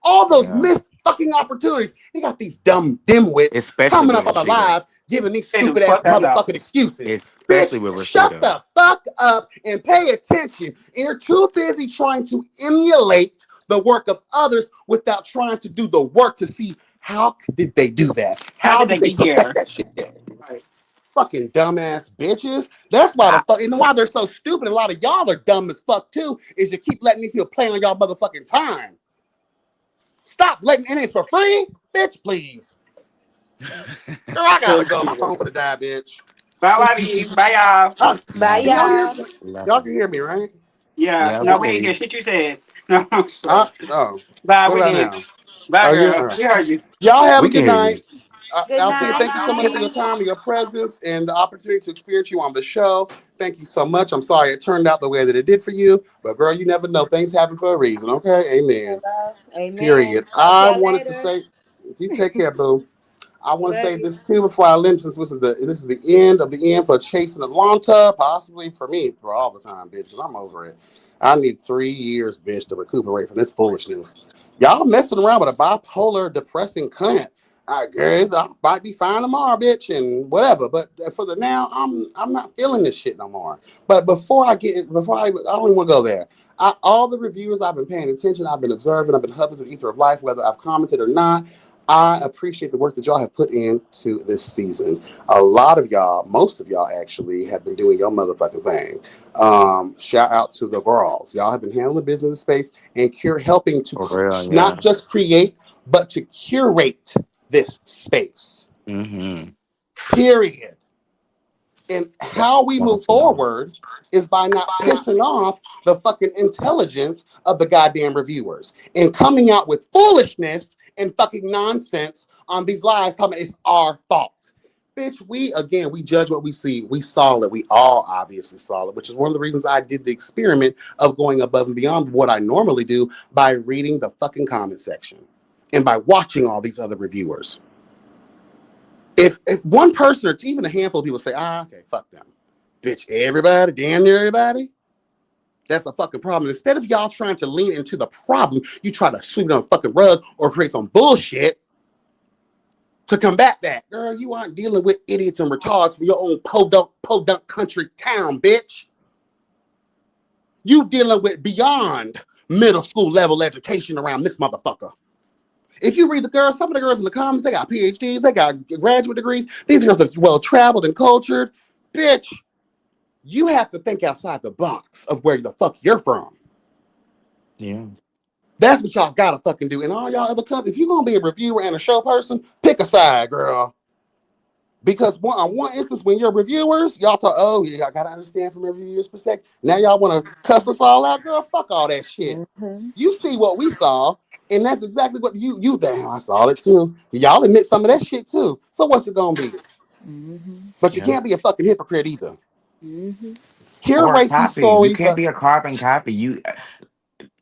All those yeah, missed fucking opportunities. You got these dumb dimwits especially coming with up on the Rashida. live giving these Hey, the stupid ass fuck that up. motherfucking excuses. Especially Bitch, with shut Rashida. the fuck up and pay attention. And you're too busy trying to emulate the work of others without trying to do the work to see how did they do that? How How did they did they get perfect here? that shit? Right. Fucking dumbass bitches. That's why I, you know why they're so stupid. A lot of y'all are dumb as fuck too. Is you keep letting these people play on y'all motherfucking time. Stop letting it is for free, bitch. Please, girl. I gotta go. My phone for the die, bitch. Bye, baby. Bye, y'all. Bye, Can y'all love hear? y'all. Me? it. Love Y'all it. can hear me, right? Yeah. Yeah, we No, can we hear didn't you. hear shit you said. No, I'm sorry. Oh, Bye, what we about did. now? Bye, Oh, you're girl. all right. We heard you. Y'all have We a can good hear night. you. Good Althea, night. thank you so much for your time and your presence and the opportunity to experience you on the show. Thank you so much. I'm sorry it turned out the way that it did for you, but girl, you never know. Things happen for a reason. Okay, amen. Hello. Amen. Period. Talk to I y'all wanted to later. say, you take care, boo. I want to Love say you. this too before I leave. Since this is the end of the end for Chasing Atlanta, possibly for me for all the time, bitch. Because I'm over it. I need 3 years, bitch, to recuperate from this foolishness. Y'all messing around with a bipolar, depressing cunt. I guess I might be fine tomorrow, bitch, and whatever. But for the now, I'm not feeling this shit no more. But before I don't even want to go there. All the reviewers I've been paying attention, I've been observing, I've been hubbing to the ether of life, whether I've commented or not. I appreciate the work that y'all have put into this season. A lot of y'all, most of y'all actually, have been doing your motherfucking thing. Shout out to the girls. Y'all have been handling business in the space and helping to For real, yeah. not just create, but to curate this space. Mm-hmm. Period. And how we move That's enough. forward is by not pissing off the fucking intelligence of the goddamn reviewers and coming out with foolishness and fucking nonsense on these lives talking it's our fault. Bitch, we judge what we see. We saw it. We all obviously saw it, which is one of the reasons I did the experiment of going above and beyond what I normally do by reading the fucking comment section and by watching all these other reviewers. If one person or even a handful of people say, okay, fuck them. Bitch, everybody, damn near everybody, that's a fucking problem. Instead of y'all trying to lean into the problem, you try to sweep it on the fucking rug or create some bullshit to combat that. Girl, you aren't dealing with idiots and retards from your own podunk country town, bitch. You dealing with beyond middle school level education around this motherfucker. If you read the girls, some of the girls in the comments, they got PhDs, they got graduate degrees. These girls are well-traveled and cultured. Bitch, you have to think outside the box of where the fuck you're from. Yeah. That's what y'all gotta fucking do. And all y'all other companies, if you're gonna be a reviewer and a show person, pick a side, girl. Because on one instance, when you're reviewers, y'all talk, oh yeah, I gotta understand from a reviewer's perspective. Now y'all wanna cuss us all out, girl. Fuck all that shit. Mm-hmm. You see what we saw, and that's exactly what you damn, I saw it too. Y'all admit some of that shit too. So what's it gonna be? Mm-hmm. But you can't be a fucking hypocrite either. Mm-hmm. Or a Curate these copy. You stories. can't be a carbon copy. You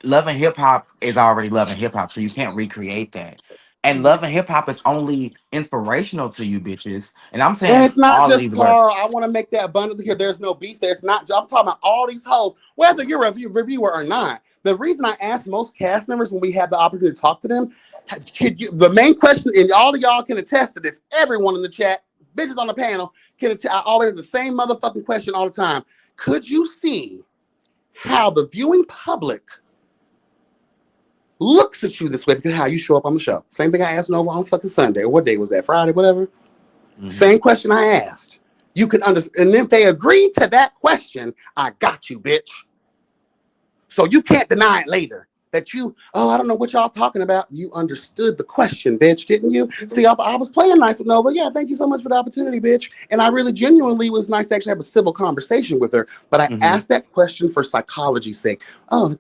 Love and Hip Hop is already Love and Hip Hop, so you can't recreate that. And Love and Hip Hop is only inspirational to you bitches. And I'm And saying it's not all of just these words. Carl. I want to make that abundantly clear. There's no beef there. It's not. I'm talking about all these hoes, whether you're a reviewer or not. The reason I ask most cast members when we have the opportunity to talk to them, the main question, and all of y'all can attest to this, everyone in the chat, bitches on the panel, can attest. I always the same motherfucking question all the time. Could you see how the viewing public looks at you this way because how you show up on the show? Same thing I asked Nova on fucking Sunday. What day was that? Friday, whatever. Mm-hmm. Same question I asked. You could understand. And if they agreed to that question, I got you, bitch. So you can't deny it later that I don't know what y'all talking about. You understood the question, bitch, didn't you? See, I was playing nice with Nova. Yeah, thank you so much for the opportunity, bitch. And I really genuinely was nice to actually have a civil conversation with her. But I asked that question for psychology's sake. Oh,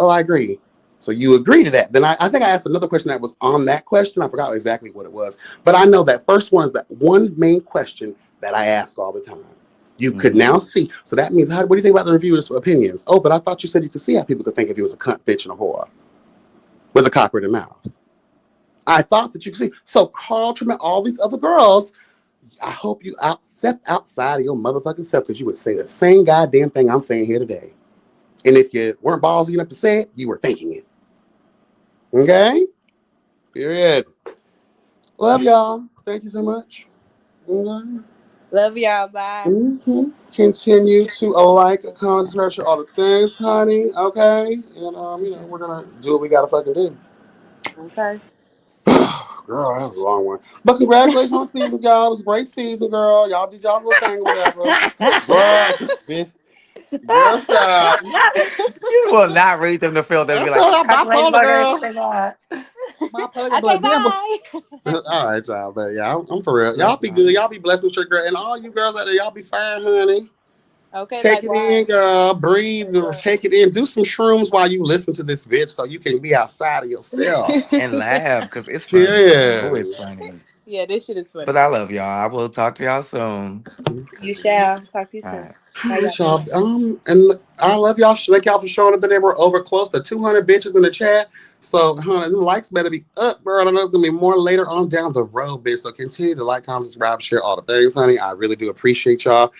I agree. So you agree to that. Then I think I asked another question that was on that question. I forgot exactly what it was. But I know that first one is that one main question that I ask all the time. You could now see. So that means, what do you think about the reviewers' opinions? Oh, but I thought you said you could see how people could think if he was a cunt, bitch, and a whore with a cocker in the mouth. I thought that you could see. So Carl Truman, all these other girls, I hope you step outside of your motherfucking self because you would say the same goddamn thing I'm saying here today. And if you weren't ballsy enough to say it, you were thinking it. Okay? Period. Love y'all. Thank you so much. Okay. Love y'all. Bye. Mm-hmm. Continue to like, comment, share all the things, honey. Okay? And, we're going to do what we got to fucking do. Okay. Girl, that was a long one. But congratulations on the season, y'all. It was a great season, girl. Y'all did y'all little thing or whatever. Girl, bitch. Girl, stop. You will not read them to feel. They'll be That's all like, bipolar, girl. Okay, bye. All right, y'all. But yeah, I'm for real. Y'all be good. Y'all be blessed with your girl. And all you girls out there, y'all be fine, honey. Okay, take it in, girl. Breathe or take it in. Do some shrooms while you listen to this bitch so you can be outside of yourself. And laugh, because it's funny. Yeah. Oh, it's funny. Yeah, this shit is funny. But I love y'all. I will talk to y'all soon. You shall. Talk to you soon. Right, y'all. And I love y'all. Thank y'all for showing up today. We're over close to 200 bitches in the chat. So, honey, the likes better be up, bro. I know there's going to be more later on down the road, bitch. So continue to like, comment, subscribe, share all the things, honey. I really do appreciate y'all.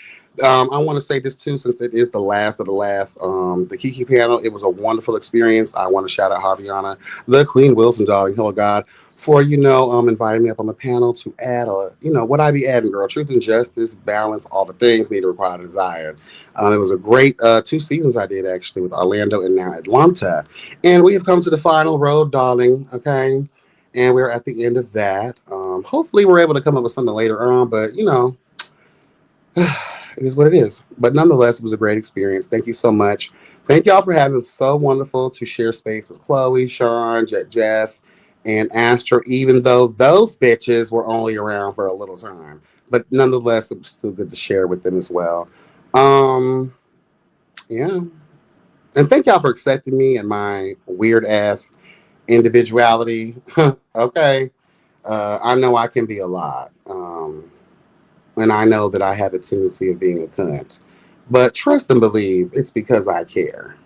I want to say this too, since it is the last of the last. The Kiki panel, it was a wonderful experience. I want to shout out Harviana, the Queen Wilson, darling, hello God, for inviting me up on the panel to add what I be adding, girl. Truth and justice, balance, all the things needed, required, and desired. It was a great 2 seasons I did actually with Orlando and now Atlanta, and we have come to the final road, darling. Okay, and we're at the end of that. Hopefully, we're able to come up with something later on, but it is what it is. But nonetheless, it was a great experience. Thank you so much. Thank y'all for having us. So wonderful to share space with Chloe, Sean, Jeff, and Astro, even though those bitches were only around for a little time. But nonetheless, it was still good to share with them as well. Yeah. And thank y'all for accepting me and my weird ass individuality. Okay. I know I can be a lot. And I know that I have a tendency of being a cunt. But trust and believe it's because I care.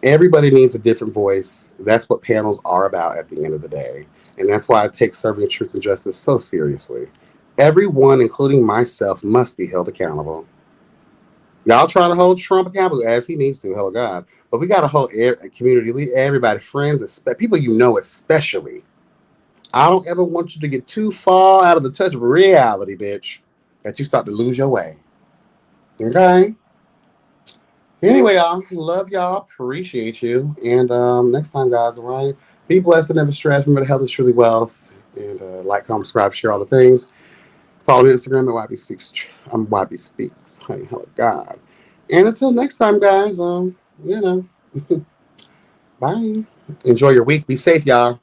Everybody needs a different voice. That's what panels are about at the end of the day. And that's why I take serving truth and justice so seriously. Everyone, including myself, must be held accountable. Y'all try to hold Trump accountable as he needs to, hell God. But we got to hold community, everybody, friends, people you know especially. I don't ever want you to get too far out of the touch of reality, bitch, that you start to lose your way. Okay? Anyway, y'all, love y'all, appreciate you. And next time, guys, all right? Be blessed and never stress. Remember, health is truly wealth. And like, comment, subscribe, share all the things. Follow me on Instagram at YB Speaks. I'm YB Speaks. Hey, hell God. And until next time, guys, bye. Enjoy your week. Be safe, y'all.